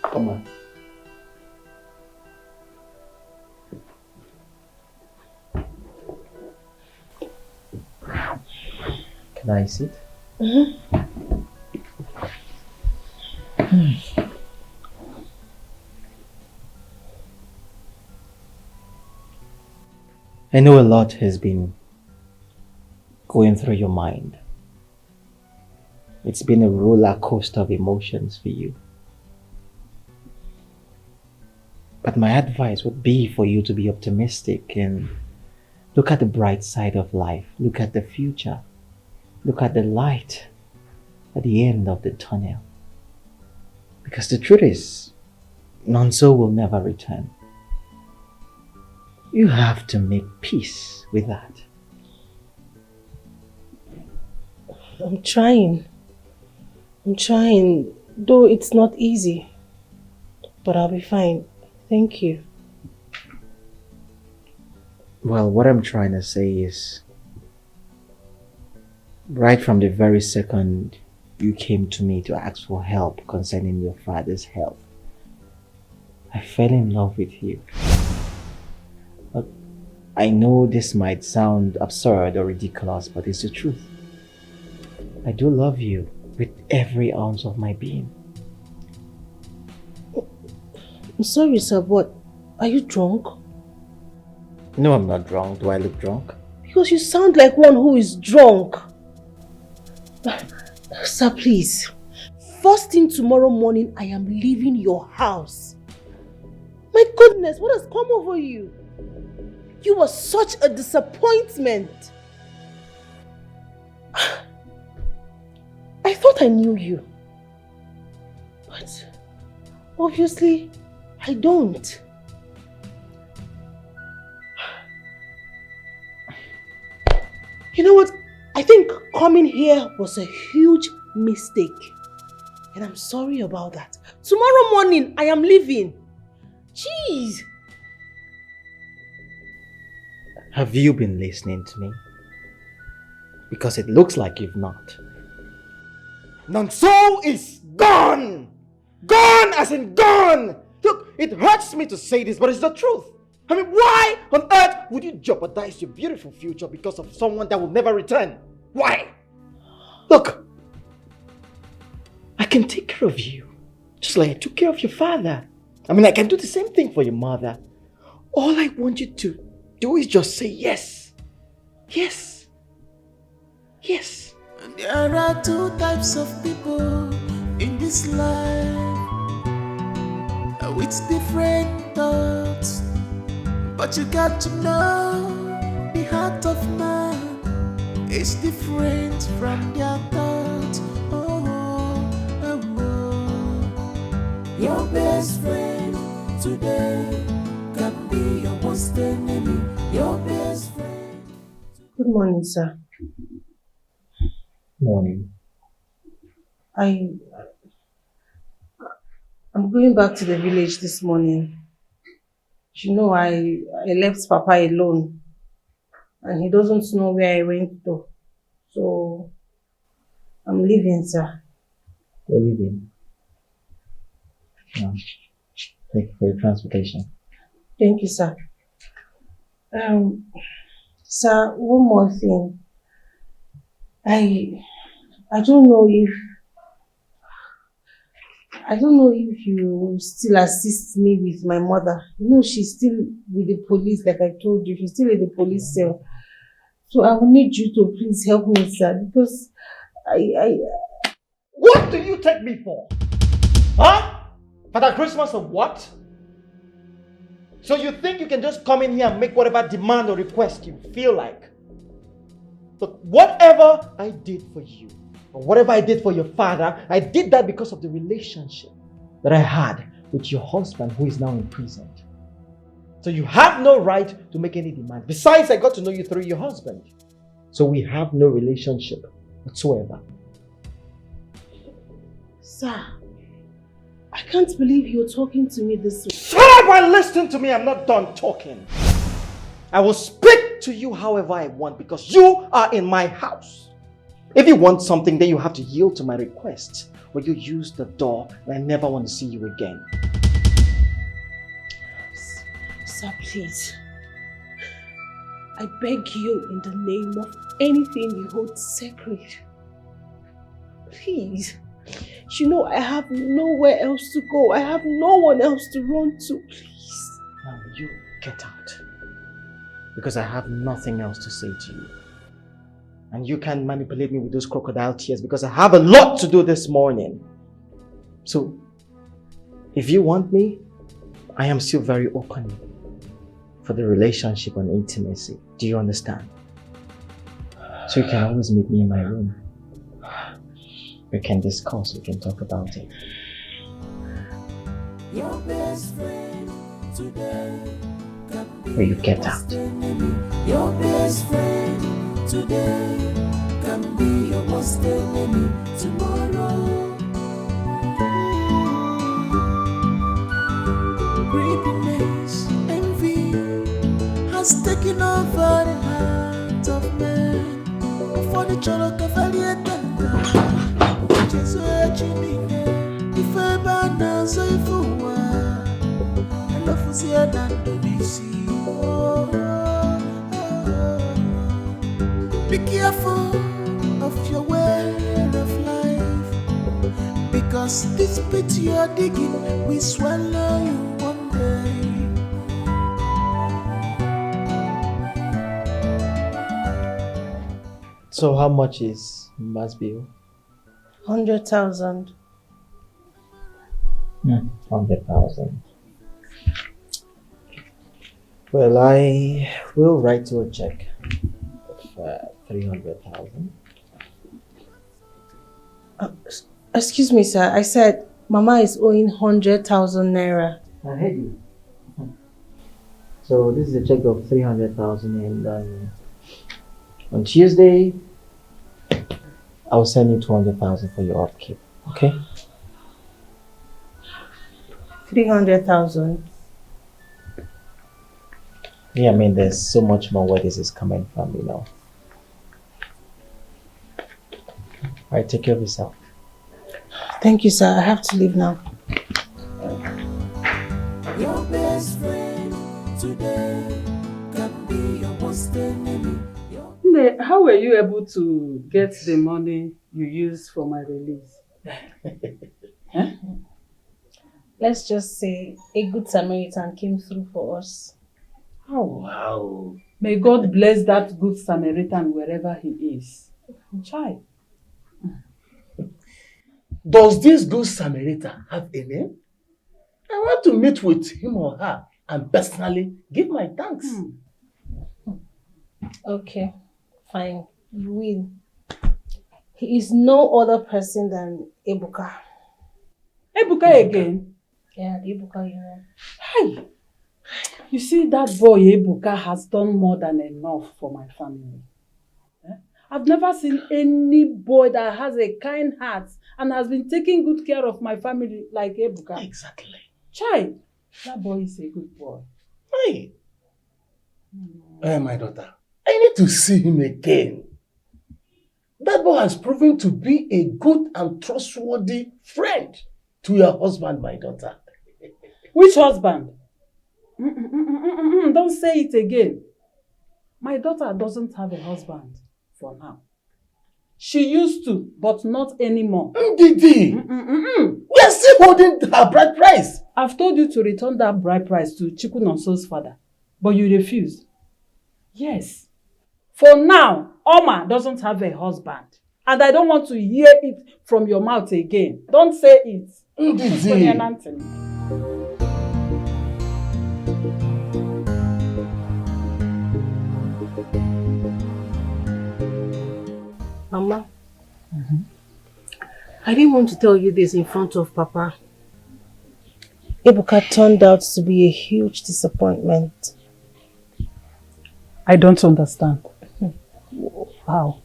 Come on. Can I sit? I know a lot has been going through your mind. It's been a roller coaster of emotions for you. But my advice would be for you to be optimistic and look at the bright side of life. Look at the future. Look at the light at the end of the tunnel. Because the truth is, Nonso will never return. You have to make peace with that. I'm trying, though it's not easy. But I'll be fine. Thank you. Well, what I'm trying to say is, right from the very second you came to me to ask for help concerning your father's health, I fell in love with you. But I know this might sound absurd or ridiculous, but it's the truth. I do love you with every ounce of my being. I'm sorry, sir, but are you drunk? No, I'm not drunk. Do I look drunk? Because you sound like one who is drunk. Sir, please. First thing tomorrow morning, I am leaving your house. My goodness, what has come over you? You were such a disappointment. I thought I knew you. But obviously, I don't. You know what? I think coming here was a huge mistake. And I'm sorry about that. Tomorrow morning, I am leaving. Jeez. Have you been listening to me? Because it looks like you've not. Nonso is gone! Gone as in gone! Look, it hurts me to say this, but it's the truth. I mean, why on earth would you jeopardize your beautiful future because of someone that will never return? Why? Look, I can take care of you, just like I took care of your father. I mean, I can do the same thing for your mother. All I want you to do is just say yes. Yes. Yes. There are two types of people in this life with different thoughts, but you got to know the heart of man is different from their thoughts. Your best friend today can be your worst enemy. Your best friend. Good morning, sir. Morning. I'm going back to the village this morning. You know, I left Papa alone. And he doesn't know where I went to. So, I'm leaving, sir. You're leaving? No. Thank you for your transportation. Thank you, sir. Sir, one more thing. I don't know if you still assist me with my mother. You know, she's still with the police, like I told you. She's still in the police cell. So I will need you to please help me, sir, because What do you take me for? Huh? Father Christmas or what? So you think you can just come in here and make whatever demand or request you feel like? Look, whatever I did for you, or whatever I did for your father, I did that because of the relationship that I had with your husband who is now imprisoned. So you have no right to make any demand. Besides, I got to know you through your husband. So we have no relationship whatsoever. Sir, I can't believe you're talking to me this way. Shut up and listen to me. I'm not done talking. I will speak to you however I want because you are in my house. If you want something, then you have to yield to my request, or you use the door and I never want to see you again. Sir, please. I beg you in the name of anything you hold sacred. Please. You know I have nowhere else to go. I have no one else to run to. Please. Now you get out. Because I have nothing else to say to you. And you can't manipulate me with those crocodile tears because I have a lot to do this morning. So, if you want me, I am still very open for the relationship and intimacy. Do you understand? So you can always meet me in my room. We can discuss, we can talk about it. Your best friend today can be Or you get out. your best friend today can be your worst enemy tomorrow. has taken over the heart of men. Before the cholo kafalietanda, Jesu echimine, ife bana so ifuwa, alofusia nando bisi. Be careful of your way of life, because this pit you are digging will swallow you one day. So how much is Ma's bill? 100,000. 100,000. Well, I will write you a check of 300,000. Excuse me, sir. I said Mama is owing 100,000 naira. I heard you. So this is a check of 300,000, and on Tuesday I will send you 200,000 for your upkeep. Okay? 300,000. Yeah, I mean, there's so much more where this is coming from, you know. Alright, take care of yourself. Thank you, sir. I have to leave now. Your best friend today can be your worst enemy. Nnebe, how were you able to get the money you used for my release? Huh? Let's just say a good Samaritan came through for us. Oh, wow. May God bless that good Samaritan wherever he is. Chai. Does this good Samaritan have a name? I want to meet with him or her and personally give my thanks. Okay, fine. You will. He is no other person than Ebuka. Ebuka again? Yeah, the Ebuka you know. Hi. You see, that boy Ebuka has done more than enough for my family. I've never seen any boy that has a kind heart and has been taking good care of my family like Ebuka. Exactly. Chai, that boy is a good boy. Hey. Hey, my daughter, I need to see him again. That boy has proven to be a good and trustworthy friend to your husband, my daughter. Which husband? Don't say it again. My daughter doesn't have a husband for now. She used to, but not anymore. Didi, we are still holding her bride price. I've told you to return that bride price to Chikunonso's father, but you refused. Yes. For now, Oma doesn't have a husband. And I don't want to hear it from your mouth again. Don't say it. Didi. Mama, I didn't want to tell you this in front of Papa. Ebuka turned out to be a huge disappointment. I don't understand. How?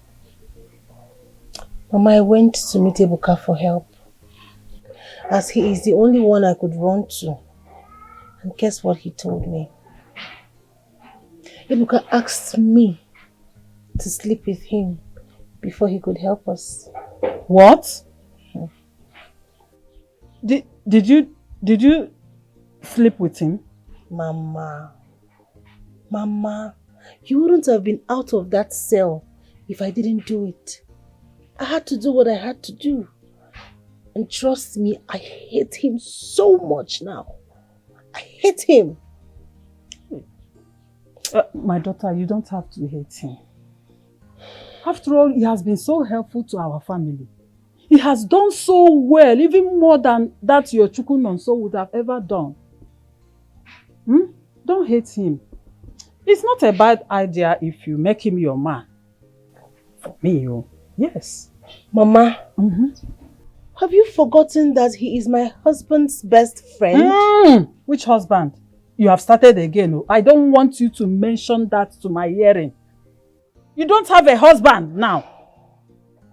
Mama, I went to meet Ebuka for help, as he is the only one I could run to. And guess what he told me? Ebuka asked me to sleep with him before he could help us. What? Did you sleep with him? Mama, you wouldn't have been out of that cell if I didn't do it. I had to do what I had to do. And trust me, I hate him so much now. I hate him. My daughter, you don't have to hate him. After all, he has been so helpful to our family. He has done so well, even more than that your Chukunonso would have ever done. Don't hate him. It's not a bad idea if you make him your man. For me, yes. Mama, have you forgotten that he is my husband's best friend? Which husband? You have started again. I don't want you to mention that to my hearing. You don't have a husband now.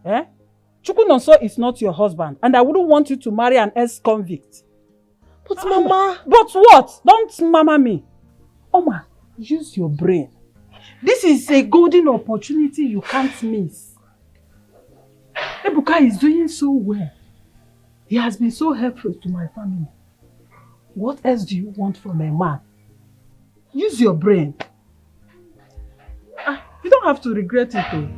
Eh? Chukunonso is not your husband, and I wouldn't want you to marry an ex-convict. But Mama... But what? Don't mama me. Oma, Use your brain. This is a golden opportunity you can't miss. Ebuka is doing so well. He has been so helpful to my family. What else do you want from a man? Use your brain. You don't have to regret it though.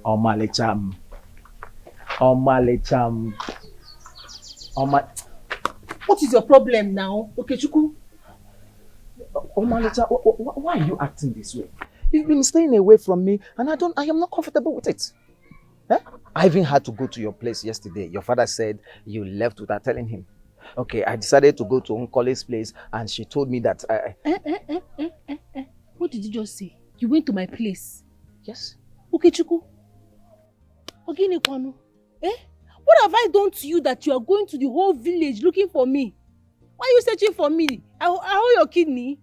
Omalecham. What is your problem now, Okechukwu? Omalecha, why are you acting this way? You've been staying away from me and I am not comfortable with it. Eh? I even had to go to your place yesterday. Your father said you left without telling him. Okay, I decided to go to Nkole's place and she told me that What did you just say? You went to my place? Yes. Okechukwu? Ogini Kwanu? What have I done to you that you are going to the whole village looking for me? Why are you searching for me? I hold your kidney.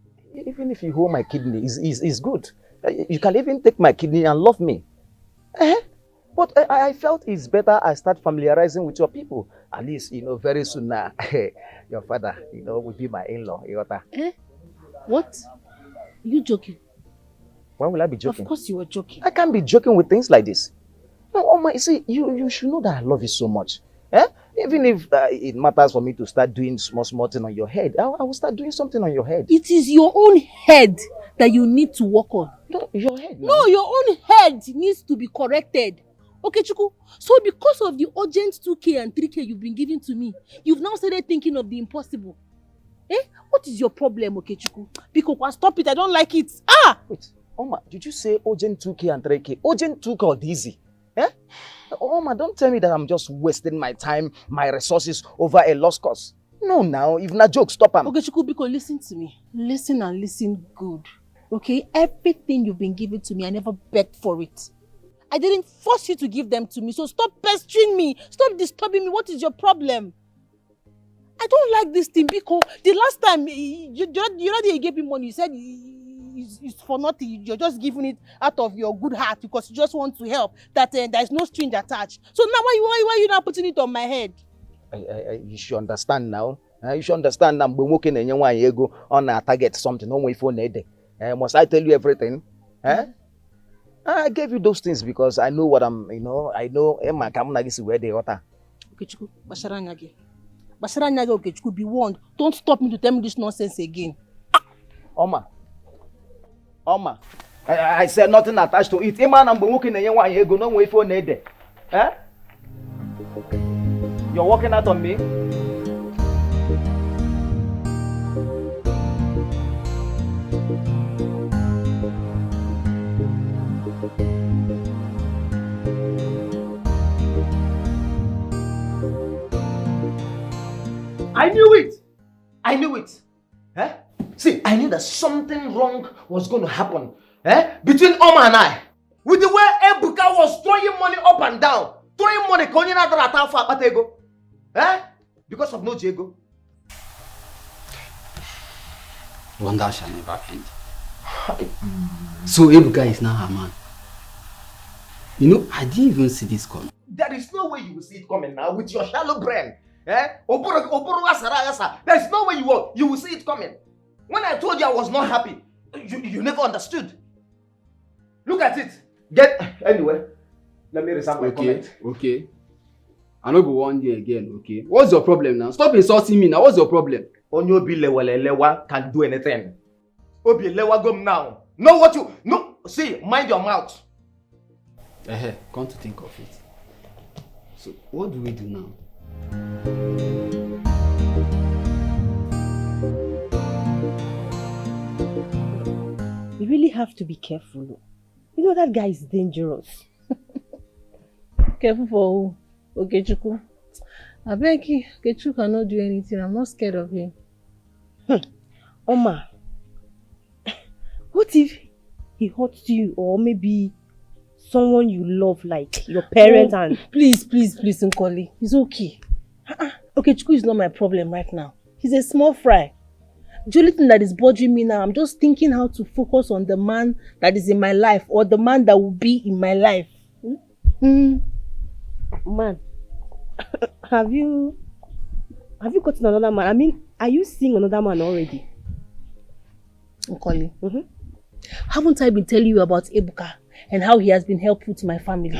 Even if you hold my kidney, is good. You can even take my kidney and love me. But I felt it's better I start familiarizing with your people. At least, very soon now, your father, will be my in-law. What? You joking? Why will I be joking? Of course you were joking. I can't be joking with things like this. No, Oma, you see, you should know that I love you so much. Even if it matters for me to start doing small thing on your head, I will start doing something on your head. It is your own head that you need to work on. No, your head. No, your own head needs to be corrected. Okay, Chuku. So because of the urgent 2K and 3K you've been giving to me, you've now started thinking of the impossible. What is your problem, okay, Chuku? Because stop it, I don't like it. Wait, Oma, did you say urgent 2K and 3K? Urgent 2K or easy? Oma, don't tell me that I'm just wasting my time, my resources over a lost cause. No, now, if not joke, stop him. Okay, Chuku, Biko, listen to me. Listen and listen good. Okay? Everything you've been giving to me, I never begged for it. I didn't force you to give them to me, so stop pestering me. Stop disturbing me. What is your problem? I don't like this thing, Biko. The last time, you gave me money, you said it's for nothing. You're just giving it out of your good heart because you just want to help. That there's no string attached. So now why are you not putting it on my head? You should understand now. You should understand now. When working in your ego on a target something, no way for Nnebe. Must I tell you everything? I gave you those things because I know what I know Emma Kamunagis where they are. Okay, Chuku, Basharanyage, okay, Chuku, be warned. Don't stop me to tell me this nonsense again. Oma, I said nothing attached to it. Emma, I'm working in your ego, no way for Nnebe. You're walking out on me? I knew it. See, I knew that something wrong was going to happen between Oma and I. With the way Ebuka was throwing money up and down. Throwing money, because of no Diego. Wonder shall never end. So Ebuka is now her man. I didn't even see this coming. There is no way you will see it coming now with your shallow brain. There is no way you will see it coming. When I told you I was not happy, you never understood. Look at it. Anyway, let me reserve my comment. Okay. I no go one day again, okay? What's your problem now? Stop insulting me now. What's your problem? Onyobi lewa can do anything. Obi lewa gum now. Know what you... No, see, mind your mouth. Come to think of it. So, what do we do now? You really have to be careful. That guy is dangerous. Careful for who? Okechukwu. I beg you, Okechukwu cannot do anything. I'm not scared of him. Oma, what if he hurts you or maybe someone you love like your parents and... Please, Nkoli. It's okay. Okechukwu is not my problem right now. He's a small fry. The only thing that is bothering me now, I'm just thinking how to focus on the man that is in my life or the man that will be in my life. Man, have you gotten another man? I mean, are you seeing another man already? Nkoli, haven't I been telling you about Ebuka and how he has been helpful to my family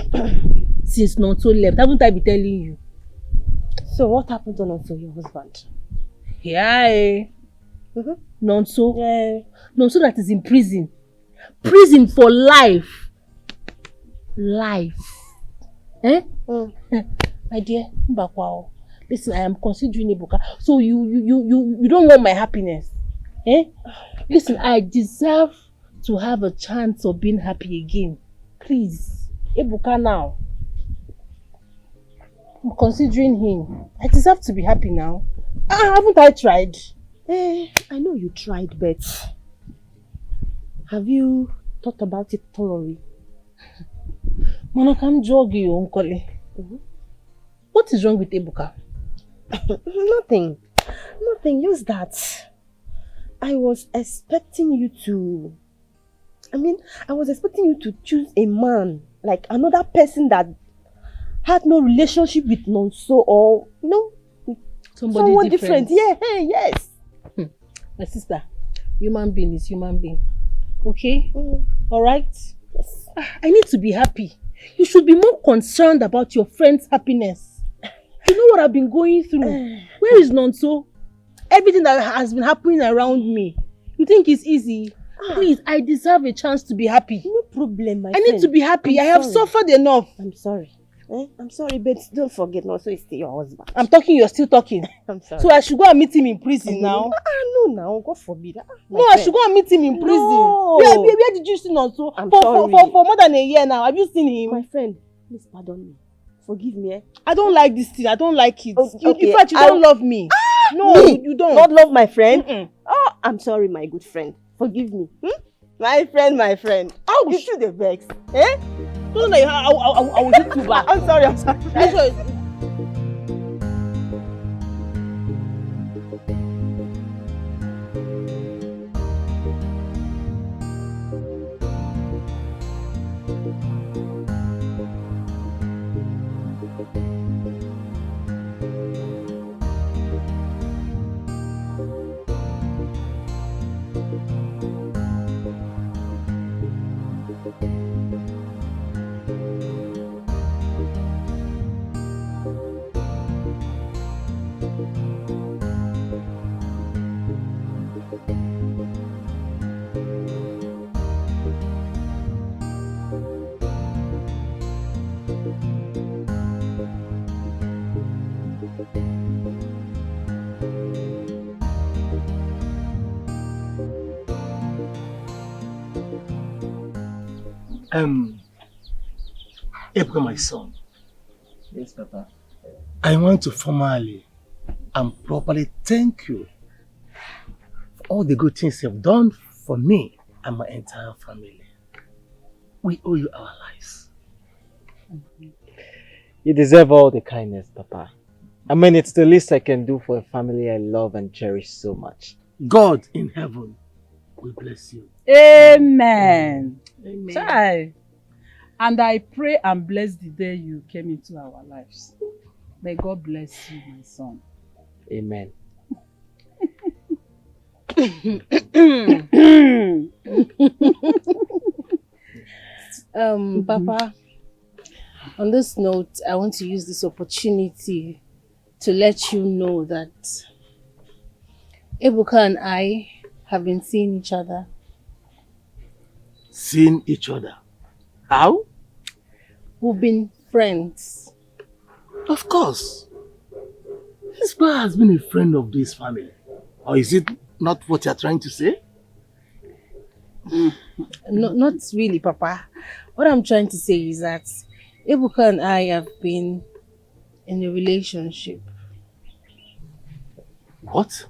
since Nonso left? Haven't I been telling you? So what happened to Nonso, your husband? Yeah. Nonso. Nonso that is in prison. Prison for life. Life. My dear, listen, I am considering Ebuka. So you don't want my happiness. Listen, I deserve to have a chance of being happy again. Please, Ebuka now. I'm considering him. I deserve to be happy now. Haven't I tried? I know you tried, but have you thought about it thoroughly? Monokam jogi, Uncle. What is wrong with Ebuka? Nothing. Nothing, just that I was expecting you to choose a man, like another person that had no relationship with Nonso or someone different. Yeah, yes. My sister, human being is human being. Okay? Alright? Yes. I need to be happy. You should be more concerned about your friend's happiness. You know what I've been going through. Where is Nonso? Everything that has been happening around me. You think it's easy? Please, I deserve a chance to be happy. No problem, my friend. I need to be happy. I have suffered enough. I'm sorry. I'm sorry, but don't forget, Nonso is still your husband. I'm talking, you're still talking. I'm sorry. So I should go and meet him in prison now? No, now, God forbid. I should go and meet him in prison. No. Where did you see Nonso? For more than a year now. Have you seen him? My friend, please pardon me. Forgive me. I don't like this thing. I don't like it. Okay. In fact, you don't love me. No, you don't. Not love my friend? Oh, I'm sorry, my good friend. Forgive me. My friend. You should the vex. No, I will hit you back. I'm sorry. Ebuka, my son. Yes, Papa. I want to formally and properly thank you for all the good things you've done for me and my entire family. We owe you our lives. You deserve all the kindness, Papa. I mean, it's the least I can do for a family I love and cherish so much. God in heaven will bless you. Amen. Amen. Child. And I pray and bless the day you came into our lives. May God bless you, my son. Amen. Papa, on this note, I want to use this opportunity to let you know that Ebuka and I have been seeing each other. Seeing each other? How? We've been friends. Of course. This boy has been a friend of this family. Or is it not what you're trying to say? No, not really, Papa. What I'm trying to say is that Ebuka and I have been in a relationship. What?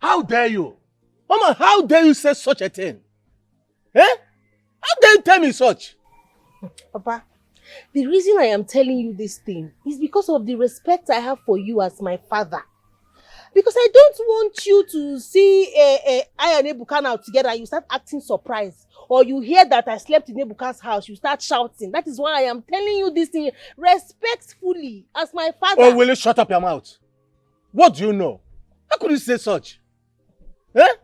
How dare you? Mama, how dare you say such a thing? Eh? How dare you tell me such? Papa, the reason I am telling you this thing is because of the respect I have for you as my father. Because I don't want you to see I and Ebuka now together and you start acting surprised. Or you hear that I slept in Ebuka's house, you start shouting. That is why I am telling you this thing respectfully as my father. Oh, will you shut up your mouth? What do you know? How could you say such? Eh?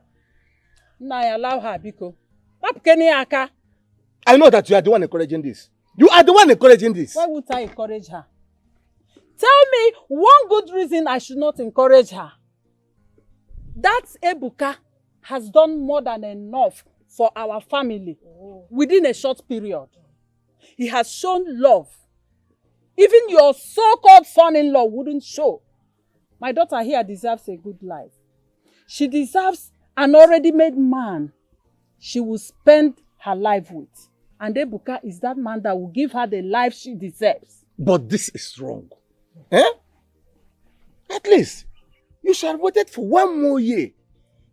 Nah, allow her, Biko. I know that you are the one encouraging this. You are the one encouraging this. Why would I encourage her? Tell me one good reason I should not encourage her. That Ebuka has done more than enough for our family within a short period. He has shown love. Even your so-called son-in-law wouldn't show. My daughter here deserves a good life. She deserves an already made man she will spend her life with. And Ebuka is that man that will give her the life she deserves. But this is wrong. Eh? At least, you should have waited for 1 more year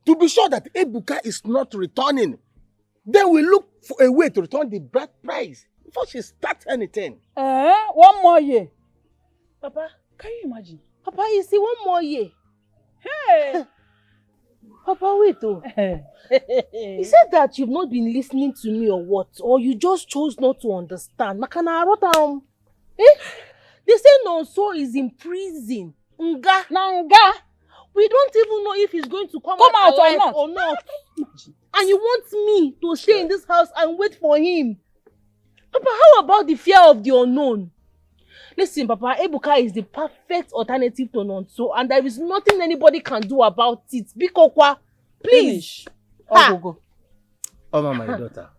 to be sure that Ebuka is not returning. Then we look for a way to return the bride price before she starts anything. 1 more year. Papa, can you imagine? Papa, you see 1 more year. Hey! Papa, wait oh. You said that you've not been listening to me or what? Or you just chose not to understand. Makana Arotam. Eh? They say Nonso is in prison. Nga. Nanga. We don't even know if he's going to come out alive or not. And you want me to stay in this house and wait for him? Papa, how about the fear of the unknown? Listen, Papa, Ebuka is the perfect alternative to Nonso, and there is nothing anybody can do about it. Bikokwa, please. Oh, my daughter.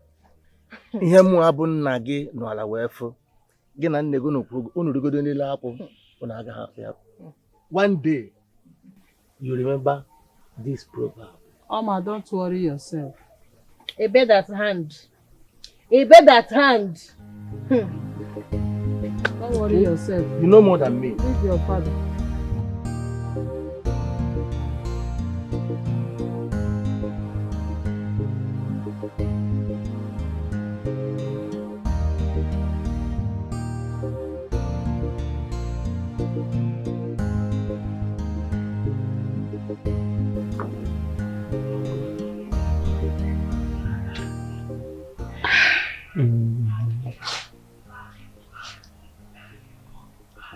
Ihe mu abụ nna gị n'ala wee fụ. Gị na nne gị unu rigodo n'ile apụ unu aga hafụ ya. One day, you remember this proverb. Oma, don't worry yourself. A bed at hand. A bed at hand. Don't worry yourself. You know more than me. Leave your father.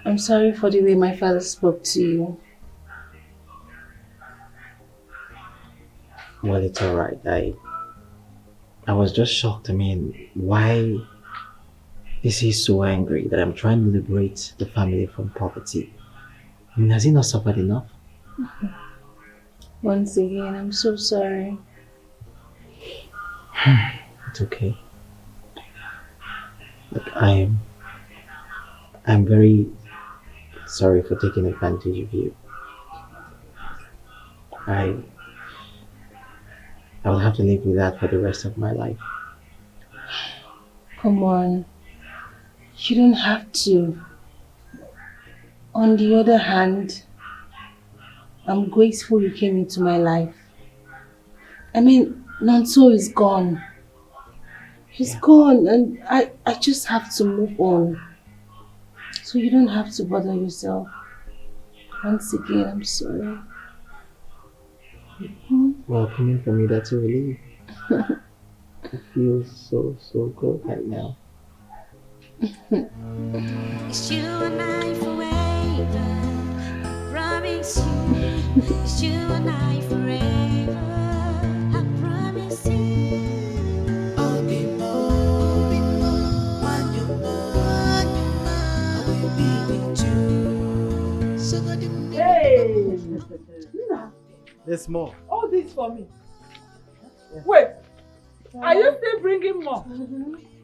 I'm sorry for the way my father spoke to you. Well, it's alright. I was just shocked. I mean, why is he so angry that I'm trying to liberate the family from poverty? I mean, has he not suffered enough? Once again, I'm so sorry. It's okay. Look, I'm very sorry for taking advantage of you. I will have to live with that for the rest of my life. Come on. You don't have to. On the other hand, I'm grateful you came into my life. I mean, Nonso is gone. He's gone and I just have to move on. So you don't have to bother yourself. Once again, I'm sorry. Well, coming from me, that's a relief. It feels so good right now. It's you and I forever. I promise you. It's you and I forever. I promise you. I'll be more when you're gone. I will be with you. So good to me. Hey! There's more. All this for me. Wait. Are you still bringing more?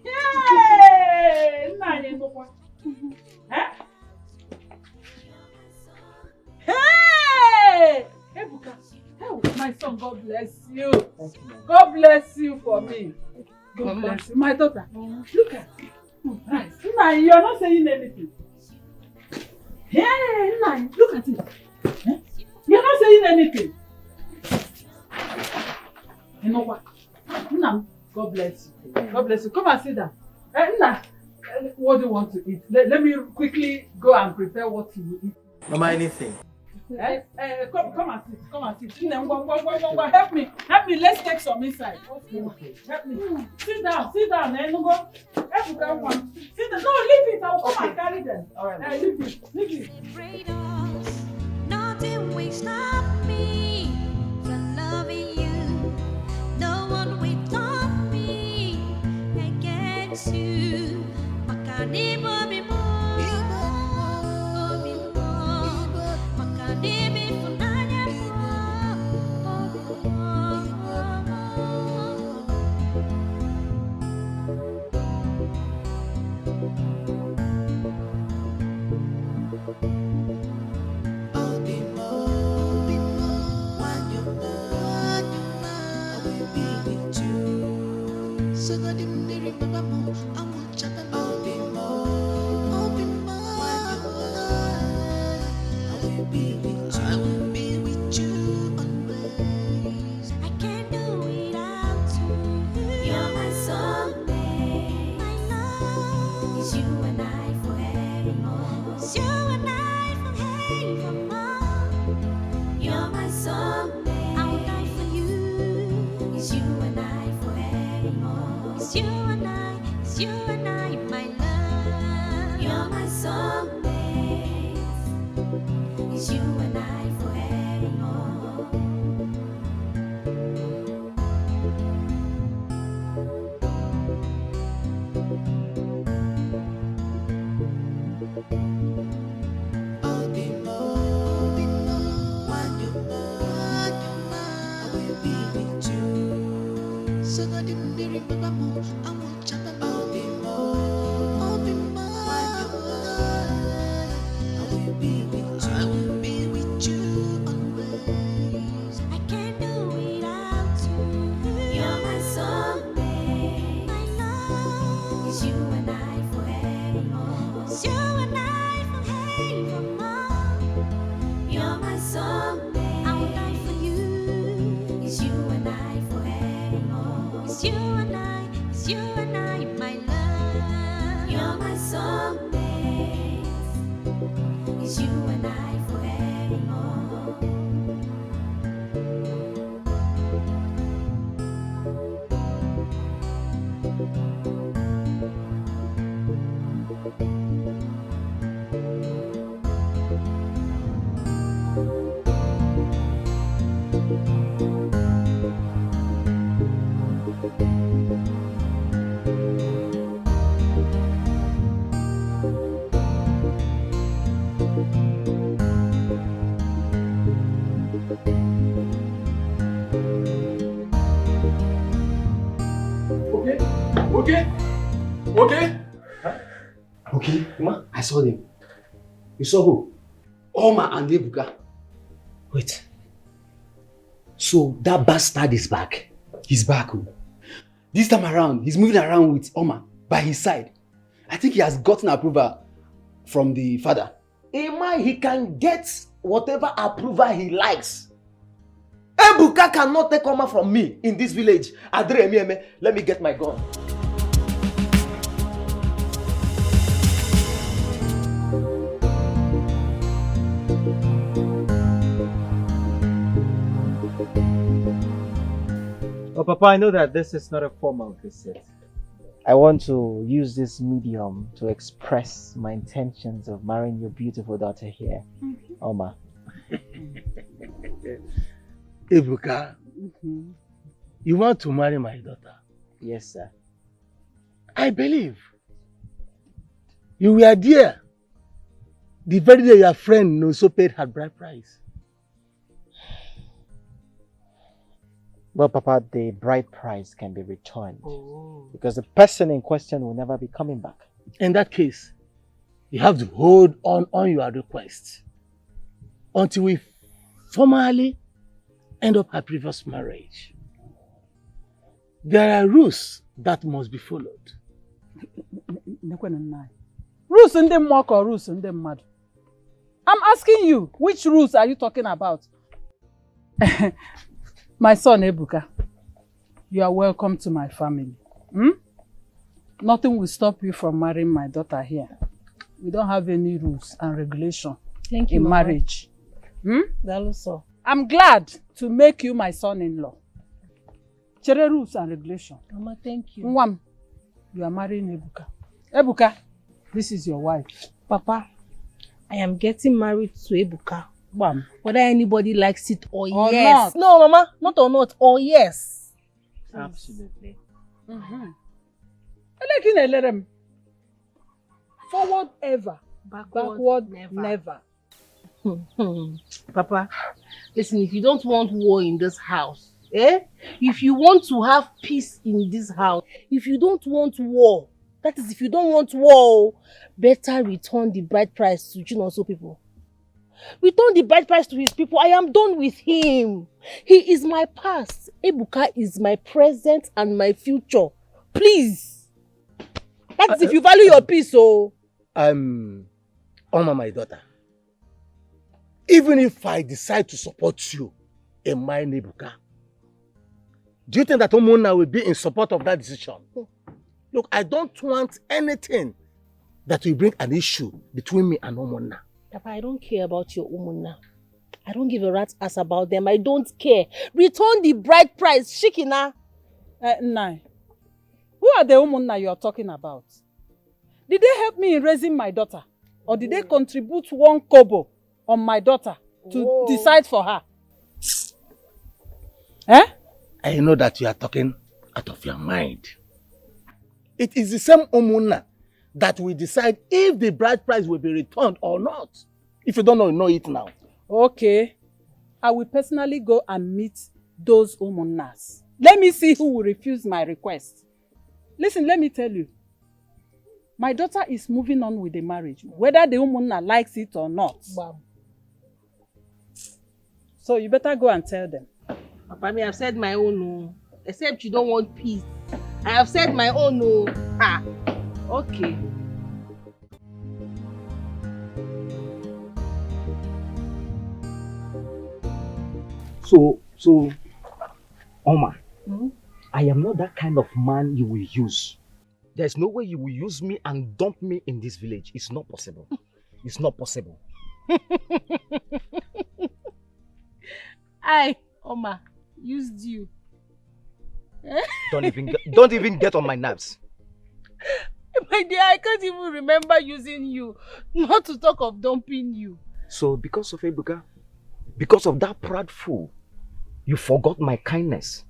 Hey! Hey! Ebuka. Hey, my son, God bless you. God bless you for me. God bless you. My daughter, look at you. Nice. Nah, you're not saying anything. Hey, nah, look at it. You're not saying anything. You know what? Nna, God bless you. God bless you. Come and sit down. Nna, what do you want to eat? Let me quickly go and prepare what you will eat. Mama, anything? Come and sit. Come and sit. Nna, help me. Help me. Let's take some inside. Okay. Help me. Sit down. Sit down. Nungo. Sit down. No, leave it. I'll come and carry them. All right. Leave it. Leave it. Nothing will stop me from loving you. No one will stop me against you. Makani bobi mo, bobi mo, makani bi funanya So that you may remember more, I will chat about it more. I will be with you. I will be with you always. I can't do without you. You're my soulmate. My love is you and I forevermore. It's you and I forevermore. You're my soulmate. I will die for you. It's you and I forevermore. It's you and I, my love. You're my soulmate. It's you and I forevermore. I'll be more, when you're mine, I will be with you. So that you may remember more, I will chat about it more. I'll be mine, I will be with you. I will be with you always. I can't do without you. You're my soulmate. My love is you and I forevermore. It's you and I forevermore. You're my soulmate. I will die for you. It's you and I forevermore. It's you and I, my love. You're my soulmate. It's you and I forevermore. Okay? Okay, Ma, I saw them. You saw who? Oma and Ebuka. Wait. So that bastard is back. He's back. Oh. This time around, he's moving around with Oma by his side. I think he has gotten approval from the father. Emma, he can get whatever approval he likes. Ebuka cannot take Oma from me in this village. Adre, let me get my gun. Oh, Papa, I know that this is not a formal visit. I want to use this medium to express my intentions of marrying your beautiful daughter here, Oma. Ebuka, you want to marry my daughter? Yes, sir. I believe. You were there the very day your friend Nonso paid her bride price. Well, Papa, the bride price can be returned because the person in question will never be coming back. In that case, you have to hold on your request until we formally end up our previous marriage. There are rules that must be followed. Rules in the mock or rules in the mud? I'm asking you, which rules are you talking about? My son Ebuka, you are welcome to my family. Nothing will stop you from marrying my daughter here. We don't have any rules and regulations Thank you, in Mama. marriage. That also. I'm glad to make you my son-in-law. Chere rules and regulations. Mama, thank you. Mwam, you are marrying Ebuka. Ebuka, this is your wife. Papa, I am getting married to Ebuka. Bam. Whether anybody likes it or not. yes. No, Mama, not or not, or yes. Absolutely. Forward ever, backward never. Papa, listen, if you don't want war in this house, if you want to have peace in this house, if you don't want war, that is, if you don't want war, better return the bride price to Chinonso people. Return the bride price to his people. I am done with him. He is my past. Ebuka is my present and my future. Please. That is if you value your peace, oh. Oma, my daughter. Even if I decide to support you in my Ebuka, do you think that Omona will be in support of that decision? Look, I don't want anything that will bring an issue between me and Omona. Papa, I don't care about your Omona. I don't give a rat's ass about them. I don't care. Return the bride price, Shikina. Nnebe, who are the Omona you are talking about? Did they help me in raising my daughter? Or did they contribute 1 kobo on my daughter to decide for her? I know that you are talking out of your mind. It is the same Omona that will decide if the bride price will be returned or not. If you don't know it now. Okay. I will personally go and meet those Omonas. Let me see who will refuse my request. Listen, let me tell you. My daughter is moving on with the marriage, whether the Omona likes it or not. Wow. So you better go and tell them. Papa, I have said my own, no. Except you don't want peace. I have said my own, no. Ah, okay. So, Oma, I am not that kind of man you will use. There's no way you will use me and dump me in this village. It's not possible. It's not possible. I, Oma, used you. Don't even get on my nerves. My dear, I can't even remember using you. Not to talk of dumping you. So because of Ebuka, because of that proud fool, you forgot my kindness,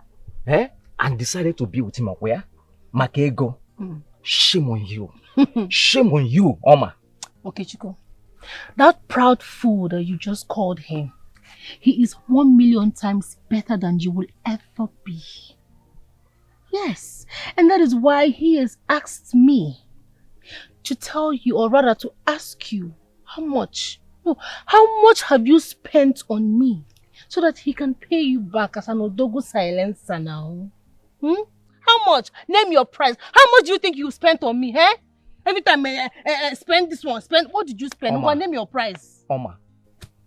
and decided to be with him where? Makego. Shame on you. Shame on you, Oma. Okay, Chico. That proud fool that you just called him, he is 1,000,000 times better than you will ever be. Yes, and that is why he has asked me to tell you, or rather to ask you, how much have you spent on me so that he can pay you back as an Odogo silencer now? How much? Name your price. How much do you think you spent on me, Every time I spend this one, what did you spend? Oma, name your price. Oma,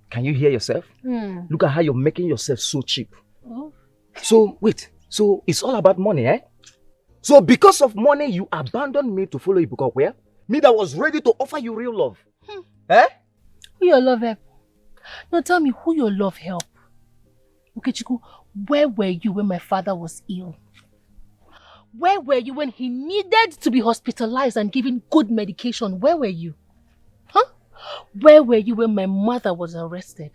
can you hear yourself? Look at how you're making yourself so cheap. Oh. So, wait. So, it's all about money, So, because of money, you abandoned me to follow Ibuka where? Me that was ready to offer you real love. Who your love help? No, tell me who your love help. Okay, Chiku, where were you when my father was ill? Where were you when he needed to be hospitalized and given good medication? Where were you? Where were you when my mother was arrested?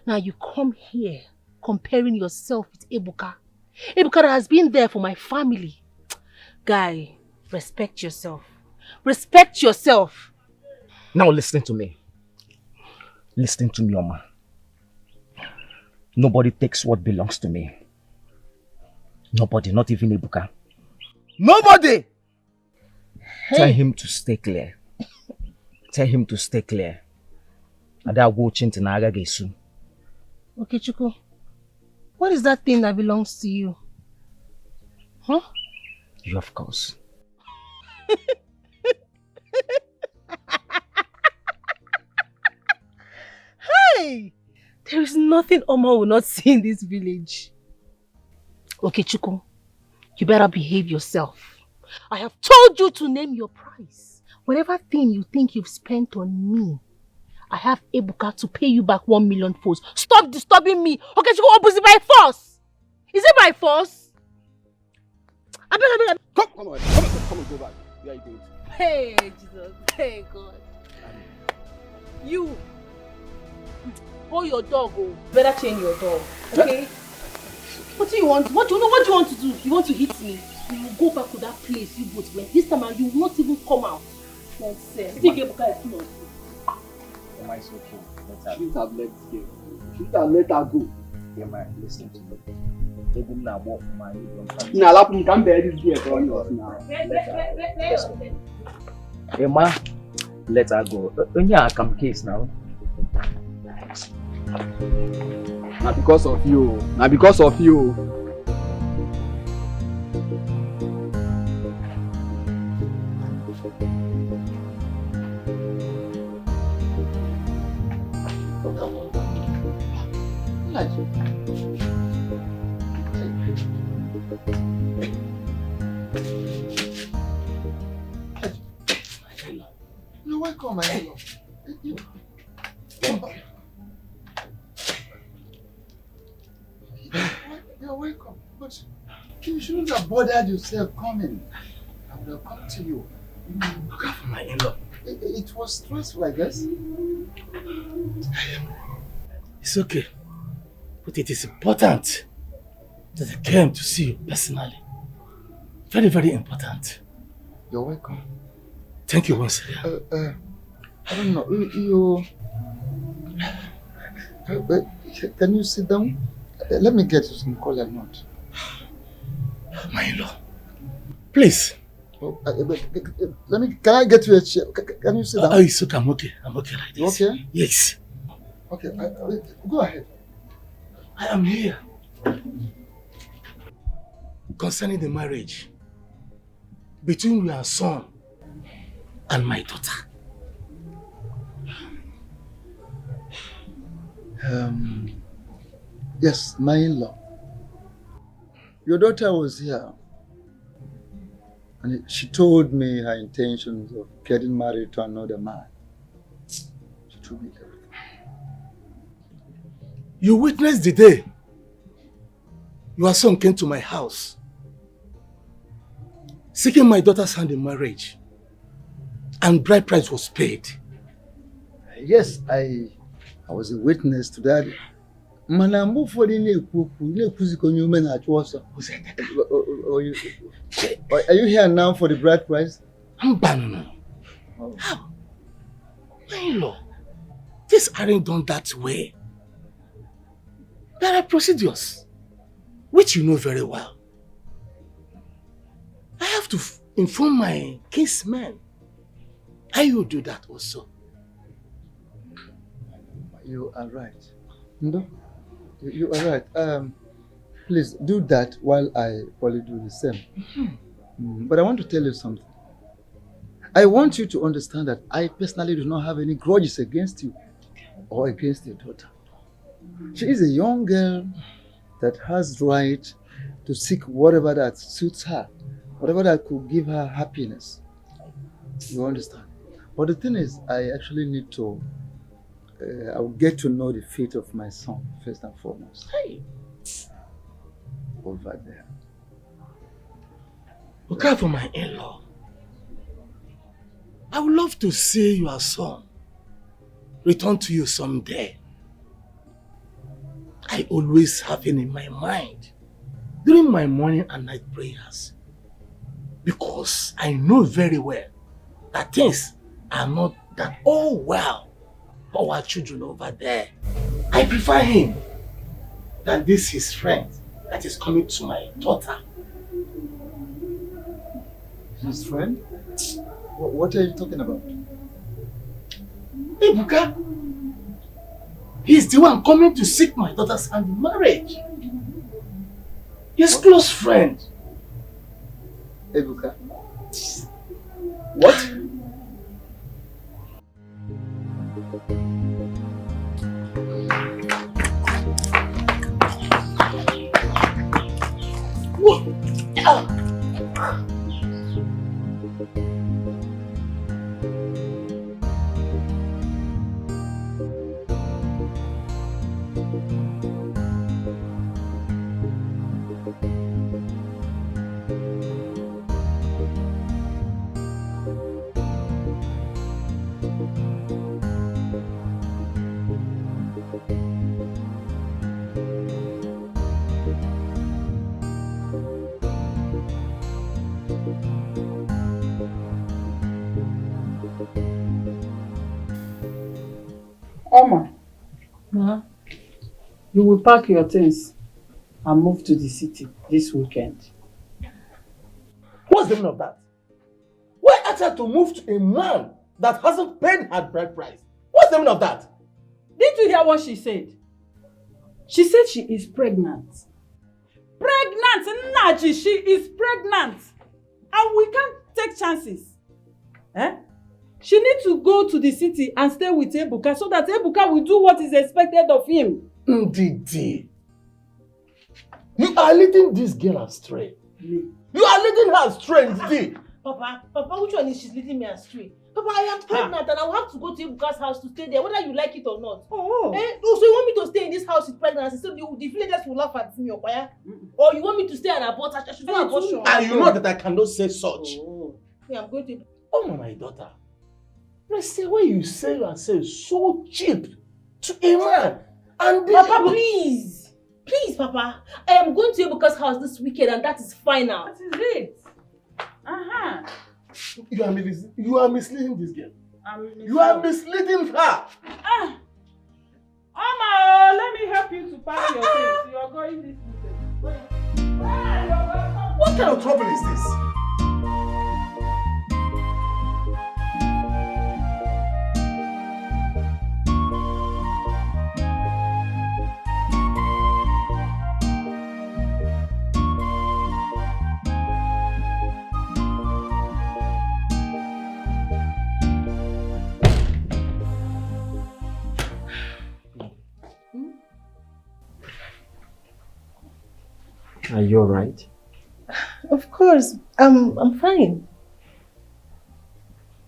Now you come here comparing yourself with Ebuka. Ebuka has been there for my family. Guy, respect yourself. Respect yourself. Now listen to me. Listen to me, Oma. Nobody takes what belongs to me. Nobody, not even Ebuka. Nobody! Hey. Tell him to stay clear. Tell him to stay clear. Ada watching Naija Gesu. Okay, Chuku. What is that thing that belongs to you? You, of course. Hey! There is nothing Oma will not see in this village. Okay, Chuku, you better behave yourself. I have told you to name your price. Whatever thing you think you've spent on me, I have Ebuka to pay you back 1 million folds. Stop disturbing me. Okay, Chuku, is it by force? Is it by force? I beg. Come on, go back. Where are you going? Hey, Jesus. Hey, God. You. Hold your dog, oh. Better chain your dog, okay? What do you want? What do you want to do? You want to hit me? You will go back to that place you both went. This time you will not even come out. Nonsense. Think Ebuka is not. Am I so okay? Shouldn't have let her go. Shouldn't have let her go. Yeah, man, listen to me. Now, let me come bear this beer for you now. Emma, let her go. Only I come case now. Not because of you. Not because of you. You're welcome, my hello. You're welcome, but you shouldn't have bothered yourself coming. I would have come to you. Look out for my in-law. It was stressful, I guess. It's okay. But it is important that I came to see you personally. Very, very important. You're welcome. Thank you once again. I don't know. Can you sit down? Let me get you some cola nut. My in-law. Please. Can I get you a chair? Can you sit down? It's okay. I'm okay. I'm okay like this. You okay? Yes. Okay, go ahead. I am here concerning the marriage between your son and my daughter. Yes, my in-law. Your daughter was here and she told me her intentions of getting married to another man. She told me everything. You witnessed the day your son came to my house seeking my daughter's hand in marriage and bride price was paid. Yes, I was a witness to that. Are you here now for the bride price? No. How? My in-law, these aren't done that way. There are procedures, which you know very well. I have to inform my kinsmen. I will do that also. You are right. No? You are right. Please do that while I probably do the same. But I want to tell you something. I want you to understand that I personally do not have any grudges against you or against your daughter. She is a young girl that has right to seek whatever that suits her, whatever that could give her happiness. You understand? But the thing is, I actually need to I will get to know the fate of my son first and foremost. Hey. Over there. Look out for my in-law. I would love to see your son return to you someday. I always have him in my mind during my morning and night prayers because I know very well that things are not that all well for our children over there. I prefer him than this his friend that is coming to my daughter. His friend? What are you talking about? Ebuka. He's the one coming to seek my daughter's hand in marriage. His close friend. Ebuka. What? Oma, Ma? you will pack your things and move to the city this weekend. What's the meaning of that? Why ask her to move to a man that hasn't paid her bride price? What's the meaning of that? Didn't you hear what she said? She said she is pregnant. Pregnant! Naji, she is pregnant. And we can't take chances. Eh? She needs to go to the city and stay with Ebuka so that Ebuka will do what is expected of him. Ndidi, you are leading this girl astray. You are leading her astray, Ndidi. Papa, which one is she's leading me astray? Papa, I am pregnant and I will have to go to Ebuka's house to stay there, whether you like it or not. Oh. So you want me to stay in this house with pregnancy so the villagers will laugh at me, Okwaya? Or you want me to stay and abort? I should do abortion. And you know that I cannot say such. Yeah, I'm going to... Oh, my daughter. Let's say when you sell yourself so cheap to a man. And Papa, please. Please, Papa. I am going to Ebuka's house this weekend and that is final. That is it. Uh-huh. You are misleading this girl. You are misleading her. Oma, let me help you to pack your things. You are going this weekend. What kind of trouble is this? Are you alright? Of course, I'm fine.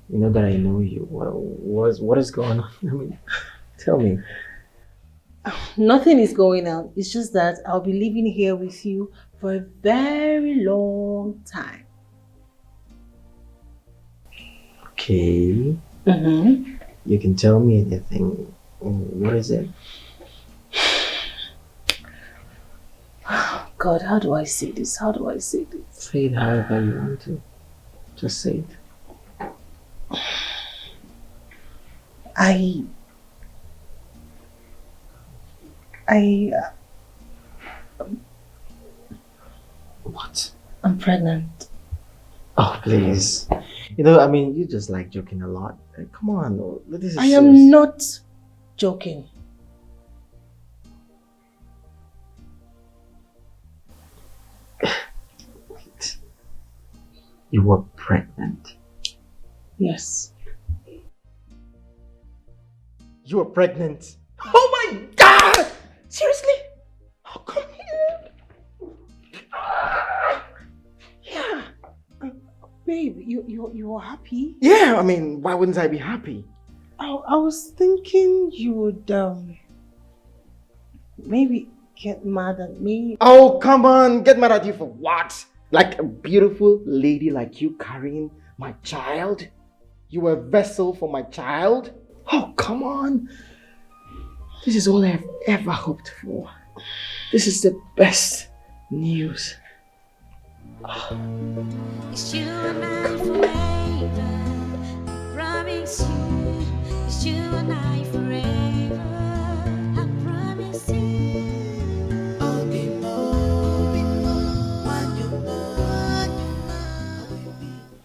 You know that I know you. What is going on? I mean, tell me. Nothing is going on. It's just that I'll be living here with you for a very long time. Okay. You can tell me anything. What is it? God, how do I say this? How do I say this? Say it however you want to. Just say it. What? I'm pregnant. Oh, please. You know, I mean, you just like joking a lot. Come on, this is I am serious. not joking. Wait. You were pregnant? Yes. You were pregnant? Oh my God! Seriously? Oh, come here. Yeah. Babe, you're happy? Yeah, I mean, why wouldn't I be happy? I was thinking you would maybe get mad at me. Oh, come on. Get mad at you for what? Like a beautiful lady like you carrying my child? You were a vessel for my child? Oh, come on. This is all I've ever hoped for. This is the best news. It's you and I forever. I promise you. It's you and I forever. I promise you. I'll be more when you know.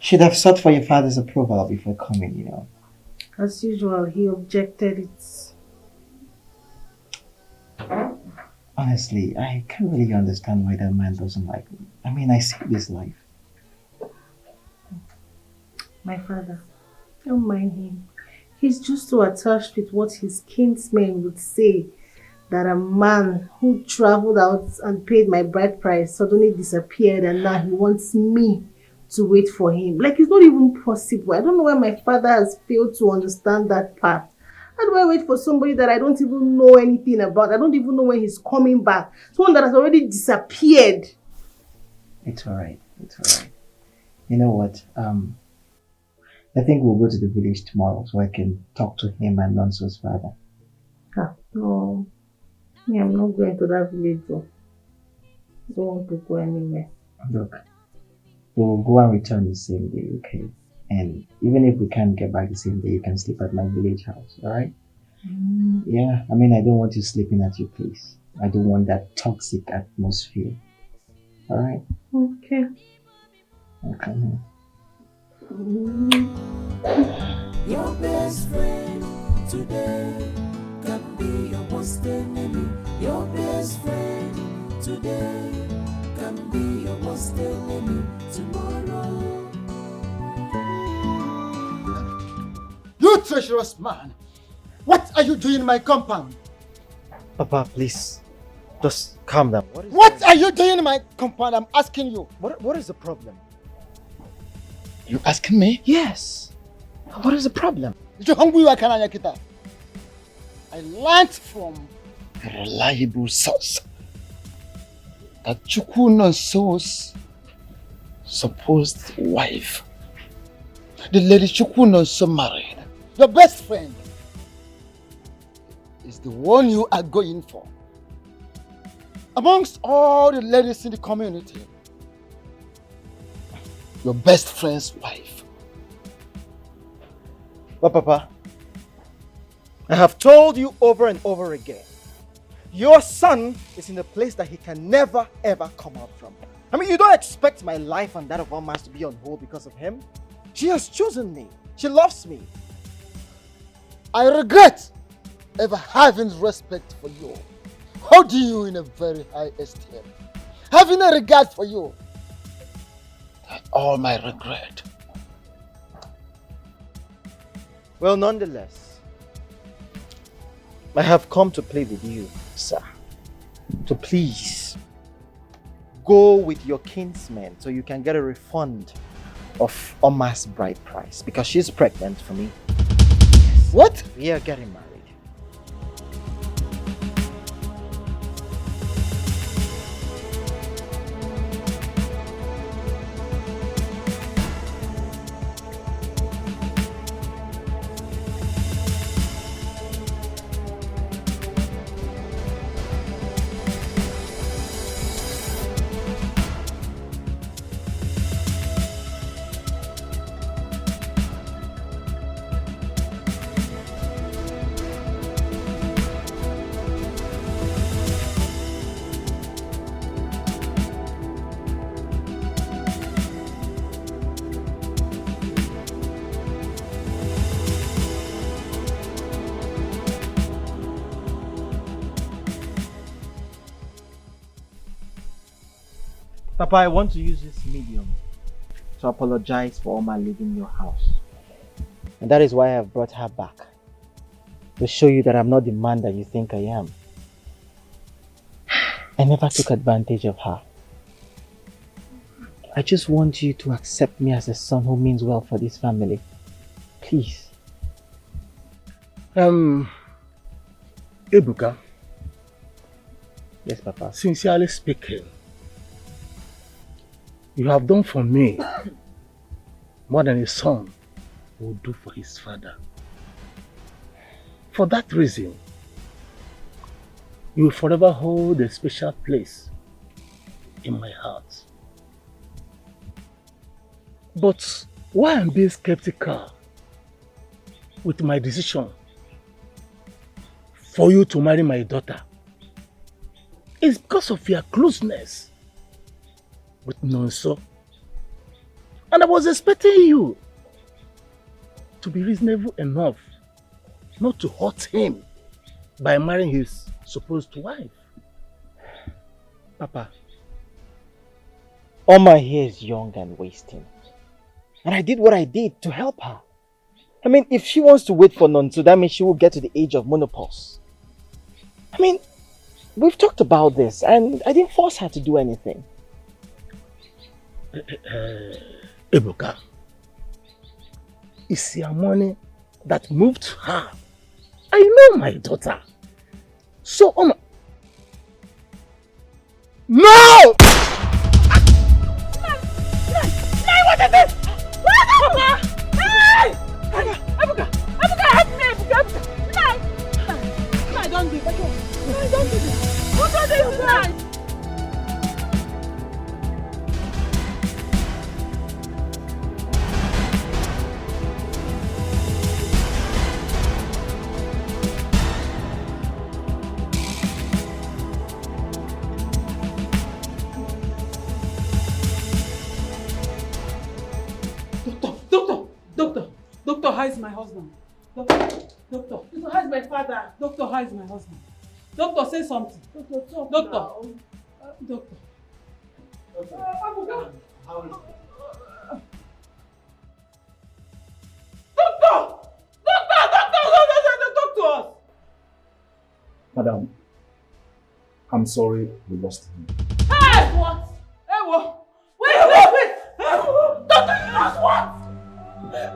Should have sought for your father's approval before coming, you know. As usual, he objected it. Honestly, I can't really understand why that man doesn't like me. I mean, I see this life. My father, don't mind him. He's just so attached with what his kinsmen would say that a man who traveled out and paid my bride price suddenly disappeared and now he wants me to wait for him. Like, it's not even possible. I don't know why my father has failed to understand that part. How do I wait for somebody that I don't even know anything about? I don't even know when he's coming back. Someone that has already disappeared. It's alright. It's alright. You know what? I think we'll go to the village tomorrow so I can talk to him and Nonso's father. No. Yeah, I'm not going to that village though. I don't want to go anywhere. Look, we'll go and return the same day, okay? And even if we can't get back the same day, you can sleep at my village house, alright? Yeah, I mean, I don't want you sleeping at your place. I don't want that toxic atmosphere. Alright? Okay. Okay. Your best friend today can be your worst enemy. Your best friend today can be your worst enemy tomorrow. You treacherous man! What are you doing in my compound? Papa, please. Just calm down. What are you doing in my compound? I'm asking you. What is the problem? You asking me? Yes. What is the problem? I learned from a reliable source that Chukwu Nonso's supposed wife, the lady Chukwu Nonso married, your best friend, is the one you are going for. Amongst all the ladies in the community, your best friend's wife. But Papa, I have told you over and over again, your son is in a place that he can never ever come out from. I mean, you don't expect my life and that of Omas to be on hold because of him. She has chosen me. She loves me. I regret ever having respect for you, holding you in a very high esteem, having a regard for you. That's all my regret. Well, nonetheless, I have come to plead with you, sir, to please go with your kinsman so you can get a refund of Oma's bride price because she's pregnant for me. What? We are getting married. Papa, I want to use this medium to apologize for Oma leaving your house. And that is why I have brought her back. To show you that I'm not the man that you think I am. I never took advantage of her. I just want you to accept me as a son who means well for this family. Please. Ebuka. Yes, Papa. Sincerely speaking, you have done for me more than a son would do for his father. For that reason, you will forever hold a special place in my heart. But why I'm being skeptical with my decision for you to marry my daughter is because of your closeness with Nonso. And I was expecting you to be reasonable enough not to hurt him by marrying his supposed wife. Papa, Oma here is young and wasting. And I did what I did to help her. I mean, if she wants to wait for Nonso, that means she will get to the age of menopause. I mean, we've talked about this and I didn't force her to do anything. Ebuka, it's your money that moved her. I know my daughter. So, Oma... No! What is this? Papa! Hey! Ebuka, help me! Ebuka! No, don't do it. No, don't do this. Who did this tonight? how is my husband? Doctor, Doctor, how is my father? Doctor, how is my husband? Doctor, say something. Doctor, talk Doctor. now. Doctor. Doctor! Talk to us! Madam, I'm sorry we lost him. Hey! What? Hey, what? Wait! Doctor, you lost what?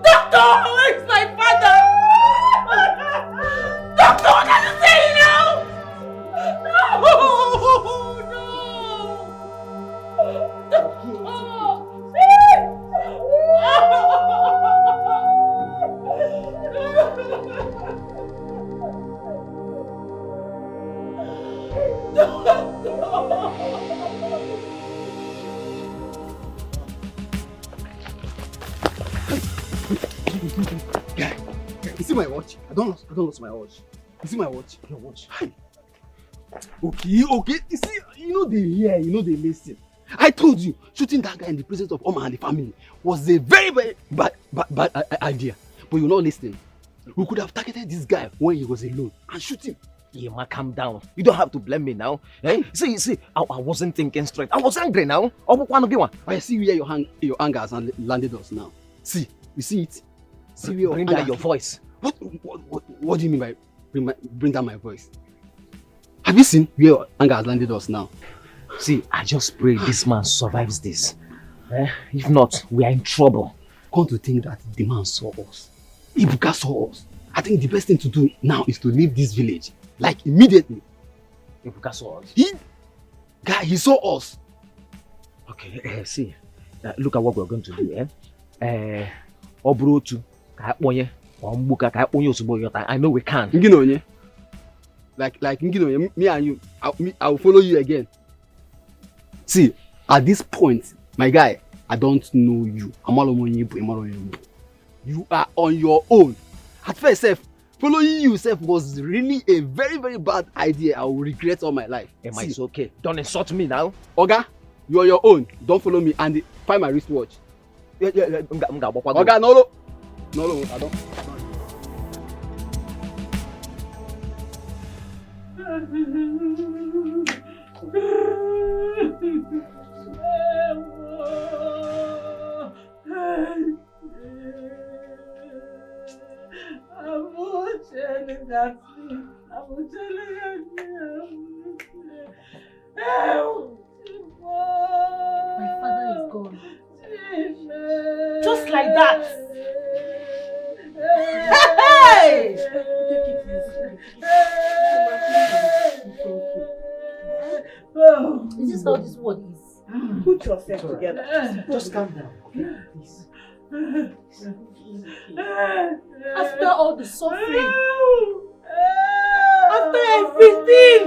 Doctor, where's my father? Doctor, what are you saying now? No! Guy, you see my watch? I don't lose my watch. You see my watch? Your watch. Hi. Okay. You see, you know they hear, you know they listen. I told you, shooting that guy in the presence of Oma and the family was a very, very bad idea. But you're not listening. We could have targeted this guy when he was alone and shoot him. Yeah, man, calm down. You don't have to blame me now. Eh? See, I wasn't thinking straight. I was angry now. I see where your anger has landed us now. See, you see it? See where bring down your voice. What do you mean by bring down my voice? Have you seen where your anger has landed us now? See, I just pray this man survives this. If not, we are in trouble. Come to think that the man saw us. Ibuka saw us. I think the best thing to do now is to leave this village. Like immediately. Ibuka saw us? He saw us. Okay, see. Look at what we're going to do. Obrotu, I know we can. Like me and you, I will follow you again. See, at this point, my guy, I don't know you. You are on your own. At first, following you was really a very, very bad idea. I will regret all my life. See, it's okay. Don't insult me now. Oga, you are your own. Don't follow me and find my wristwatch. Oga, no, I don't. My father is gone. Just like that. Hey! Is this how this world is? Put yourself together. Just calm down, okay? Please. After all the suffering, after everything,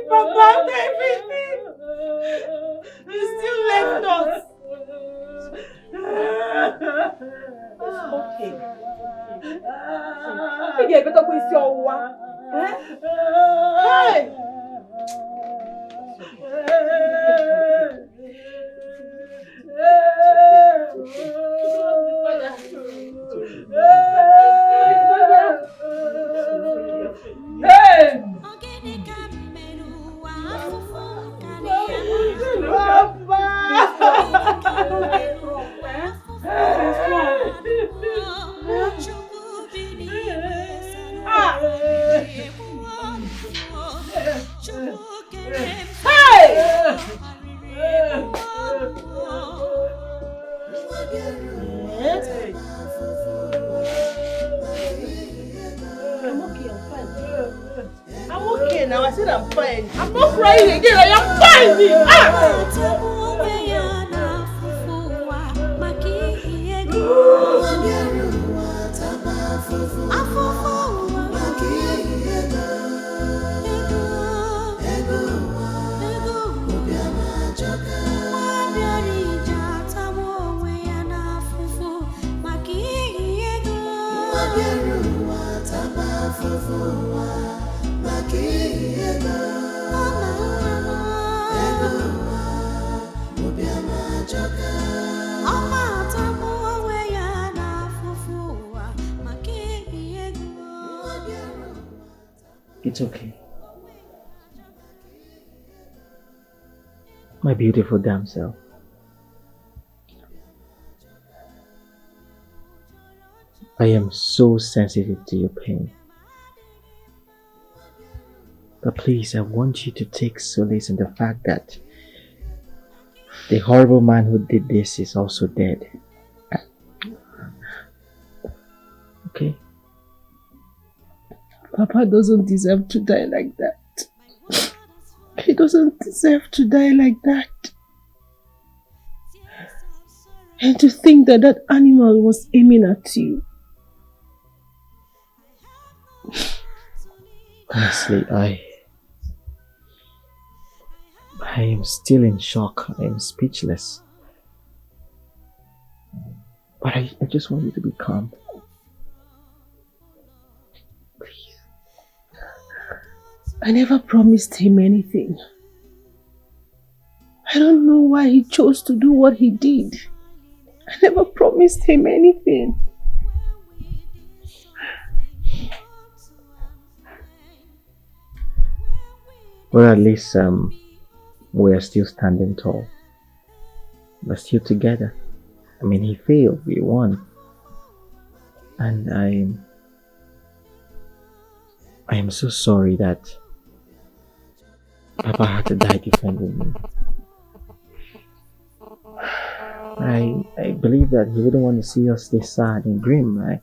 Papa, after everything, you still left us. Okay. I think you better go see your wife. Hey! I'm okay now. I said I'm fine. I'm not crying again. I am fine. It's okay. My beautiful damsel. I am so sensitive to your pain. But please, I want you to take solace in the fact that the horrible man who did this is also dead. Okay? Papa doesn't deserve to die like that. He doesn't deserve to die like that. And to think that that animal was aiming at you. Honestly, I am still in shock. I am speechless. But I just want you to be calm. Please. I never promised him anything. I don't know why he chose to do what he did. I never promised him anything. Well, at least we're still standing tall. We're still together. I mean, he failed, we won. And I am so sorry that Papa had to die defending me. I believe that he wouldn't want to see us this sad and grim. I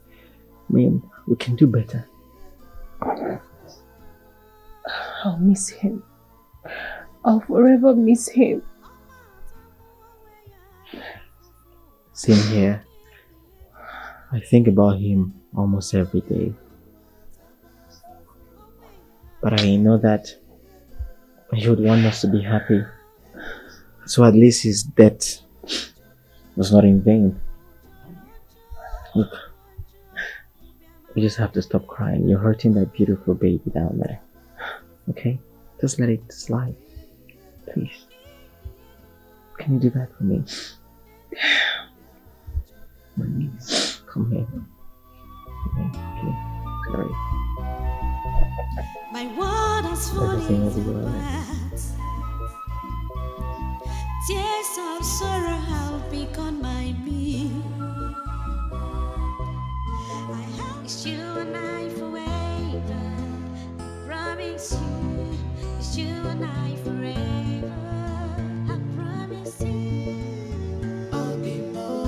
mean, we can do better. I'll miss him. I'll forever miss him. Same here. I think about him almost every day. But I know that he would want us to be happy. So at least his death was not in vain. Look, you just have to stop crying. You're hurting that beautiful baby down there. Okay? Just let it slide. Please. Can you do that for me? Please. Come here. Okay. Sorry. My world has Everything will be fallen alright. Tears of sorrow have become my meal. It's you and I forever. I promise you. It's you and I forever. I promise you. I'll be more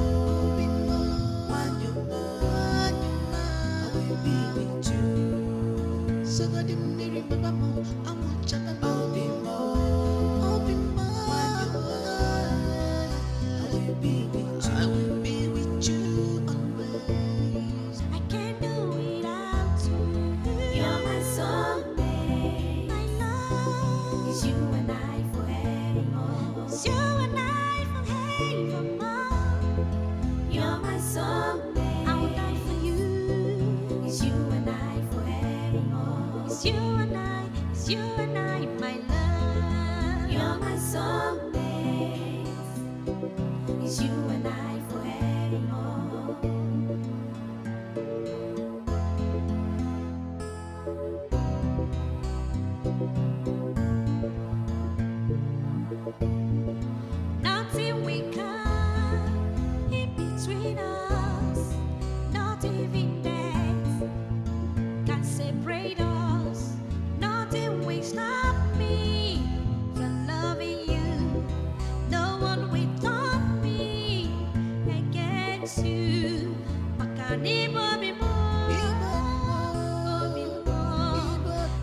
when you're gone. I will be with you. So God, you remember more. I want you to I'll be more. I'll be more when you're gone. I will be with you. I will be with you always. I can't do without you. You're my soulmate. My love is you and I forevermore. It's you and I forevermore. You're my soulmate. I will die for you. It's you and I forevermore. It's you and I. It's you and I, my love. You're my soulmate. It's you and I forevermore. Nothing we come in between us, not even death can separate us. Nothing will stop me from loving you. No one will stop me against you. Makanibo bimo,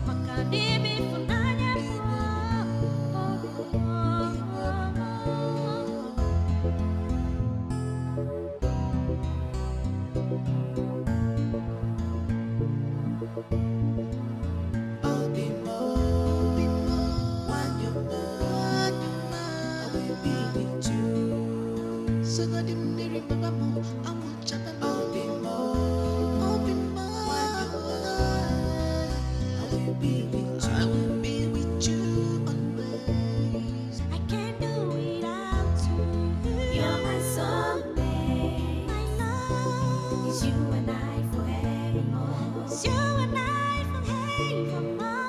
makanibi funanya I'll be more when you're gone. I will be with you. So God, you remember more. I want you to I'll be more when you're gone. I will be with you. I will be with you always. I can't do without you. You're my soulmate. My love is you and I forevermore. It's you and I forevermore.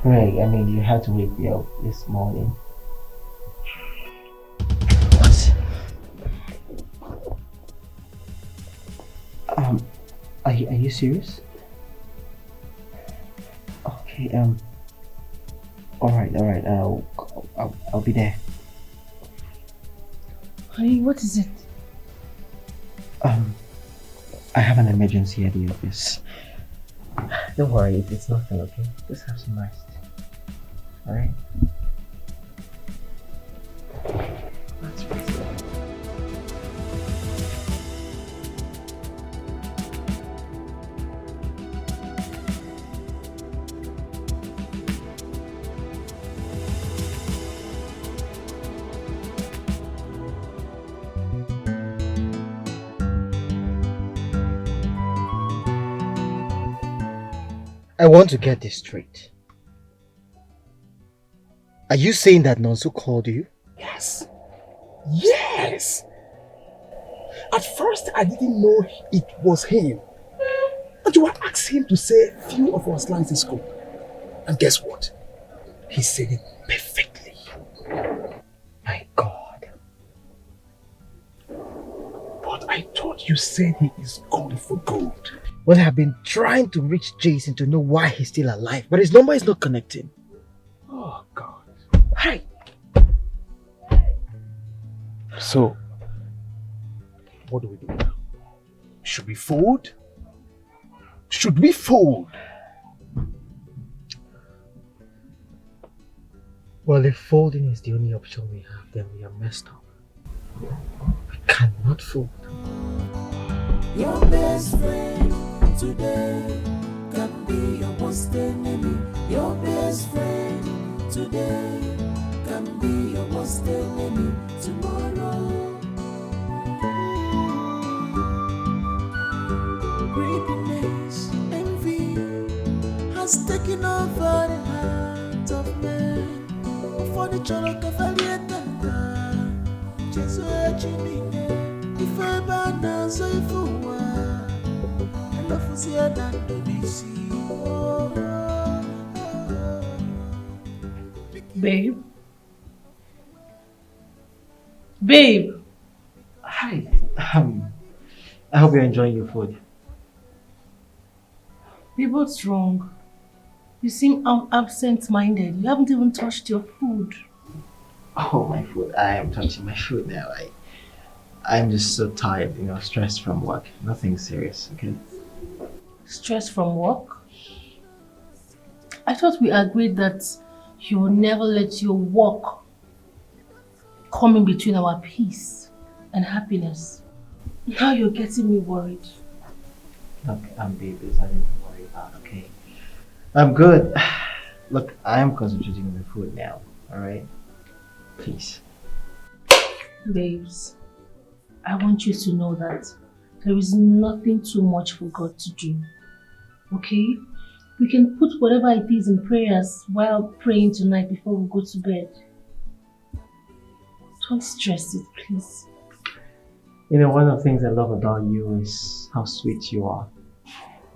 Greg, I mean, you had to wake me up this morning. What? Are you serious? Okay, alright, I'll be there. Honey, what is it? I have an emergency at the office. Don't worry, it's nothing, okay? Just have some rest. Alright? That's right. I want to get this straight. Are you saying that Nonso called you? Yes. Yes! At first, I didn't know it was him. And you were asking him to say a few of our slangs in school. And guess what? He said it perfectly. My God. But I thought you said he is gone for good. Well, I've been trying to reach Jason to know why he's still alive, but his number is not connecting. Oh, God. Hi. So, what do we do now? Should we fold? Should we fold? Well, if folding is the only option we have, then we are messed up. We cannot fold. Your best friend today can be your worst enemy. Your best friend today can be your worst enemy tomorrow. Greediness, envy has taken over the heart of men. For the children of Alietanda, Jesus, Chineneye, if I ban so if you Babe? Babe! Hi. I hope you're enjoying your food. Babe, what's wrong? You seem absent-minded. You haven't even touched your food. Oh, my food. I am touching my food now. I'm just so tired, stressed from work. Nothing serious, okay? Stress from work? I thought we agreed that you will never let your work come in between our peace and happiness. Now you're getting me worried. Look, babe, there's nothing to worry about, okay? I'm good. Look, I am concentrating on the food now, alright? Please. Babes, I want you to know that there is nothing too much for God to do. Okay? We can put whatever it is in prayers while praying tonight before we go to bed. Don't stress it, please. One of the things I love about you is how sweet you are.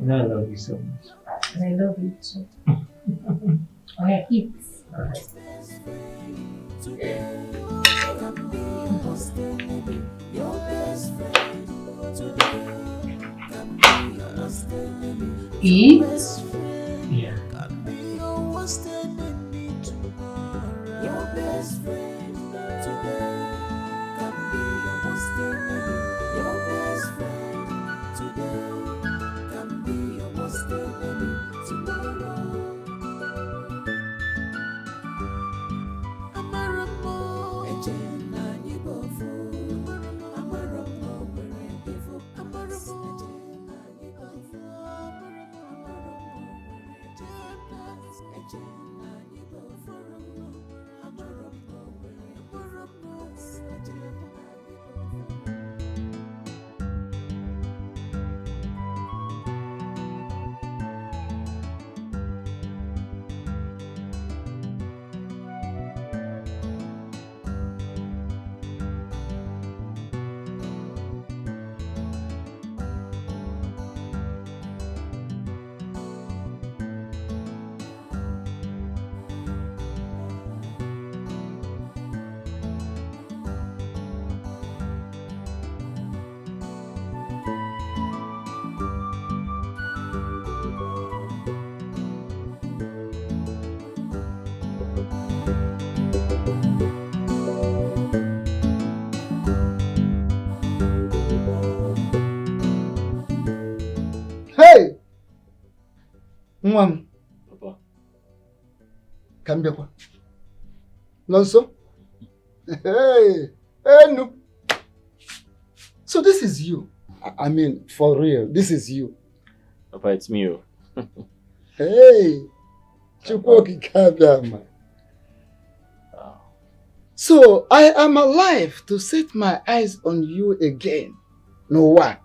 I love you so much. And I love you too. Okay, eat. Alright. Eat? Yeah. Hey! Mom. Papa. Come here. Lonso? Hey! Hey, no. So this is you. I mean, for real, this is you. Papa, it's me. Hey! Chupoki Kabiama. So I am alive to set my eyes on you again. No one.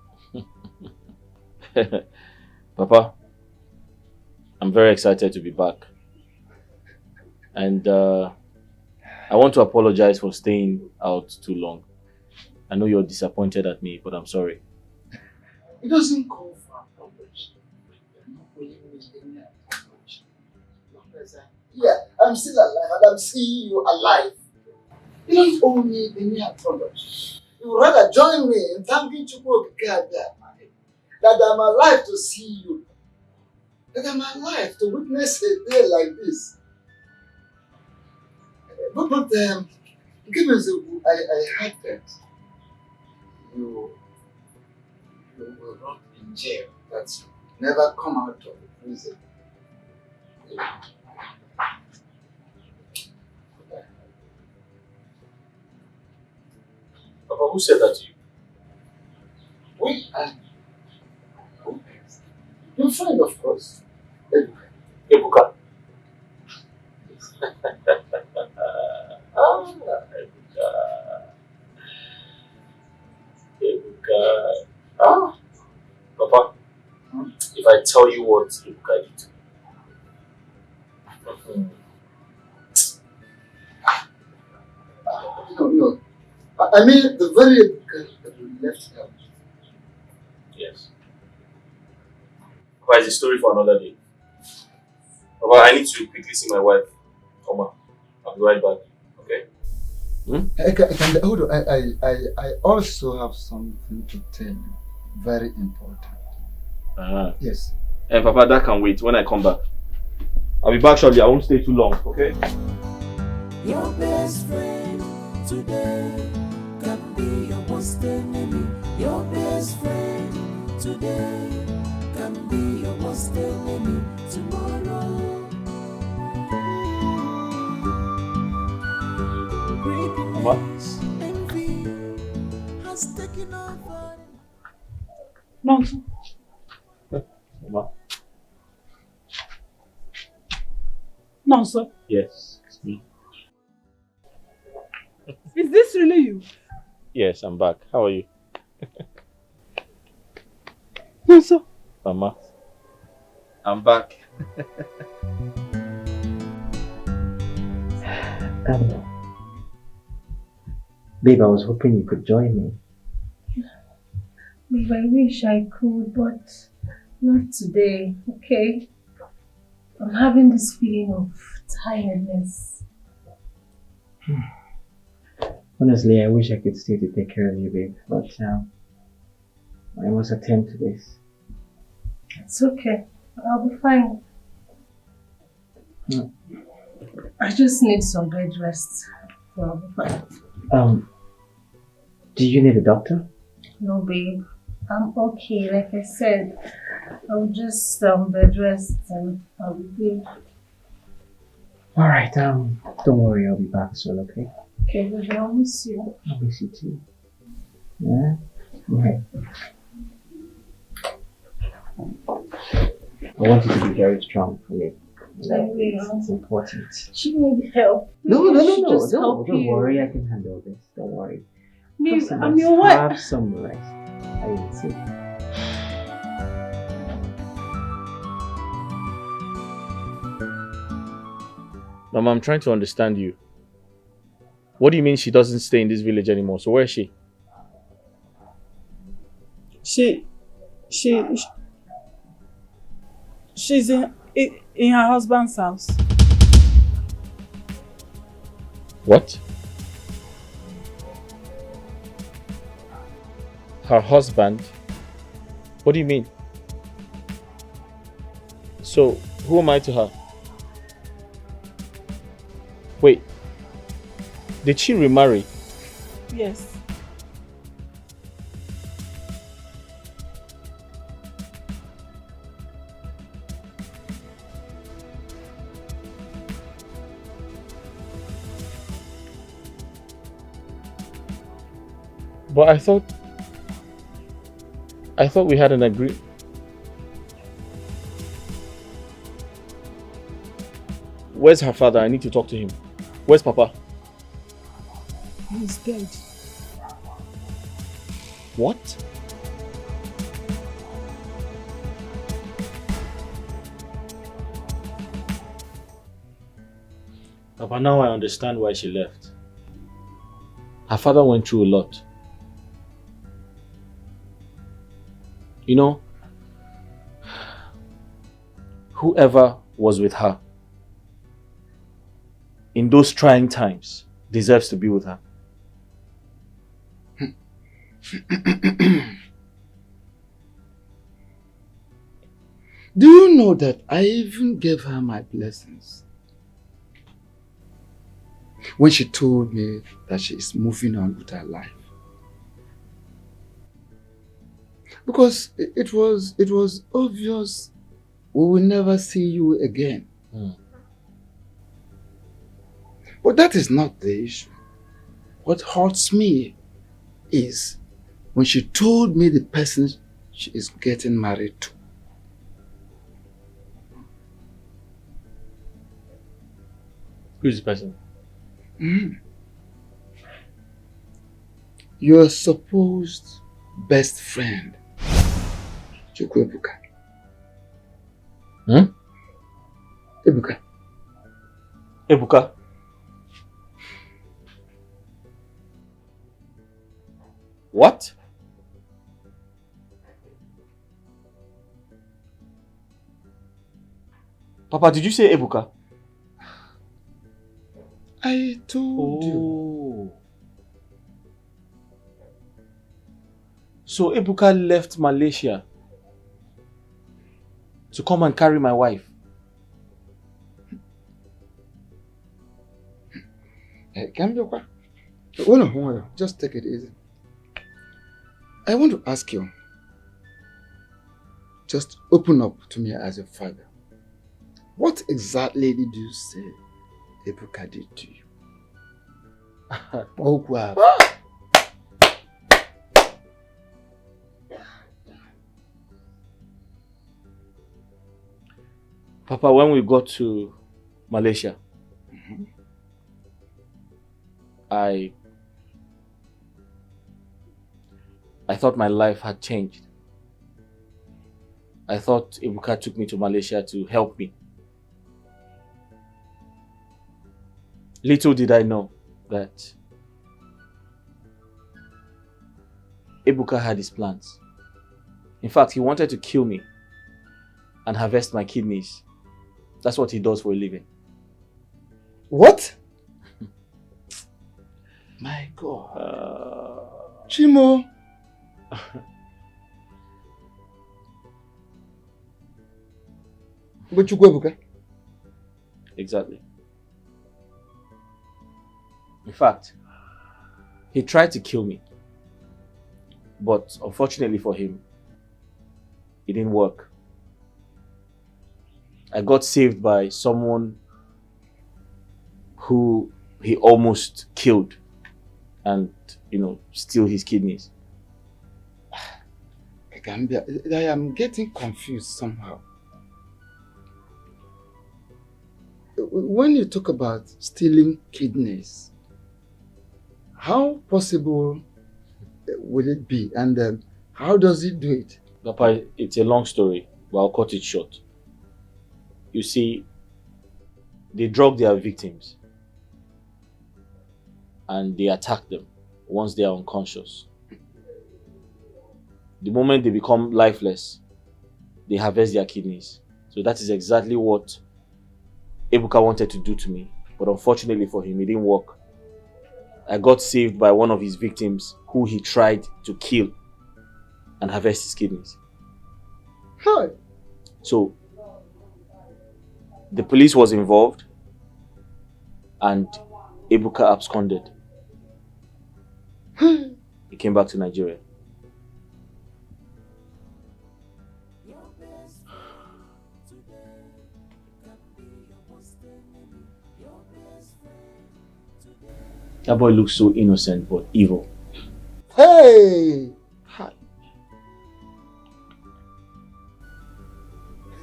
Papa, I'm very excited to be back. And I want to apologize for staying out too long. I know you're disappointed at me, but I'm sorry. It doesn't call for apology. Yeah, I'm still alive and I'm seeing you alive. You don't owe me any apology. You would rather join me in thanking Chukwuka that I'm alive to see you. That I'm alive to witness a day like this. But goodness, I heard that you will rot in jail. That's never come out of the prison. Papa, who said that to you? We are your friend, of course. Ebuka. Ebuka. Papa, if I tell you what Ebuka did to me. No. I mean the very Ebuka that we left out. Yes. Papa, it's a story for another day. Papa, I need to quickly see my wife. Oma, I'll be right back. Okay? Hold on. I also have something to tell you. Very important. Yes. And Papa, that can wait when I come back. I'll be back shortly. I won't stay too long, okay? Your best friend today can be your worst enemy. Your best friend today can be your worst enemy tomorrow. Greatness, envy has taken over. Nonsense. Mama. Nonsense. Yes, it's me. Is this really you? Yes, I'm back. How are you? Nonsense. Mama. I'm back. Babe, I was hoping you could join me. Babe, I wish I could, but not today, okay? I'm having this feeling of tiredness. Honestly, I wish I could stay to take care of you, babe, but I must attend to this. It's okay. I'll be fine. Hmm. I just need some bed rest. So I'll be fine. Do you need a doctor? No, babe. I'm okay. Like I said, I'll just bed rest and I'll be good. Alright, don't worry, I'll be back soon, okay? Okay, baby, I'll miss you. I'll miss you too. Yeah? Okay. I want you to be very strong for me. I will. It's important. She need help. No, Just help don't you. worry, I can handle this. Don't worry. Babe, Have some I'm rest. your wife. Have some rest. I will see. Mama, I'm trying to understand you. What do you mean she doesn't stay in this village anymore? So where is she? She's in her husband's house. What? Her husband? What do you mean? So, who am I to her? Wait. Did she remarry? Yes. But I thought we had an agreement. Where's her father? I need to talk to him. Where's Papa? He's dead. What? Papa, now I understand why she left. Her father went through a lot. You know, whoever was with her in those trying times deserves to be with her. Do you know that I even gave her my blessings when she told me that she is moving on with her life? Because it was obvious we will never see you again. But that is not the issue. What hurts me is when she told me the person she is getting married to. Who's the person? Your supposed best friend, Chukwuebuka. Ebuka. Ebuka? What? Papa, did you say Ebuka? I told you. So Ebuka left Malaysia to come and carry my wife. Hey, Gambiokwa. Oh no, just take it easy. I want to ask you. Just open up to me as your father. What exactly did you say Ebuka did to you? Oh, wow. Papa, when we got to Malaysia, I thought my life had changed. I thought Ebuka took me to Malaysia to help me. Little did I know that Ebuka had his plans. In fact, he wanted to kill me and harvest my kidneys. That's what he does for a living. What? My God. Chimo. Exactly. In fact, he tried to kill me. But unfortunately for him, it didn't work. I got saved by someone who he almost killed and, steal his kidneys. Gambia, I am getting confused somehow. When you talk about stealing kidneys, how possible will it be, and how does he do it? Papa, it's a long story, but I'll cut it short. You see, they drug their victims and they attack them once they are unconscious. The moment they become lifeless, they harvest their kidneys. So that is exactly what Ebuka wanted to do to me, but unfortunately for him, it didn't work. I got saved by one of his victims who he tried to kill and harvest his kidneys. Hi. So the police was involved and Ebuka absconded. He came back to Nigeria. That boy looks so innocent but evil. Hey! Hi.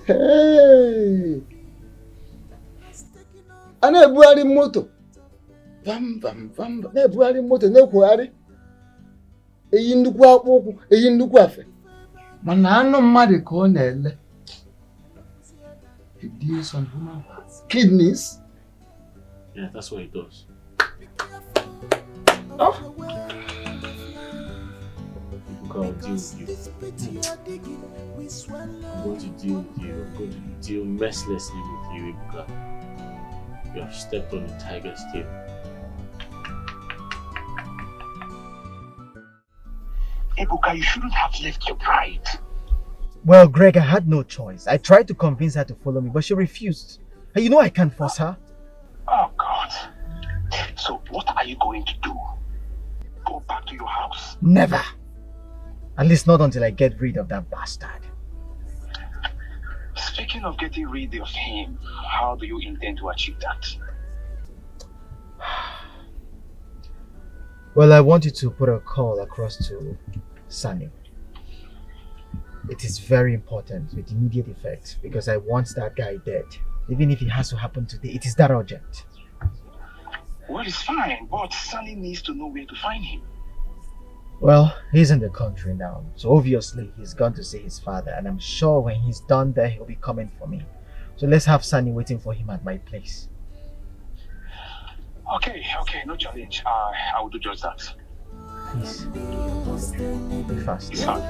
Hey! Ana ebuari moto. Vam vam vam. Na ebuari moto na ekwari. Eyi nnukwu akpụkwụ, eyi nnukwu afe. Mana anụ mmadụ ka ọ na-ele. He deals on human hearts. Kidneys. Yeah, that's what he does. Oh. I'll deal with you. I'm going to deal with you. I'm going to deal mercilessly with you, Ebuka. You have stepped on the tiger's tail. Ebuka, you shouldn't have left your bride. Well, Greg, I had no choice. I tried to convince her to follow me, but she refused. And you know I can't force her. Oh, God. So what are you going to do? Go back to your house? Never. At least not until I get rid of that bastard. Speaking of getting rid of him, how do you intend to achieve that? Well, I want you to put a call across to Sunny. It is very important with immediate effect because I want that guy dead. Even if it has to happen today, it is that urgent. Well, it's fine, but Sunny needs to know where to find him. Well, he's in the country now, so obviously he's gone to see his father, and I'm sure when he's done there, he'll be coming for me. So let's have Sunny waiting for him at my place. Okay, no challenge. I will do just that. Please. Be fast. It's fine.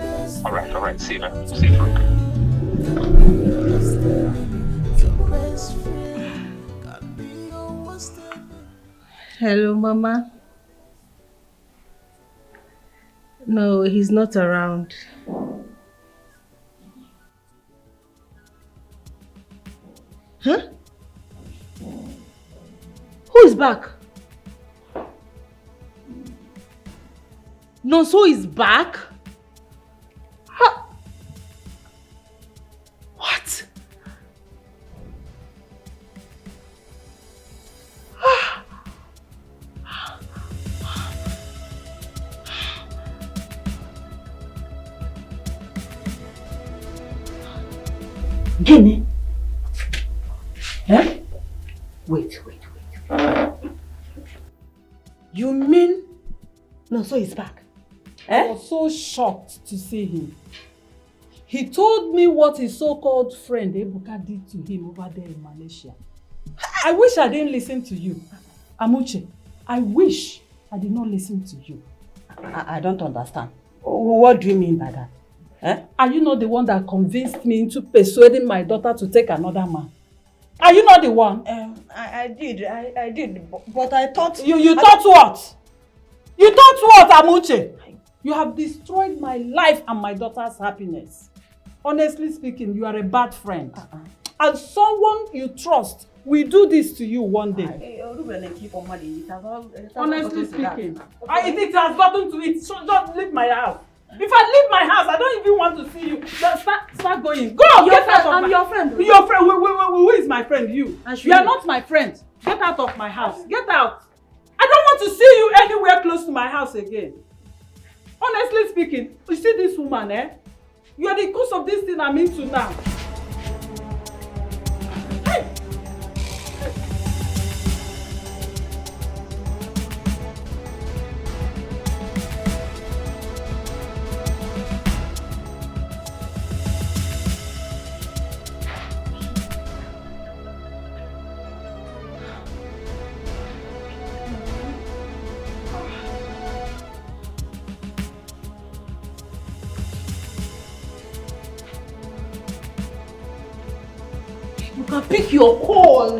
Alright, see you then. See you. Hello, Mama. No, he's not around. Huh? Who is back? Nonso is back? Huh? What? Gini? Eh? Wait. You mean Nonso is back? I was so shocked to see him. He told me what his so-called friend Ebuka did to him over there in Malaysia. I wish I didn't listen to you. Amuche, I wish I did not listen to you. I don't understand. What do you mean by that? Eh? Are you not the one that convinced me into persuading my daughter to take another man? Are you not the one? I did, but I thought... You thought what? You thought what, Amuche? You have destroyed my life and my daughter's happiness. Honestly speaking, you are a bad friend. And someone you trust will do this to you one day. Honestly speaking, it has gotten to it. So just leave my house. If I leave my house, I don't even want to see you. Start going. Go! Get out of my... I'm your friend. Your friend? Who is my friend? You. You are not my friend. Get out of my house. Get out. I don't want to see you anywhere close to my house again. Honestly speaking, you see this woman, eh? You are the cause of this thing I'm into now. Hey! You can pick your call.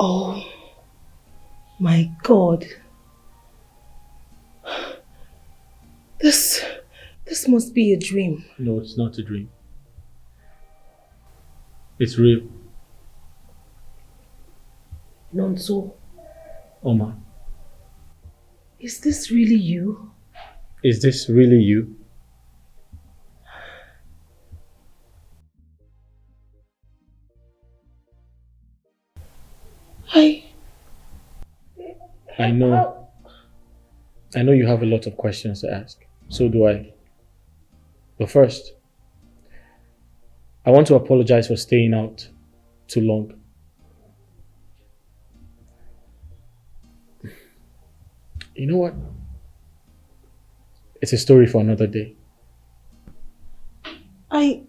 Oh my God. This must be a dream. No, it's not a dream. It's real. Nonso, Oma, is this really you? is this really you? I know you have a lot of questions to ask. So do I. But first, I want to apologize for staying out too long. You know what? It's a story for another day. I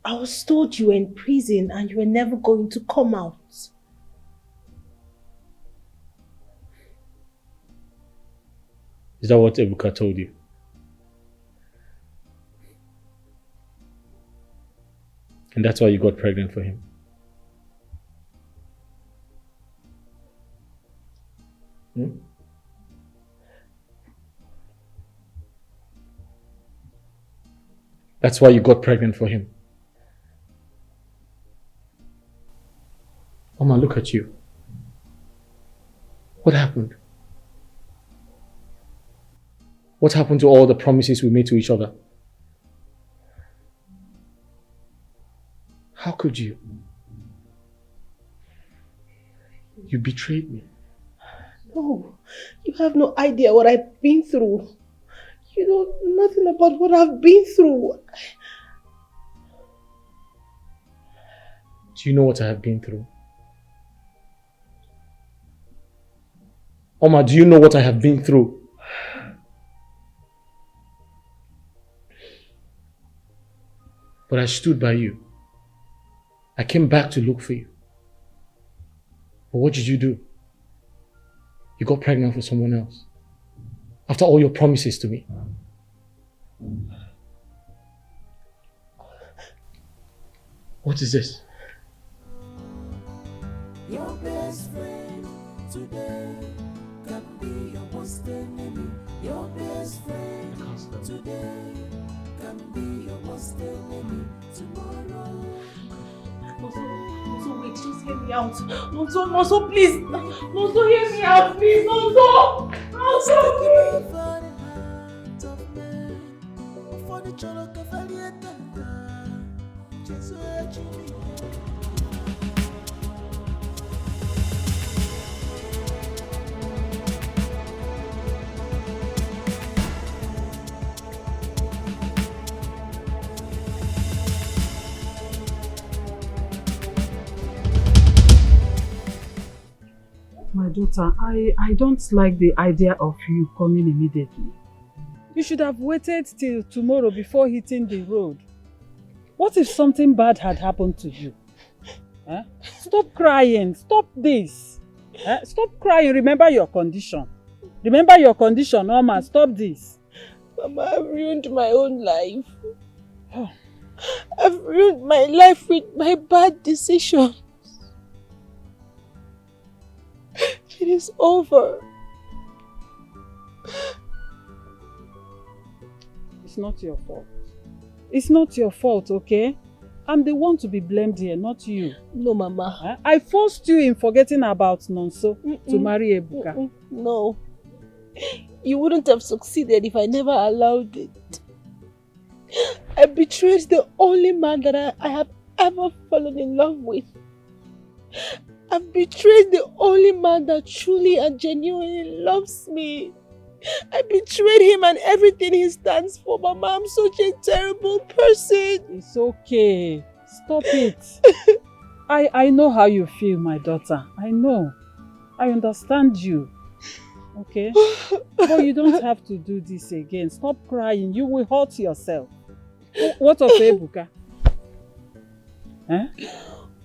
was told you were in prison and you were never going to come out. Is that what Ebuka told you? And that's why you got pregnant for him? That's why you got pregnant for him? Oma, look at you. What happened? What happened to all the promises we made to each other? How could you? You betrayed me. No, you have no idea what I've been through. You know nothing about what I've been through. Do you know what I have been through? Oma, do you know what I have been through? But I stood by you. I came back to look for you. But what did you do? You got pregnant with someone else. After all your promises to me. What is this? Your best friend today can be your worst enemy. Your best friend today can be your worst enemy tomorrow. Nonso, wait, just hear me out. Nonso, please. Nonso, hear me out, please. Nonso! My daughter, I don't like the idea of you coming immediately. You should have waited till tomorrow before hitting the road. What if something bad had happened to you? Huh? Stop crying. Stop this. Huh? Stop crying. Remember your condition. Remember your condition, Oma. Stop this. Mama, I've ruined my own life. I've ruined my life with my bad decisions. It is over. It's not your fault. It's not your fault, okay? I'm the one to be blamed here, not you. No, Mama. Huh? I forced you in forgetting about Nonso to marry Ebuka. No. You wouldn't have succeeded if I never allowed it. I betrayed the only man that I have ever fallen in love with. I've betrayed the only man that truly and genuinely loves me. I betrayed him and everything he stands for, Mama. I'm such a terrible person. It's okay. Stop it. I know how you feel, my daughter. I know. I understand you. Okay? But you don't have to do this again. Stop crying. You will hurt yourself. What of Ebuka? Huh?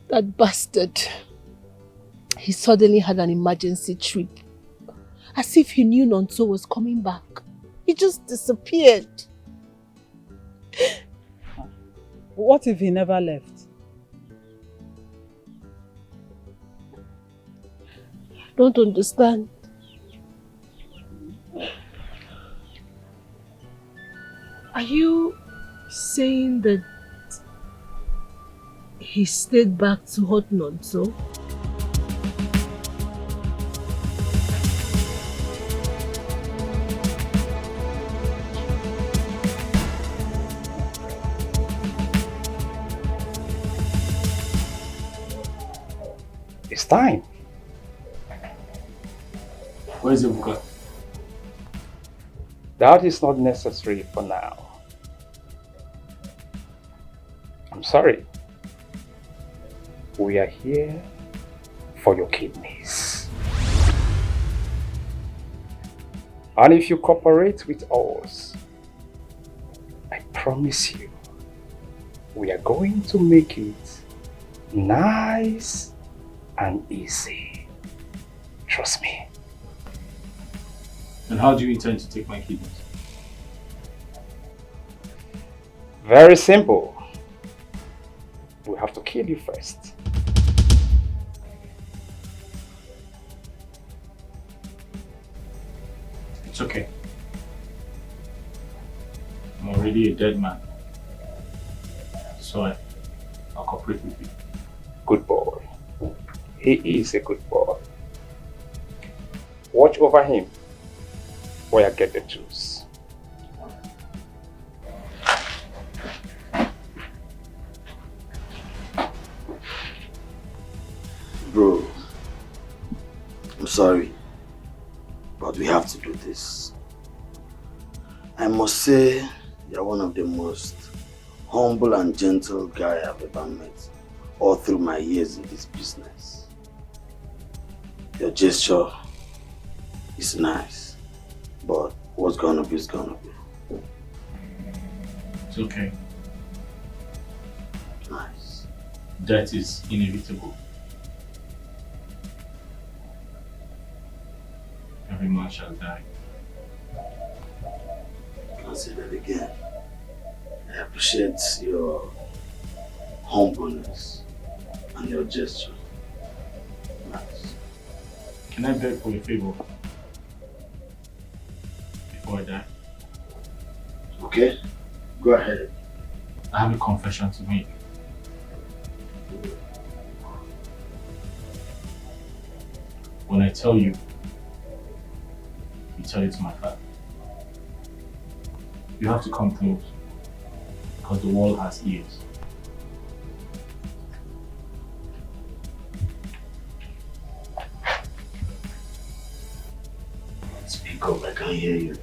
That bastard. He suddenly had an emergency trip. As if he knew Nonso was coming back. He just disappeared. What if he never left? I don't understand. Are you saying that he stayed back to hurt Nonso? It's time. Where's Ebuka? That is not necessary for now. I'm sorry. We are here for your kidneys. And if you cooperate with us, I promise you, we are going to make it nice and easy. Trust me. And how do you intend to take my kidneys? Very simple. We have to kill you first. It's okay. I'm already a dead man. So I'll cooperate with you. Good boy. He is a good boy. watch over him while I get the tools. Bro, I'm sorry, but we have to do this. I must say, you're one of the most humble and gentle guy I've ever met, all through my years in this business. Your gesture is nice, but what's gonna be is gonna be. It's okay. Nice. That is inevitable. Every man shall die. I'll say that again. I appreciate your humbleness and your gesture. Nice. Can I beg for a favor? Before I die? Okay, go ahead. I have a confession to make. When I tell you, you tell it to my father. You have to come close, because the wall has ears. Speak up, I can't hear you.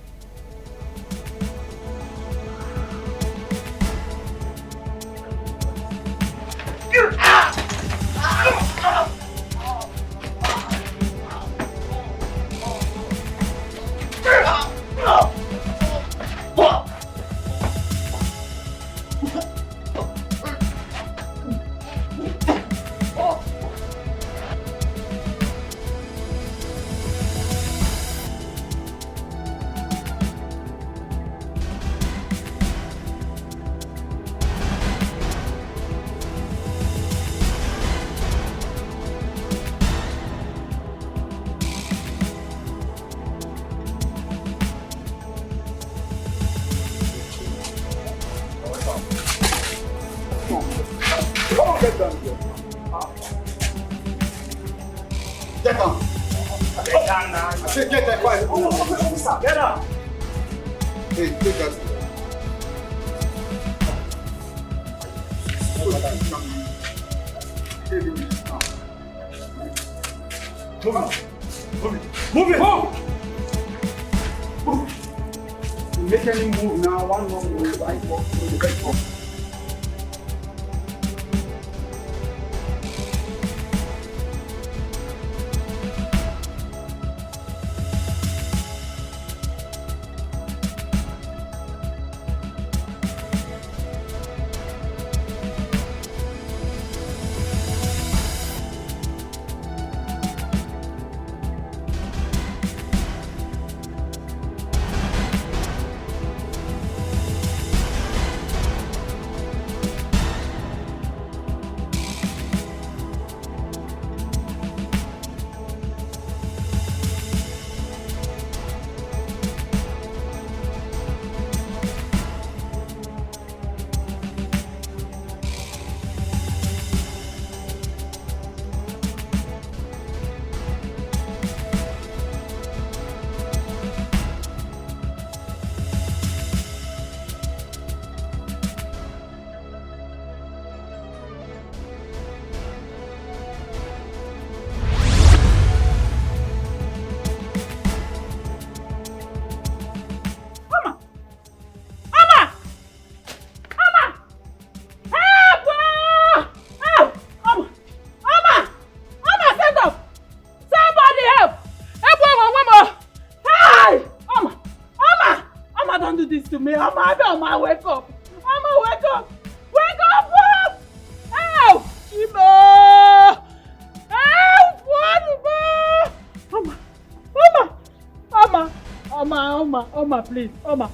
Mama, wake up! Mama, wake up! Wake up! Help! Chimo! Help! Mama! Mama, please. Mama.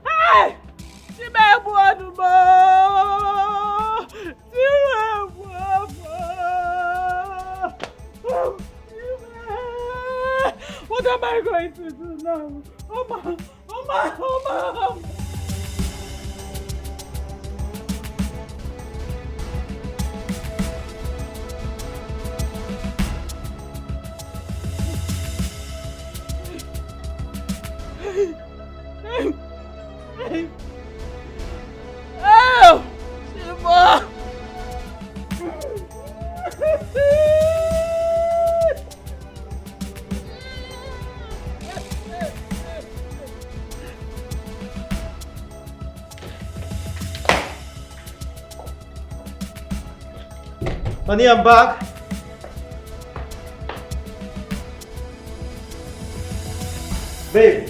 Hey! Chimo, what am I going to do now? Mama! Honey, I'm back. Babe.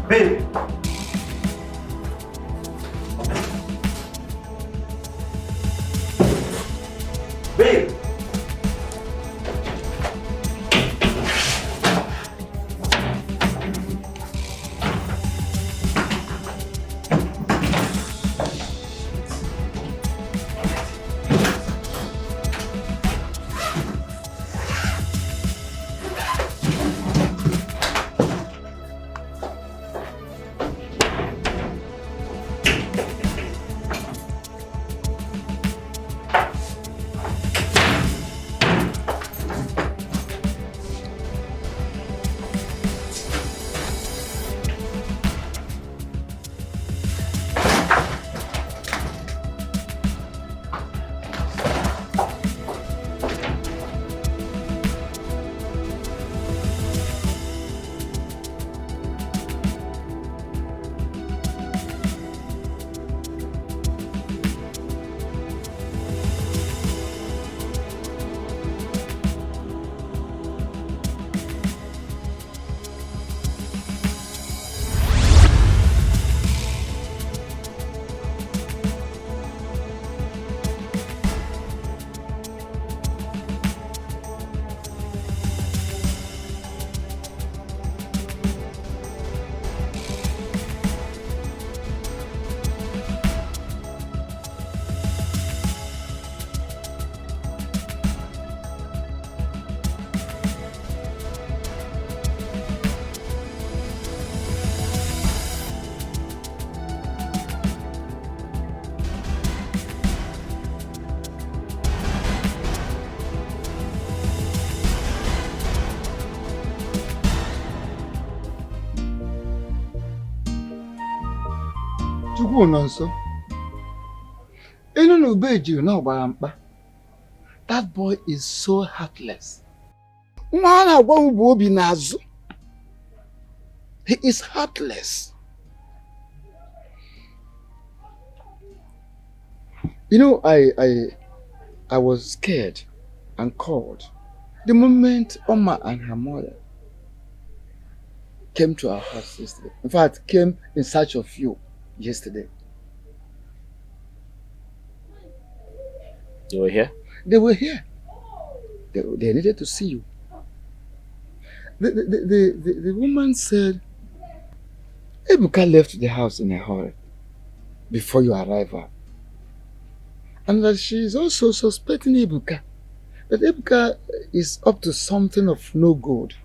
Babe. Babe. Chukwu nọ nso. Enu na ube jiri na ọgbara mkpa. That boy is so heartless. Nwa a na-agwa m bụ obi n'azụ. He is heartless. You know, I was scared and called the moment Oma and her mother came to our house yesterday. In fact, came in search of you yesterday. They were here? They were here. They needed to see you. The woman said Ebuka left the house in a hurry before your arrival. And that she is also suspecting Ebuka. That Ebuka is up to something of no good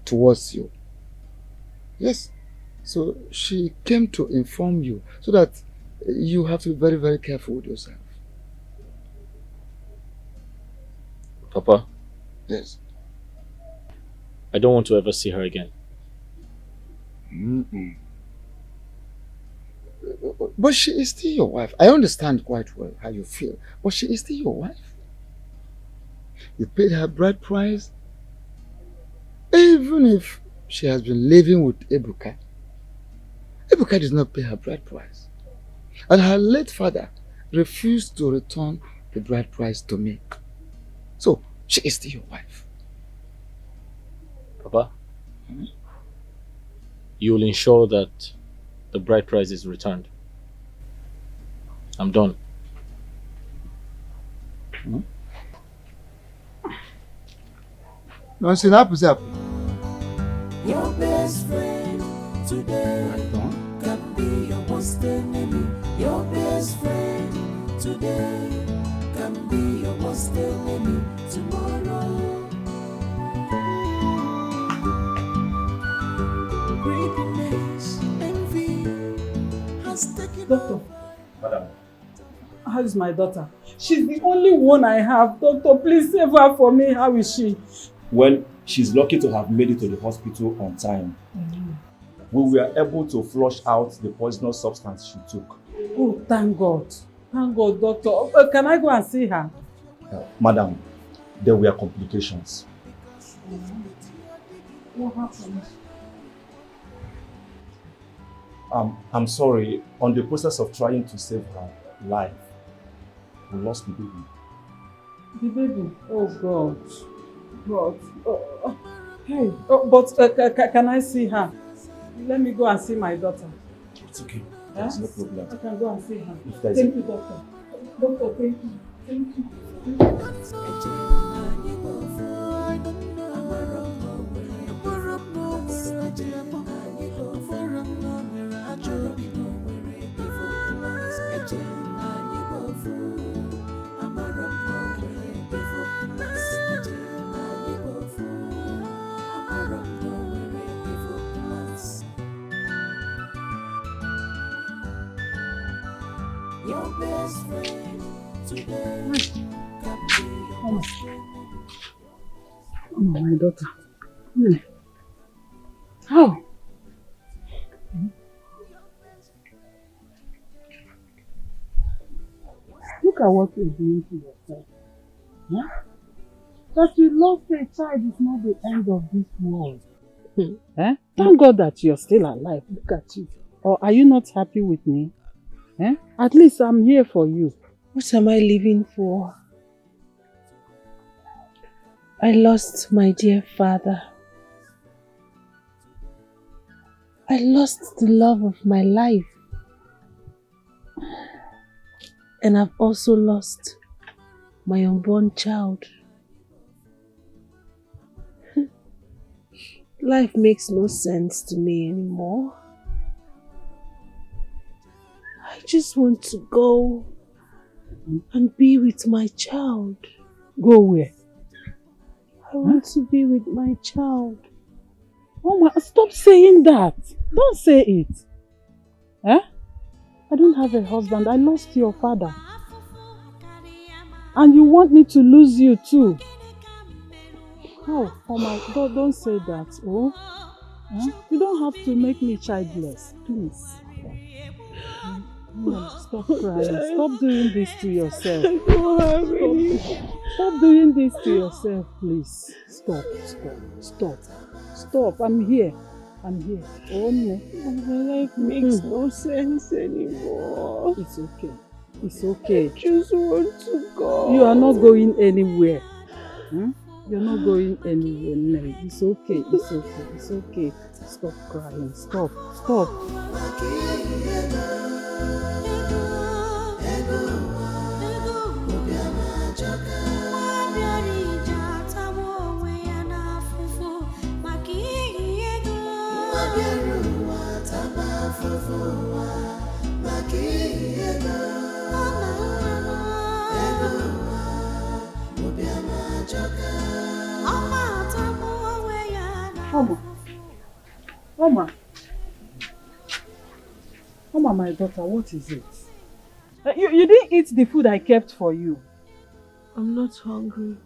towards you. Yes. So she came to inform you so that you have to be very, very careful with yourself. Papa? Yes. I don't want to ever see her again. Mm-mm. But she is still your wife. I understand quite well how you feel, but she is still your wife. You paid her bride price. Even if she has been living with Ebuka, Ebuka did not pay her bride price. And her late father refused to return the bride price to me. So, she is still your wife. Papa? You will ensure that the bride price is returned. I'm done. No, see, that was up. Your best friend today can be your worst enemy. Your best friend today can be your worst enemy tomorrow. Greediness, envy has taken Doctor, Madam. how is my daughter? She's the only one I have. Doctor, please save her for me. How is she? Well, she's lucky to have made it to the hospital on time. We were able to flush out the poisonous substance she took. Oh, thank God. Thank God, doctor. Can I go and see her? Madam, there were complications. What happened? I'm sorry. On the process of trying to save her life, we lost the baby. The baby? Oh God. God. Hey, but can I see her? Let me go and see my daughter. It's okay. There's no problem. I can go and see her. If there's Thank you, doctor. Doctor, thank you. Thank you. Your best friend today can be your best friend. Oh, my daughter. How? Look at what you're doing to yourself. Yeah? That you lost a child is not the end of this world. Eh? Thank God that you're still alive. Look at you. Or are you not happy with me? Eh? At least I'm here for you. What am I living for? I lost my dear father. I lost the love of my life. And I've also lost my unborn child. Life makes no sense to me anymore. I just want to go and be with my child. Go where? I want to be with my child. Mama, stop saying that. Don't say it. Eh? I don't have a husband. I lost your father. And you want me to lose you too. Oh, Mama, don't say that. Oh? Huh? You don't have to make me childless, please. Mama, stop crying. Stop doing this to yourself. Stop doing this to yourself, please. Stop. I'm here. Oh, no. My life makes no sense anymore. It's okay. I just want to go. You are not going anywhere. You're not going anywhere, no. It's okay. Stop crying. Stop. Oma, my daughter, what is it? You didn't eat the food I kept for you. I'm not hungry.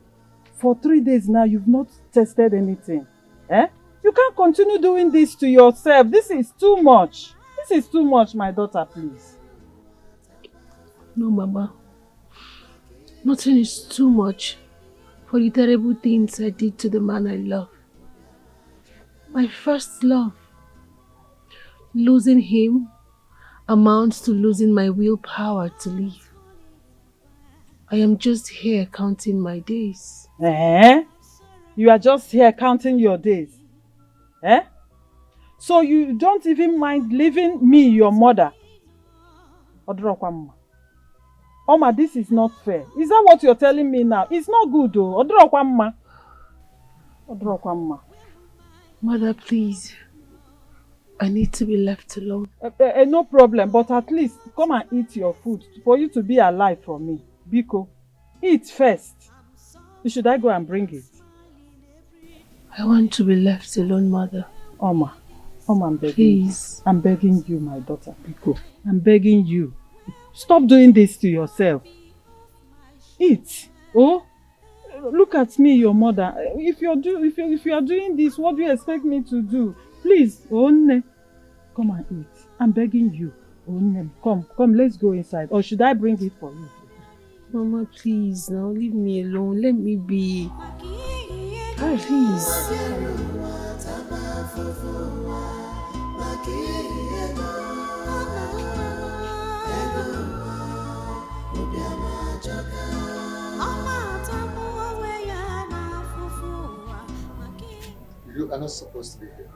For 3 days now, you've not tasted anything. Eh? You can't continue doing this to yourself. This is too much. My daughter, please. No, Mama. Nothing is too much for the terrible things I did to the man I love. My first love. Losing him amounts to losing my willpower to live. I am just here counting my days. Eh? You are just here counting your days? Eh? So you don't even mind leaving me, your mother? Oma, this is not fair. Is that what you're telling me now? It's not good though. Mother, please. I need to be left alone. No problem, but at least come and eat your food for you to be alive for me. Biko, eat first. Should I go and bring it? I want to be left alone, Mother. Oma, I'm begging Please. you. I'm begging you, my daughter. Biko, I'm begging you. Stop doing this to yourself. Eat. Oh, look at me, your mother. If you are doing this, what do you expect me to do? Please, Onne, come and eat. I'm begging you. Onne, come, let's go inside. Or should I bring it for you? Mama, please, now leave me alone. Let me be. Please. You are not supposed to be here.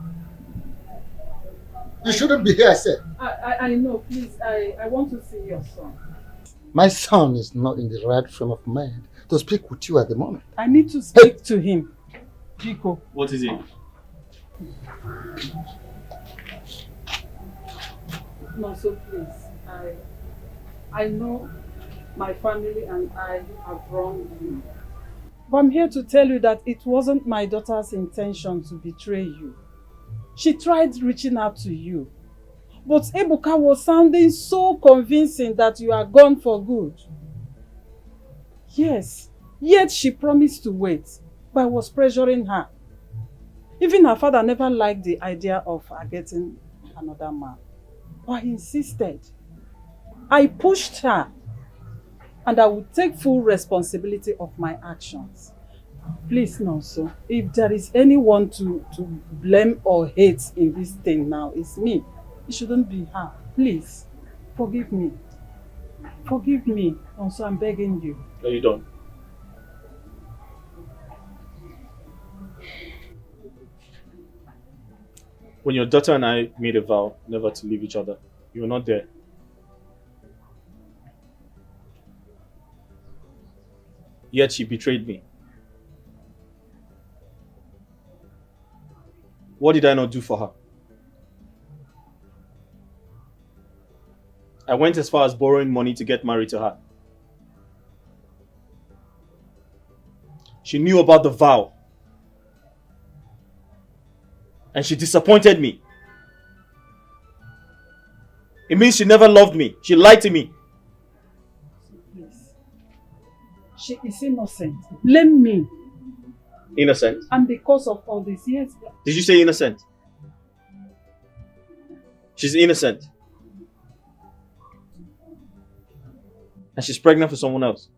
You shouldn't be here, I said. I know, please. I want to see your son. My son is not in the right frame of mind to speak with you at the moment. I need to speak to him. Chico. What is it? No, so please. I know my family and I have wronged you. But I'm here to tell you that it wasn't my daughter's intention to betray you. She tried reaching out to you. But Ebuka was sounding so convincing that you are gone for good. Yes, yet she promised to wait, but I was pressuring her. Even her father never liked the idea of her getting another man. But he insisted. I pushed her, and I would take full responsibility of my actions. Please, Nonso, if there is anyone to blame or hate in this thing now, it's me. It shouldn't be her. Please, forgive me. Forgive me, Nonso, I'm begging you. Are you done? When your daughter and I made a vow never to leave each other, you were not there. Yet she betrayed me. What did I not do for her? I went as far as borrowing money to get married to her. She knew about the vow. And she disappointed me. It means she never loved me. She lied to me. Please. She is innocent. Blame me. Innocent? And because of all this, yes. Did you say innocent? She's innocent. And she's pregnant for someone else.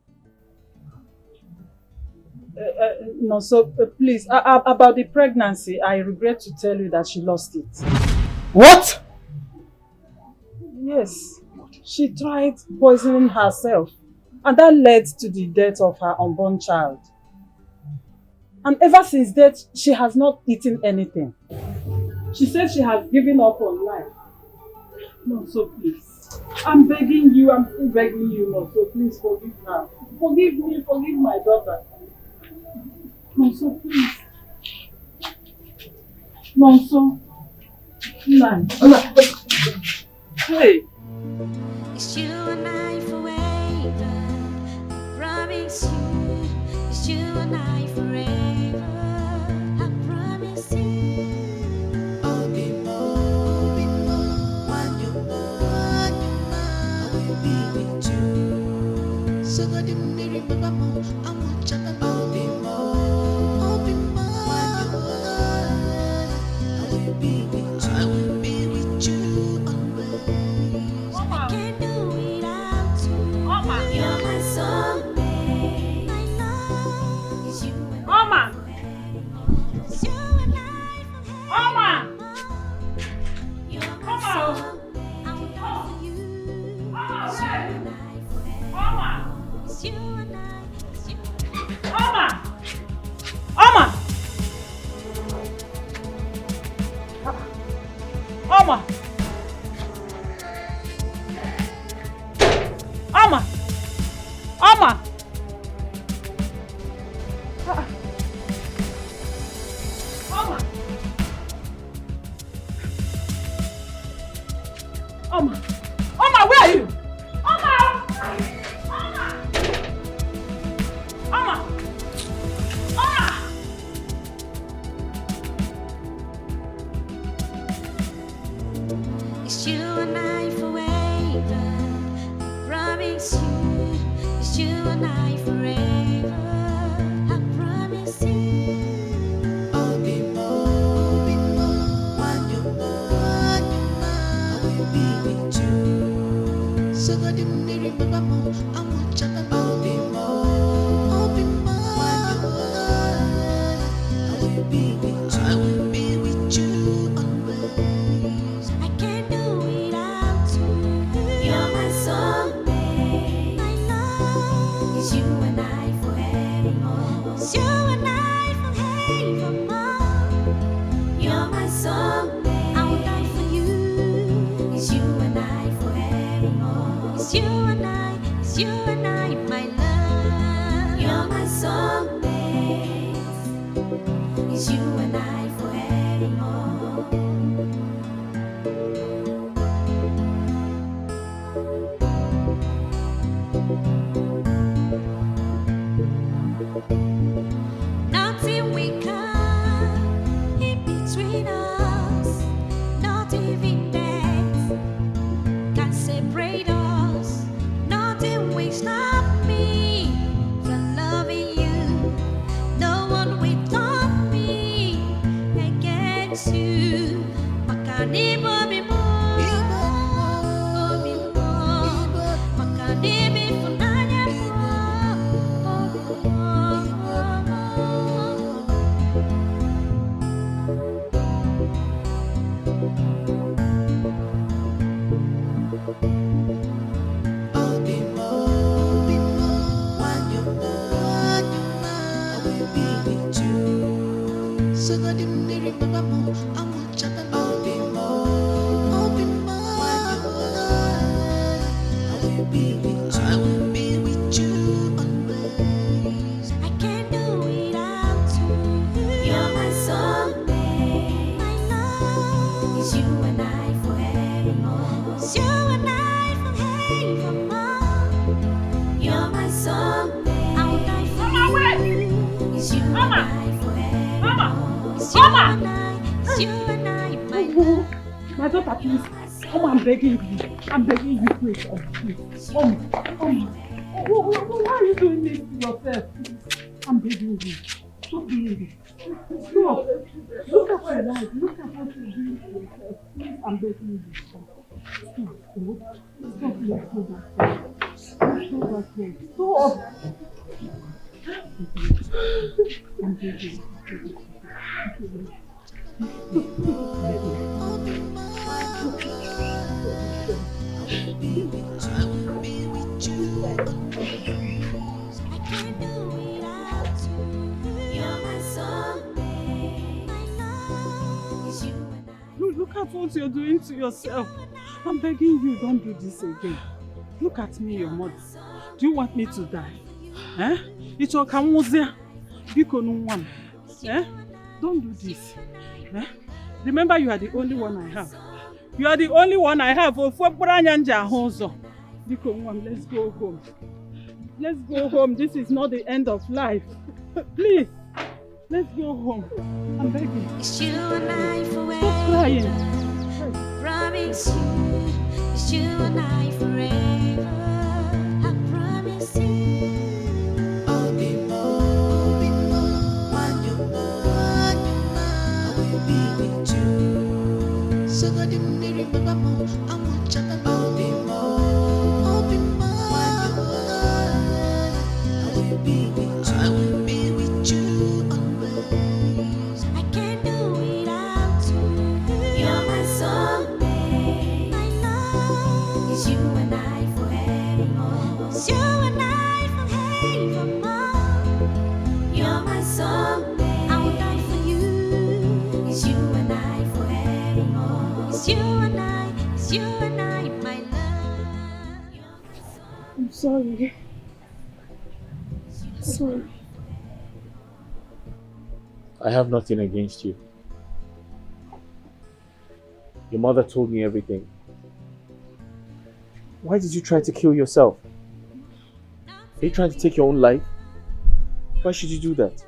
No, so please, about the pregnancy, I regret to tell you that she lost it. What? Yes. She tried poisoning herself, and that led to the death of her unborn child. And ever since that, she has not eaten anything. She said she has given up on life. No, so please. I'm begging you, I'm still begging you, no, so please forgive her. Forgive me, forgive my daughter. No, so please. No, so. Hey. It's you and I forever. I promise you. It's you and I forever. I promise you. I'll be more when you're gone. I will be with you. So God, you may remember more. I want you to I'll be more. I'll be more when you're gone. I will be with you. I will be with you always. I can't do without you. You're my soulmate. I know it's you and Oma! it's you and I forever. Oma! You're my Oma! soulmate. I will love for you. Oma! It's you and I forever. Oma! It's you and I. It's you and I. Oma! Oma! Oma! Oma! Oma! Oma! Oma! Oma, where are you? Oma! Oma! Oma! Oma! It's you and I forever. I promise you. It's you and I forever. I promise you. I'll be more when you're gone. I will be with you. So God, you may remember more. I want you to I'll be more. I'll be more when you're gone. I will be with you. I will be with you. I will be with you always. I can't do without you. You're my soulmate. I know it's you and I forevermore. It's you and I forevermore. You're my soulmate. I will die for you. It's you and I forevermore. It's you and I. It's you and I, my love. My daughter, please. I'm begging you. I'm begging you, please. Please. Why are you doing this to yourself? I'm begging you. Stop doing this. Stop. Look at your life. Look at what you're doing to yourself. Please, I'm begging you. Stop. Stop. I'm begging you. I will be with you. I can't do without you. You're my soulmate. I know it's you and I. Look at what you're doing to yourself. I'm begging you, don't do this again. Look at me, your mother. Do you want me to die? Eh? It's your kamuzia. Biko no one. Eh? Don't do this. Eh? Remember, you are the only one I have. You are the only one I have. Let's go home. Let's go home. This is not the end of life. Please, let's go home. I'm begging. It's you and I forever. Stop crying. Promise you. It's you and I forever. I promise you. I'll be more when you're gone. I will be with you. So God, you remember more. I want you to be more. I'll be more when you're gone. I will be with you. I will be with you always. I can't do without you. You're my soulmate. I know it's you and I forevermore. It's you and I forevermore. You're my soulmate. I will die for you. It's you and I forevermore. It's you and I. It's you and I, my love. I'm sorry. Sorry. I have nothing against you. Your mother told me everything. Why did you try to kill yourself? Are you trying to take your own life? Why should you do that?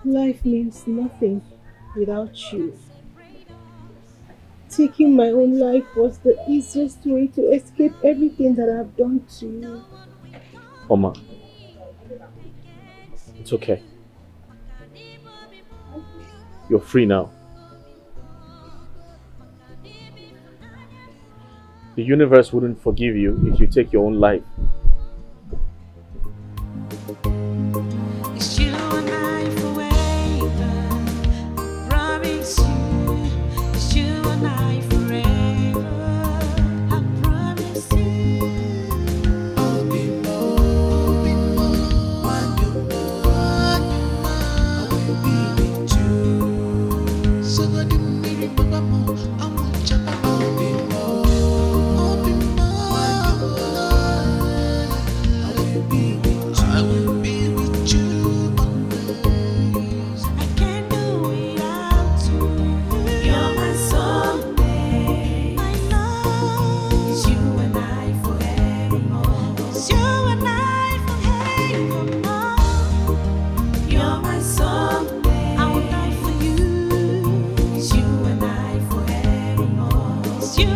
Life means nothing without you. Taking my own life was the easiest way to escape everything that I've done to you. Oma, it's okay. You're free now. The universe wouldn't forgive you if you take your own life. It's you and I forever. I promise you. It's you and I forever. I promise you. I'll be more when you're gone. I will be with you. So God, you remember more. I want you to be more. I'll be more. I will be with you. I will be with you always. I can't do without you. You're my soulmate. I know it's you and I forevermore. It's you and I forevermore. You're my soulmate. I will die for you. It's you and I forevermore. It's you.